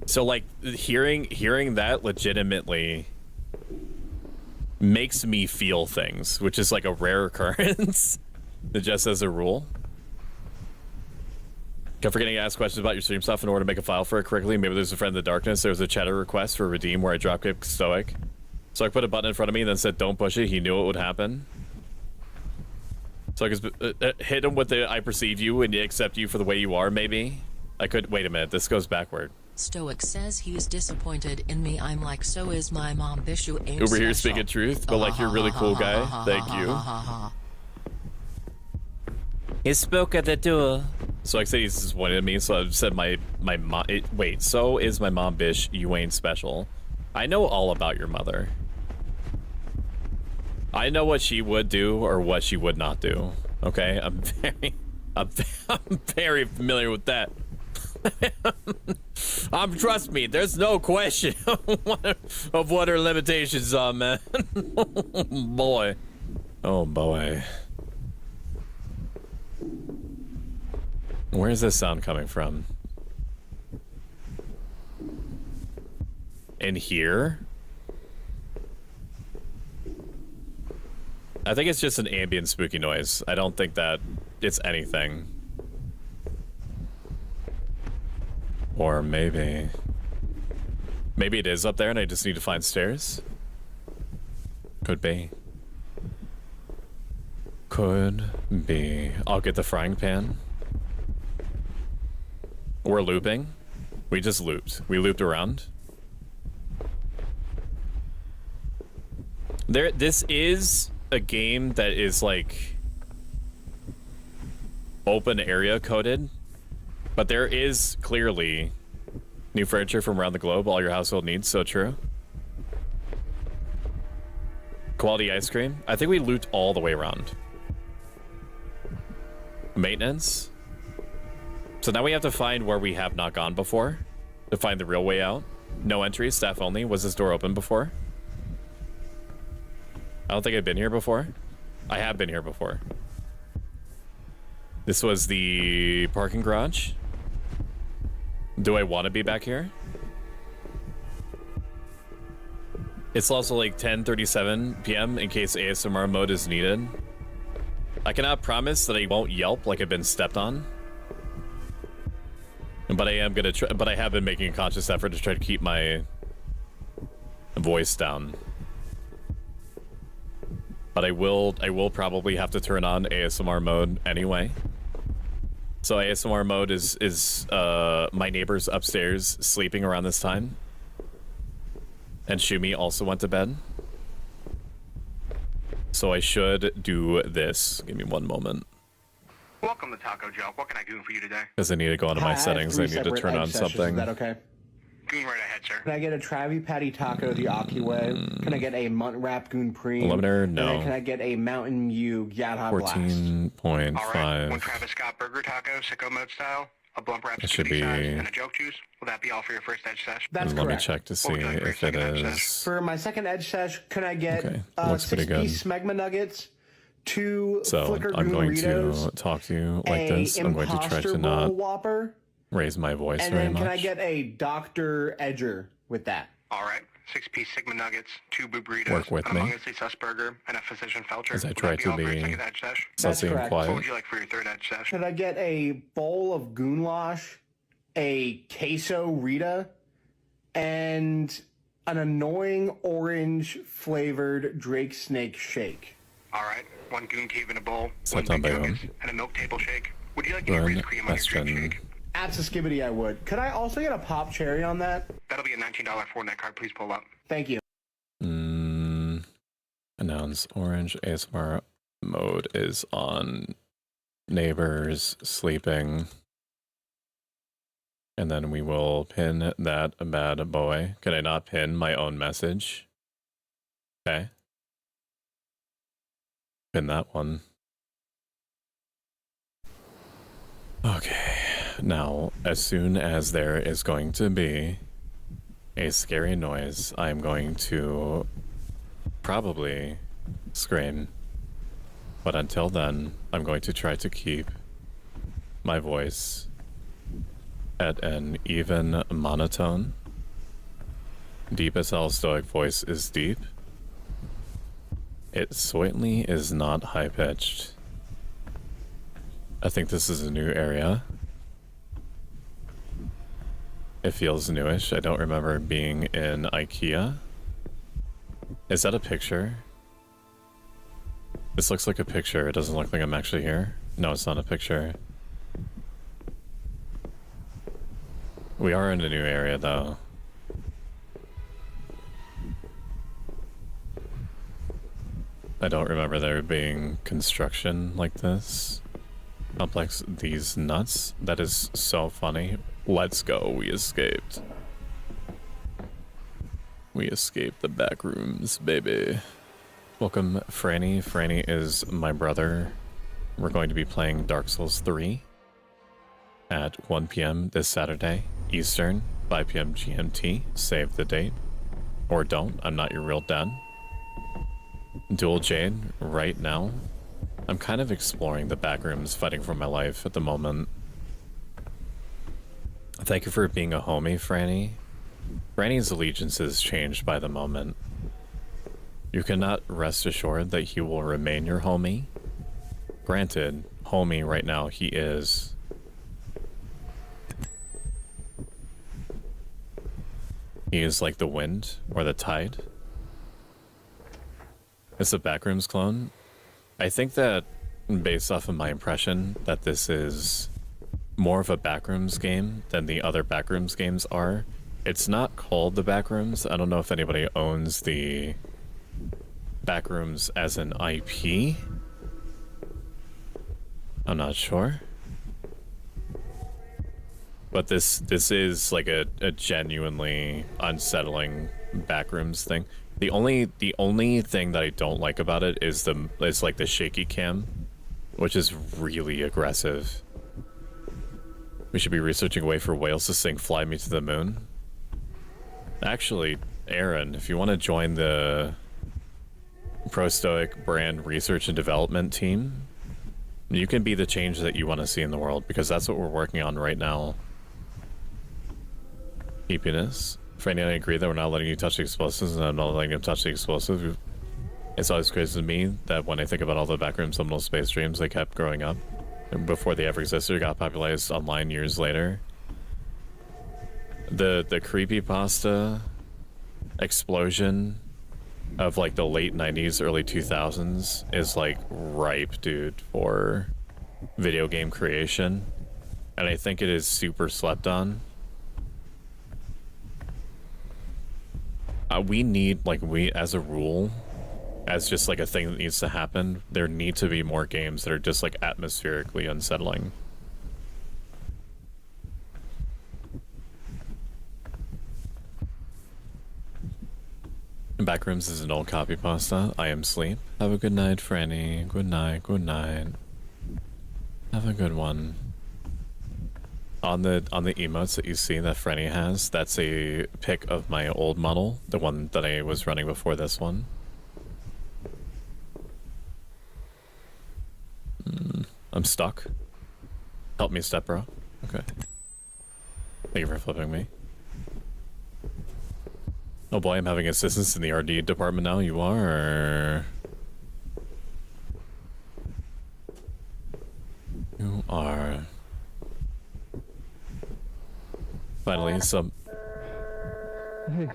So like hearing that legitimately makes me feel things, which is like a rare occurrence. Just as a rule. Kept forgetting to ask questions about your stream stuff in order to make a file for it correctly. Maybe there's a friend in the darkness. There was a chatter request for redeem where I dropkicked Stoic. So I put a button in front of me and then said don't push it. He knew it would happen. So I could hit him with the I perceive you and accept you for the way you are, maybe. I could, wait a minute, this goes backward. Stoic says he's disappointed in me. I'm like, so is my mom. Bishu ain't Uber here special. speaking truth, but like you're a really cool guy. Thank you. He spoke at the door. So I said he's disappointed in me, so I said my mom, wait, so is my mom, Bish, you ain't special. I know all about your mother. I know what she would do or what she would not do. Okay, I'm very familiar with that. Trust me, there's no question of what her limitations are, man. Boy. Oh boy. Where is this sound coming from? In here? I think it's just an ambient spooky noise. I don't think that it's anything. Or maybe... Maybe it is up there and I just need to find stairs? Could be. Could be. I'll get the frying pan. We're looping. We just looped. We looped around. This is a game that is like open area coded, but there is clearly new furniture from around the globe, all your household needs, so true. Quality ice cream. I think we looped all the way around. Maintenance. So now we have to find where we have not gone before to find the real way out. No entry, staff only. Was this door open before? I don't think I've been here before. I have been here before. This was the parking garage. Do I want to be back here? It's also like 10:37 p.m. in case ASMR mode is needed. I cannot promise that I won't yelp like I've been stepped on. But I am gonna try, but I have been making a conscious effort to try to keep my voice down. But I will probably have to turn on ASMR mode anyway. So ASMR mode is my neighbors upstairs sleeping around this time. And Shumi also went to bed. So I should do this. Give me one moment. Welcome to Taco Joe. What can I do for you today? Because I need to go into my settings. I need to turn on something. Is that okay? Goon right ahead, sir. Can I get a Travi Patty Taco the Aki way? Can I get a Munt Wrap Goon Preem? Limiter, no. And then can I get a Mountain Dew Yadha Blast? 14.5. Alright, one Travis Scott Burger Taco, sicko mode style, a blunt wrap should be size, and a joke juice. Will that be all for your first edge sesh? That's Let correct. me check to see if it is. For my second edge sesh, can I get looks pretty good. 6-piece Smegma Nuggets, 2 So Flicker I'm Goon going Doritos, to talk to you like this. I'm going to try Imposter to Bowl not Whopper, raise my voice and very then much. can I get a Dr. Edger with that? Alright, 6-piece Sigma Nuggets, 2 Boo Burritos, Work with an me. Among Us Sus Burger, and a Physician Felcher. As I Will try that be to all for your be second edge sesh? sussy and quiet. What would you like for your third edge sesh? Could I get a bowl of goulash, a queso Rita, and an annoying orange flavored Drake Snake shake? Alright, 1 Goon Cave in a bowl, Set 1 down Big by Nuggets, home. and a milk table shake. Would you like any Run, grease cream on your drink Western. shake? That's a skibbity I would. Could I also get a pop cherry on that? That'll be a $19 Fortnite card. Please pull up. Thank you. Announce orange ASMR mode is on. Neighbors sleeping. And then we will pin that bad boy. Can I not pin my own message? Okay. Pin that one. Okay. Now, as soon as there is going to be a scary noise, I'm going to probably scream. But until then, I'm going to try to keep my voice at an even monotone. Deep as hell stoic voice is deep. It certainly is not high-pitched. I think this is a new area. It feels newish. I don't remember being in IKEA. Is that a picture? This looks like a picture. It doesn't look like I'm actually here. No, it's not a picture. We are in a new area, though. I don't remember there being construction like this. Complex these nuts. That is so funny. Let's go. We escaped. We escaped the back rooms, baby. Welcome, Franny. Franny is my brother. We're going to be playing Dark Souls 3 at 1 p.m. this Saturday, Eastern, 5 p.m. GMT. Save the date. Or don't. I'm not your real dad. Dual Jade right now. I'm kind of exploring the back rooms, fighting for my life at the moment. Thank you for being a homie, Franny. Franny's allegiance is changed by the moment. You cannot rest assured that he will remain your homie. Granted, homie right now he is. He is like the wind or the tide. It's a Backrooms clone. I think that, based off of my impression, that this is more of a Backrooms game than the other Backrooms games are. It's not called the Backrooms. I don't know if anybody owns the Backrooms as an IP. I'm not sure. But this is like a genuinely unsettling Backrooms thing. The only thing that I don't like about it is like the shaky cam, which is really aggressive. We should be researching a way for whales to sing "Fly Me to the Moon." Actually, Aaron, if you want to join the Pro Stoic brand research and development team, you can be the change that you want to see in the world, because that's what we're working on right now. Keepiness. Franny and I agree that we're not letting you touch the explosives, and I'm not letting him touch the explosives. It's always crazy to me that when I think about all the Backroom Liminal Space dreams that kept growing up, before they ever existed, got popularized online years later. The creepypasta explosion of like the late 90s, early 2000s is like ripe, dude, for video game creation. And I think it is super slept on. We need, like, as a rule, as just like a thing that needs to happen, there need to be more games that are just like atmospherically unsettling. Backrooms is an old copy pasta. I am sleep. Have a good night, Franny. Good night, good night. Have a good one. On the emotes that you see that Franny has, that's a pic of my old model, the one that I was running before this one. I'm stuck. Help me, step bro. Okay. Thank you for flipping me. Oh boy, I'm having assistance in the RD department now. You are. You are. Finally, some. Hey.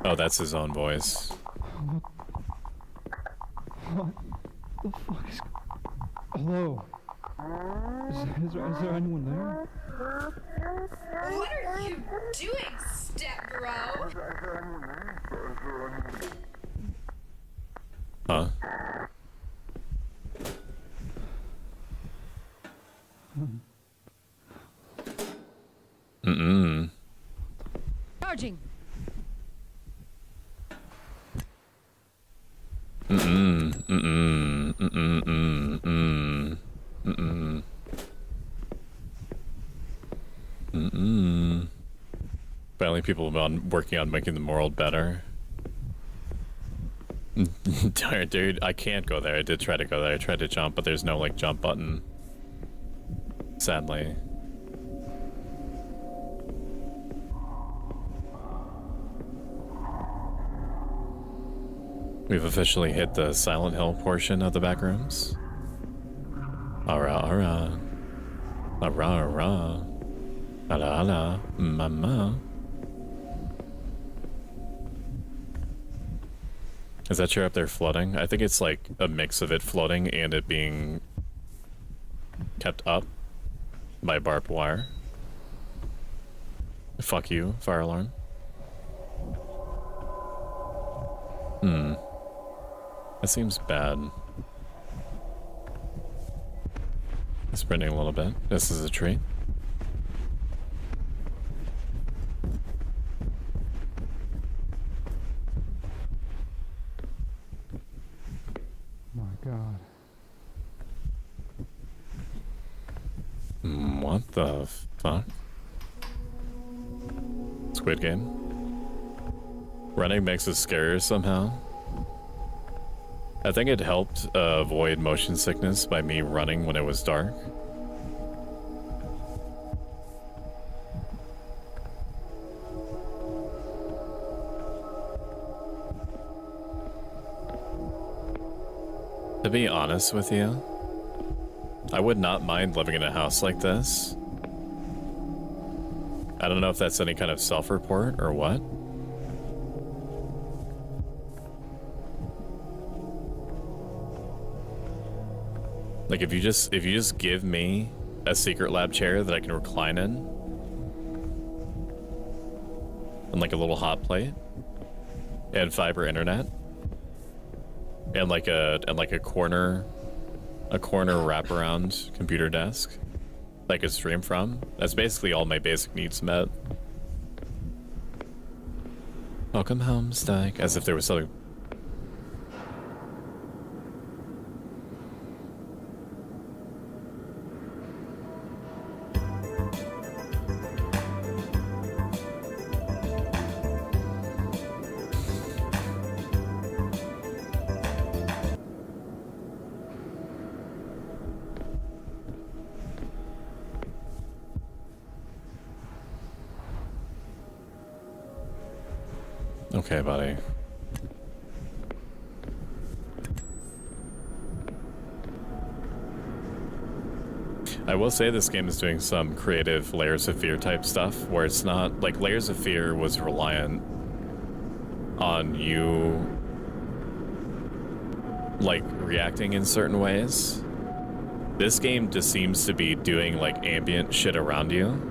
Oh, that's his own voice. What the fuck is... Hello? Is there anyone there? What are you doing, step bro? Huh? Mm-mm. Charging. Mm-mm. Mm-mm. Mm-mm. Mm-mm. Mm-mm. Mm-mm. Finally, people have been working on making the world better. Dude, I can't go there. I did try to go there. I tried to jump, but there's no, like, jump button. Sadly. We've officially hit the Silent Hill portion of the Backrooms. Ara ara. Ara ara. Ala ala. Mama. Is that chair up there floating? I think it's like a mix of it floating and it being kept up by barbed wire. Fuck you, fire alarm. That seems bad. Sprinting a little bit. This is a tree. My God. What the fuck? Squid Game. Running makes it scarier somehow. I think it helped avoid motion sickness by me running when it was dark. To be honest with you, I would not mind living in a house like this. I don't know if that's any kind of self-report or what. Like if you just give me a secret lab chair that I can recline in, and like a little hot plate, and fiber internet, and like a corner wraparound computer desk that I could stream from, that's basically all my basic needs met. Welcome home, Stag. As if there was something. Okay, buddy. I will say this game is doing some creative Layers of Fear type stuff where it's not like Layers of Fear was reliant on you like reacting in certain ways. This game just seems to be doing like ambient shit around you.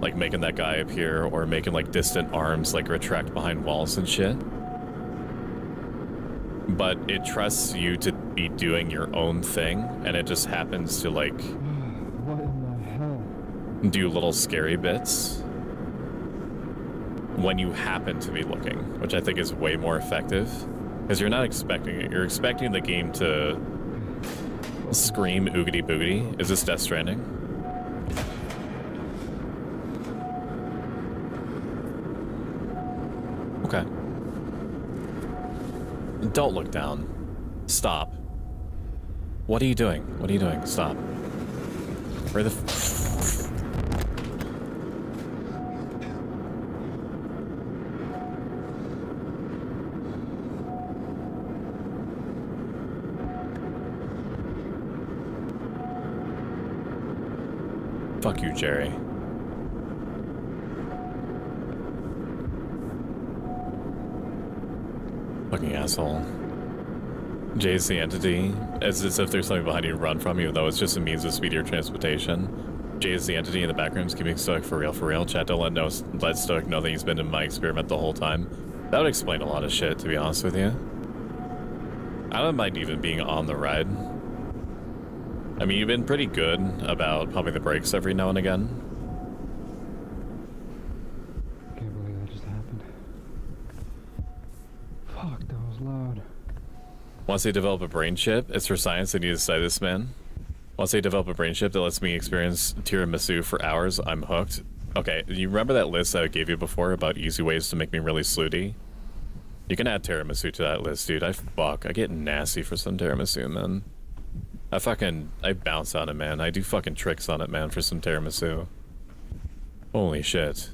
Like making that guy appear or making like distant arms like retract behind walls and shit. But it trusts you to be doing your own thing, and it just happens to like What in the hell? do little scary bits when you happen to be looking, which I think is way more effective because you're not expecting it. You're expecting the game to scream oogity boogity. Is this Death Stranding? Okay. Don't look down. Stop. What are you doing? What are you doing? Stop. Where the Fuck you, Jerry. Fucking asshole. Jay's the entity, as if there's something behind you to run from, even though it's just a means of speedier transportation. Jay is the entity in the background, is keeping Stoic for real. Chat, don't let Stoic know that he's been in my experiment the whole time. That would explain a lot of shit, to be honest with you. I don't mind even being on the ride. I mean, you've been pretty good about pumping the brakes every now and again. Can't believe that just happened. Fuck, that was loud. Once they develop a brain chip, it's for science, they need to study this, man. Once they develop a brain chip that lets me experience tiramisu for hours, I'm hooked. Okay, you remember that list that I gave you before about easy ways to make me really slutty? You can add tiramisu to that list, dude. I get nasty for some tiramisu, man. I bounce on it, man. I do fucking tricks on it, man, for some tiramisu. Holy shit.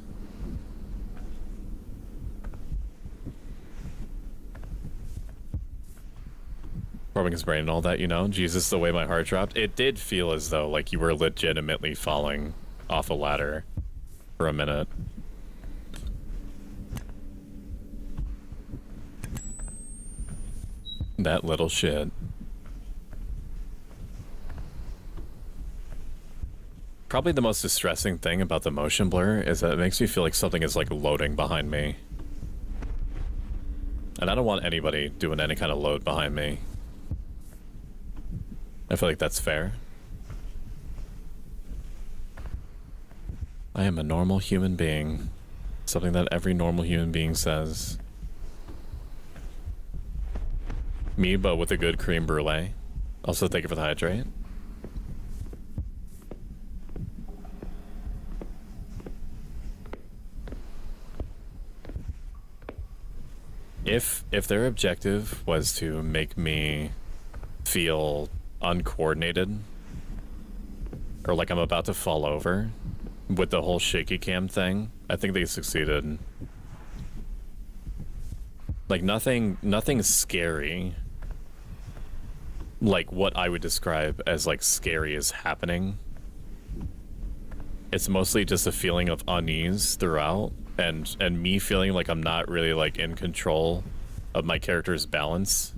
Probing his brain and all that, you know? Jesus, the way my heart dropped. It did feel as though, like, you were legitimately falling off a ladder for a minute. That little shit. Probably the most distressing thing about the motion blur is that it makes me feel like something is, like, loading behind me. And I don't want anybody doing any kind of load behind me. I feel like that's fair. I am a normal human being. Something that every normal human being says. Me, but with a good creme brulee. Also, thank you for the hydrate. If their objective was to make me feel uncoordinated or like I'm about to fall over with the whole shaky cam thing, I think they succeeded. Like nothing scary, like what I would describe as like scary is happening. It's mostly just a feeling of unease throughout, and me feeling like I'm not really like in control of my character's balance,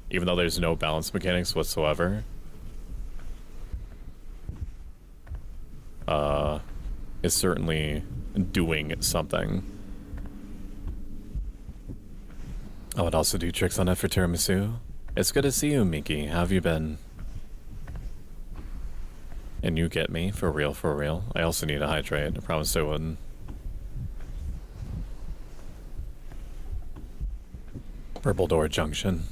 even though there's no balance mechanics whatsoever. Is certainly doing something. I would also do tricks on it for tiramisu. It's good to see you, Miki. How have you been? And you get me, for real, for real. I also need to hydrate. I promised I wouldn't. Purple Door Junction.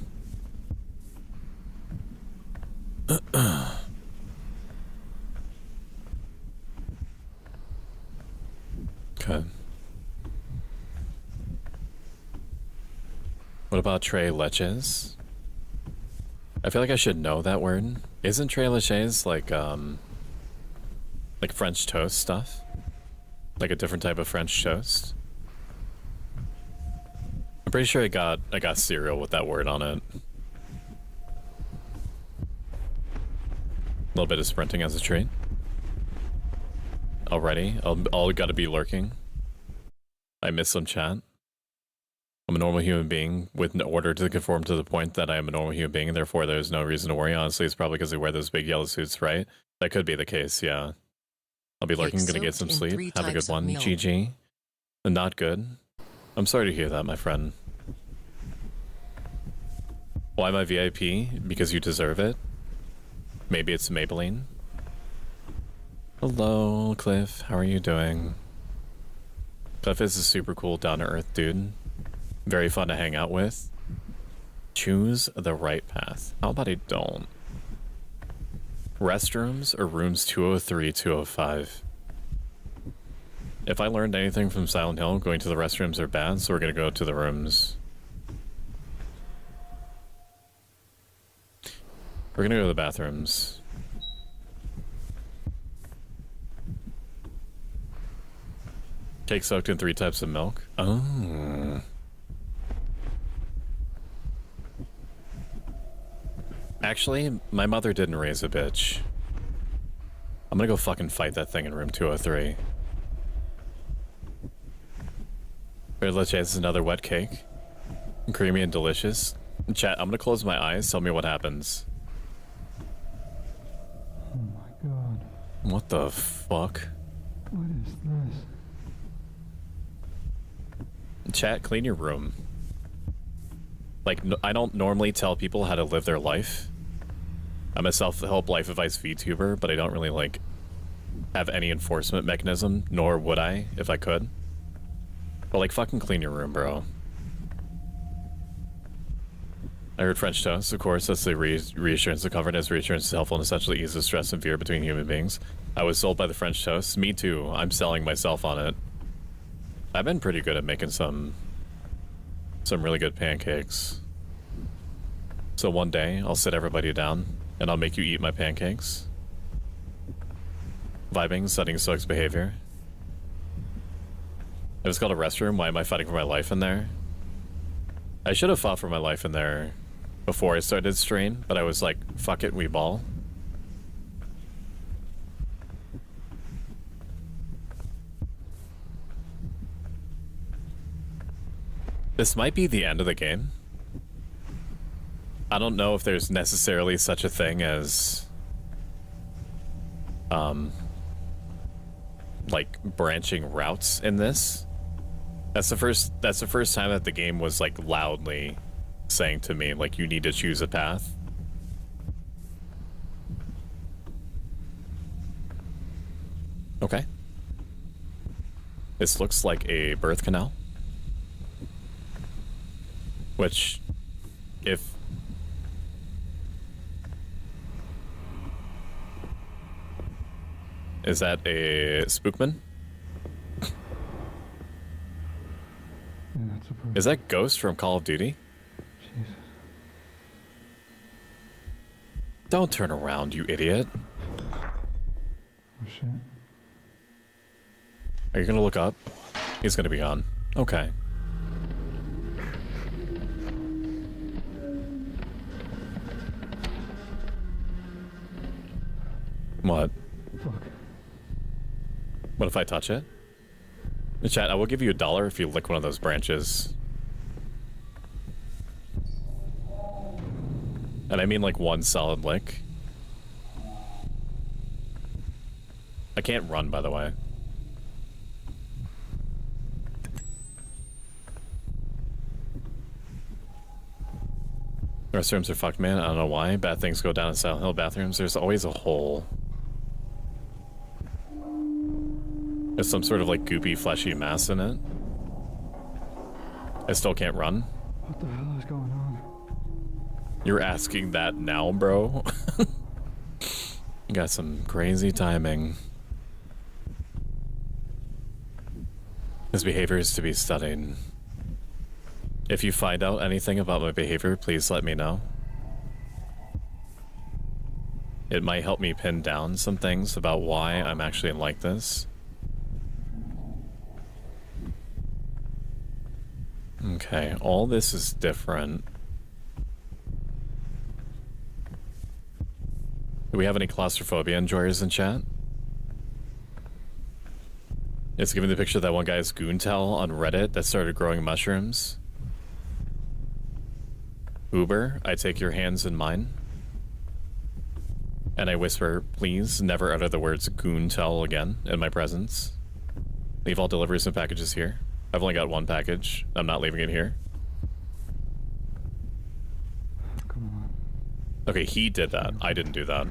Okay. What about tres leches? I feel like I should know that word. Isn't tres leches like French toast stuff? Like a different type of French toast? I'm pretty sure I got cereal with that word on it. A little bit of sprinting as a treat. Already, I'll gotta be lurking. I miss some chat. I'm a normal human being with no order to conform to the point that I am a normal human being, and therefore there's no reason to worry. Honestly, it's probably because they wear those big yellow suits, right? That could be the case, yeah. I'll be lurking, gonna get some sleep. Have a good one. GG. Not good. I'm sorry to hear that, my friend. Why am I VIP? Because you deserve it? Maybe it's Maybelline? Hello, Cliff. How are you doing? Cliff is a super cool, down-to-earth dude. Very fun to hang out with. Choose the right path. How about I don't? Restrooms or rooms 203, 205? If I learned anything from Silent Hill, going to the restrooms are bad, so we're gonna go to the rooms. We're gonna go to the bathrooms. Cake soaked in 3 types of milk. Oh. Actually, my mother didn't raise a bitch. I'm gonna go fucking fight that thing in room 203. Red leche is another wet cake. Creamy and delicious. Chat, I'm gonna close my eyes. Tell me what happens. Oh my god. What the fuck? What is this? Chat, clean your room. Like, I don't normally tell people how to live their life. I'm a self-help life advice VTuber, but I don't really, like, have any enforcement mechanism, nor would I, if I could. But, like, fucking clean your room, bro. I heard French toast, of course. That's the reassurance. The comfort as reassurance is helpful and essentially eases stress and fear between human beings. I was sold by the French toast. Me too. I'm selling myself on it. I've been pretty good at making some really good pancakes. So one day, I'll sit everybody down, and I'll make you eat my pancakes. Vibing, studying Stoic's behavior. If it's called a restroom, why am I fighting for my life in there? I should have fought for my life in there before I started strain, but I was like, fuck it, we ball. This might be the end of the game. I don't know if there's necessarily such a thing as like branching routes in this. That's the first time that the game was like loudly saying to me like you need to choose a path. Okay. This looks like a birth canal. Which, if... Is that a spookman? Yeah, Is that Ghost from Call of Duty? Jesus. Don't turn around, you idiot. Oh shit. Are you gonna look up? He's gonna be gone. Okay. What? Fuck. What if I touch it? Chat, I will give you $1 if you lick one of those branches. And I mean like one solid lick. I can't run, by the way. The restrooms are fucked, man. I don't know why. Bad things go down in Silent Hill bathrooms. There's always a hole. There's some sort of like goopy, fleshy mass in it. I still can't run. What the hell is going on? You're asking that now, bro? You got some crazy timing. His behavior is to be studied. If you find out anything about my behavior, please let me know. It might help me pin down some things about why I'm actually like this. Okay, all this is different. Do we have any claustrophobia enjoyers in chat? It's giving the picture of that one guy's Goontel on Reddit that started growing mushrooms. Uber, I take your hands in mine. And I whisper, please never utter the words Goontel again in my presence. Leave all deliveries and packages here. I've only got one package. I'm not leaving it here. Come on. Okay, he did that. I didn't do that.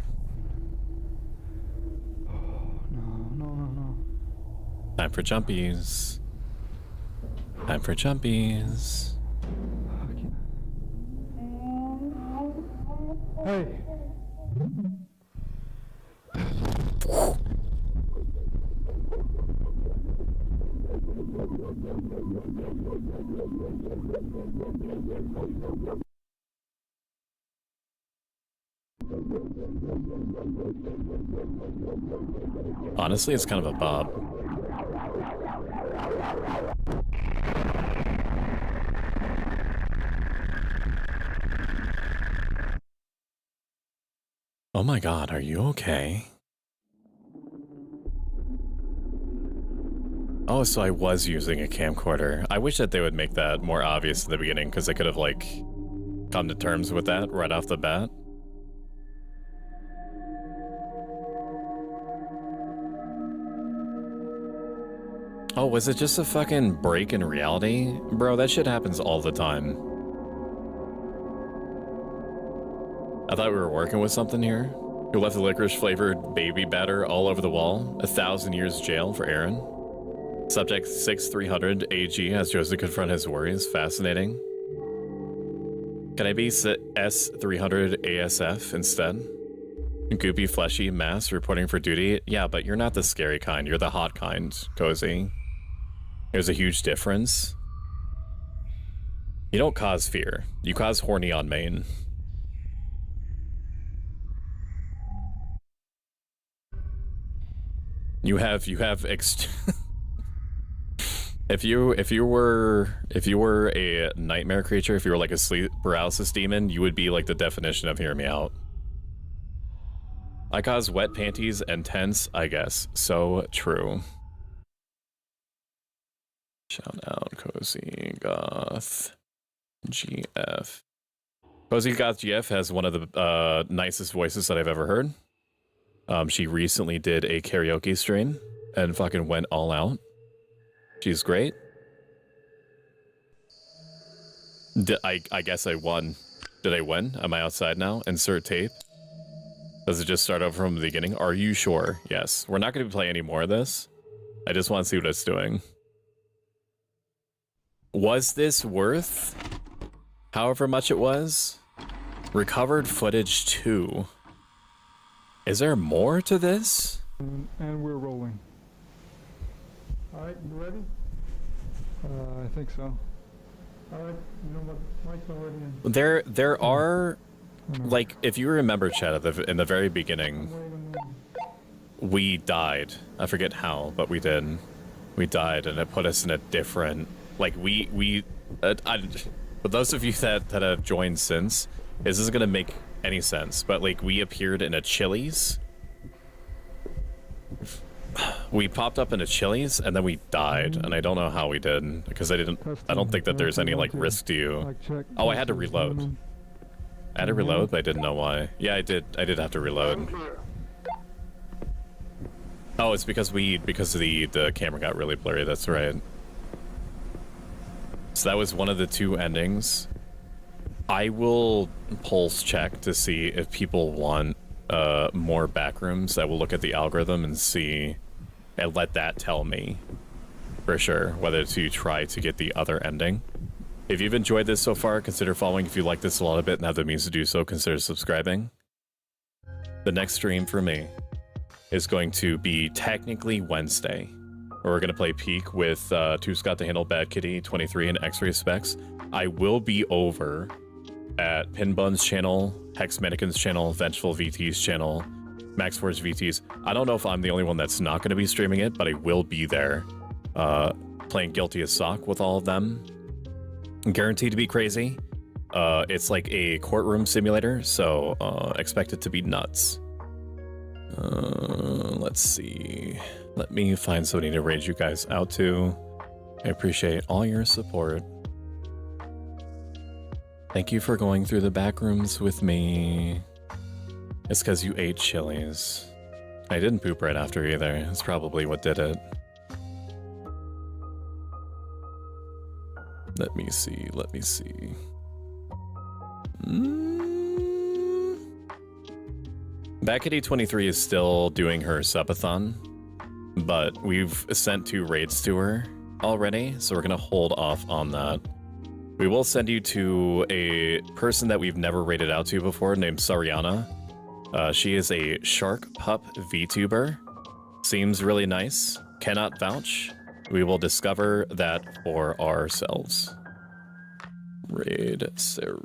No. Time for jumpies. Time for jumpies. Hey. Honestly, it's kind of a bob. Oh my god, are you okay? Oh, so I was using a camcorder. I wish that they would make that more obvious in the beginning, because I could have, like, come to terms with that right off the bat. Oh, was it just a fucking break in reality? Bro, that shit happens all the time. I thought we were working with something here. Who left the licorice-flavored baby batter all over the wall? 1,000 years jail for Aaron. Subject 6300 AG has chosen to confront his worries. Fascinating. Can I be S300 ASF instead? Goopy, fleshy mass reporting for duty? Yeah, but you're not the scary kind. You're the hot kind, Cozy. There's a huge difference. You don't cause fear. You cause horny on main. You have if you were a nightmare creature, if you were like a sleep paralysis demon, you would be like the definition of hear me out. I cause wet panties and tense, I guess. So true. Shout out Cozy Goth GF. Cozy Goth GF has one of the nicest voices that I've ever heard. She recently did a karaoke stream and fucking went all out. She's great. I guess I won. Did I win? Am I outside now? Insert tape. Does it just start over from the beginning? Are you sure? Yes. We're not going to play any more of this. I just want to see what it's doing. Was this worth however much it was? Recovered footage 2. Is there more to this? And we're rolling. Alright, you ready? I think so. Alright, you know what? Mike's already in. There are, like, if you remember, Chad, in the very beginning, we died. I forget how, but we did. We died, and it put us in a different, like, for those of you that have joined since, this isn't gonna make any sense, but, like, we appeared in a Chili's. We popped up in a Chili's, and then we died, and I don't know how we did, because I don't think that there's any, like, risk to you. Oh, I had to reload. I had to reload, but I didn't know why. Yeah, I did have to reload. Oh, it's because the camera got really blurry, that's right. So that was one of the two endings. I will pulse check to see if people want more backrooms. I will look at the algorithm and see, and let that tell me for sure whether to try to get the other ending. If you've enjoyed this so far, consider following. If you like this a lot bit and have the means to do so, consider subscribing. The next stream for me is going to be technically Wednesday, where we're going to play Peak with Two Scott to Handle, Bad Kitty 23, and X-Ray Specs. I will be over at Pinbun's channel, Hex Mannequin's channel, Vengeful VT's channel, Max Force VT's. I don't know if I'm the only one that's not going to be streaming it, but I will be there playing Guilty as Sock with all of them. Guaranteed to be crazy. It's like a courtroom simulator, so expect it to be nuts. Let's see. Let me find somebody to raid you guys out to. I appreciate all your support. Thank you for going through the back rooms with me. It's because you ate Chili's. I didn't poop right after either. That's probably what did it. Let me see. Let me see. Backity23 is still doing her subathon, but we've sent 2 raids to her already, so we're gonna hold off on that. We will send you to a person that we've never raided out to before named Sariana. She is a Shark Pup VTuber. Seems really nice. Cannot vouch. We will discover that for ourselves. Raid Sariana.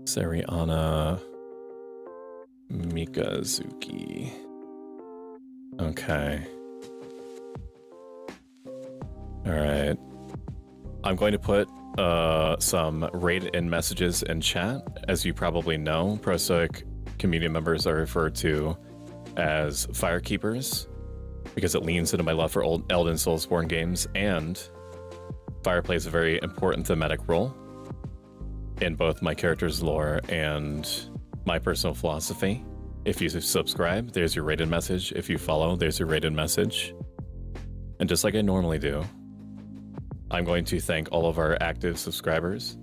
Sariana Mikazuki. Okay. Alright. I'm going to put some raid-in messages in chat. As you probably know, Prostoic community members are referred to as Firekeepers because it leans into my love for old Elden Soulsborne games, and fire plays a very important thematic role in both my character's lore and my personal philosophy. If you subscribe, there's your rated message. If you follow, there's your rated message. And just like I normally do, I'm going to thank all of our active subscribers.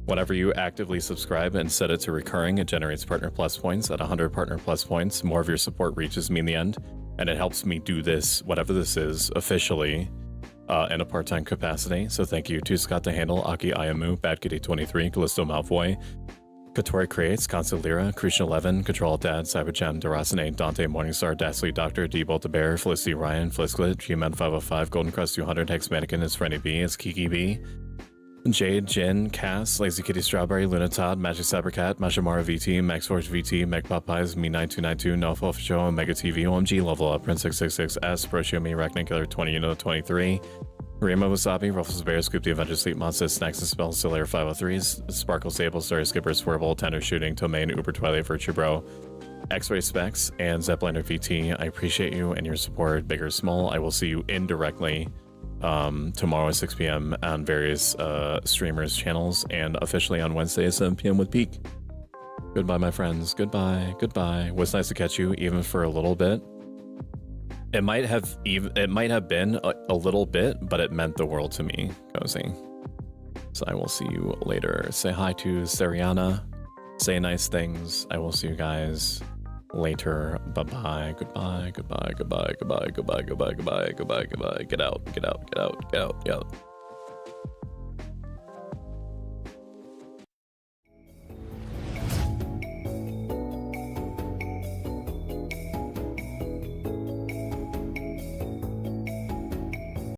Whenever you actively subscribe and set it to recurring, it generates Partner Plus points. At 100 Partner Plus points, more of your support reaches me in the end, and it helps me do this, whatever this is, officially in a part-time capacity. So thank you to Scott to Handle, Aki Ayamu, BadKitty23, Callisto Malfoy, Katori Creates, Constant Lyra, Krishna 11, Control Dad, Cyberjam, Darasane, Dante Morningstar, Dastly Doctor, D-Bolt the Bear, Felicity Ryan, Flisklet, G-Man 505, Golden Crust 200, Hex Mannequin, is Frenny B, is Kiki B, Jade, Jin, Cass, Lazy Kitty Strawberry, Luna Todd, Magic Cybercat, Mashamara VT, Max Forge VT, Meg Popeyes, Me9292, Nofo Show, Omega TV, OMG, Level Up, Prince 666S, Proshiomi, Arachnid Killer 20, 23, Rima Wasabi, Ruffles Bear, Scoop the Avenger Sleep Monster, Snacks and Spells, Solaire 503s, Sparkle Sable, Story Skipper, Swerble, Tender Shooting, Tomain, Uber Twilight, Virtue Bro, X-Ray Specs, and Zeppeliner VT. I appreciate you and your support, big or small. I will see you indirectly tomorrow at 6 p.m. on various streamers' channels, and officially on Wednesday at 7 p.m. with Peak. Goodbye, my friends. Goodbye. Goodbye. It was nice to catch you, even for a little bit. It might have been a little bit, but it meant the world to me, Cozy. So I will see you later. Say hi to Sariana. Say nice things. I will see you guys later. Bye-bye. Goodbye. Goodbye. Goodbye. Goodbye. Goodbye. Goodbye. Goodbye. Goodbye. Goodbye. Get out. Get out. Get out. Get out. Get out.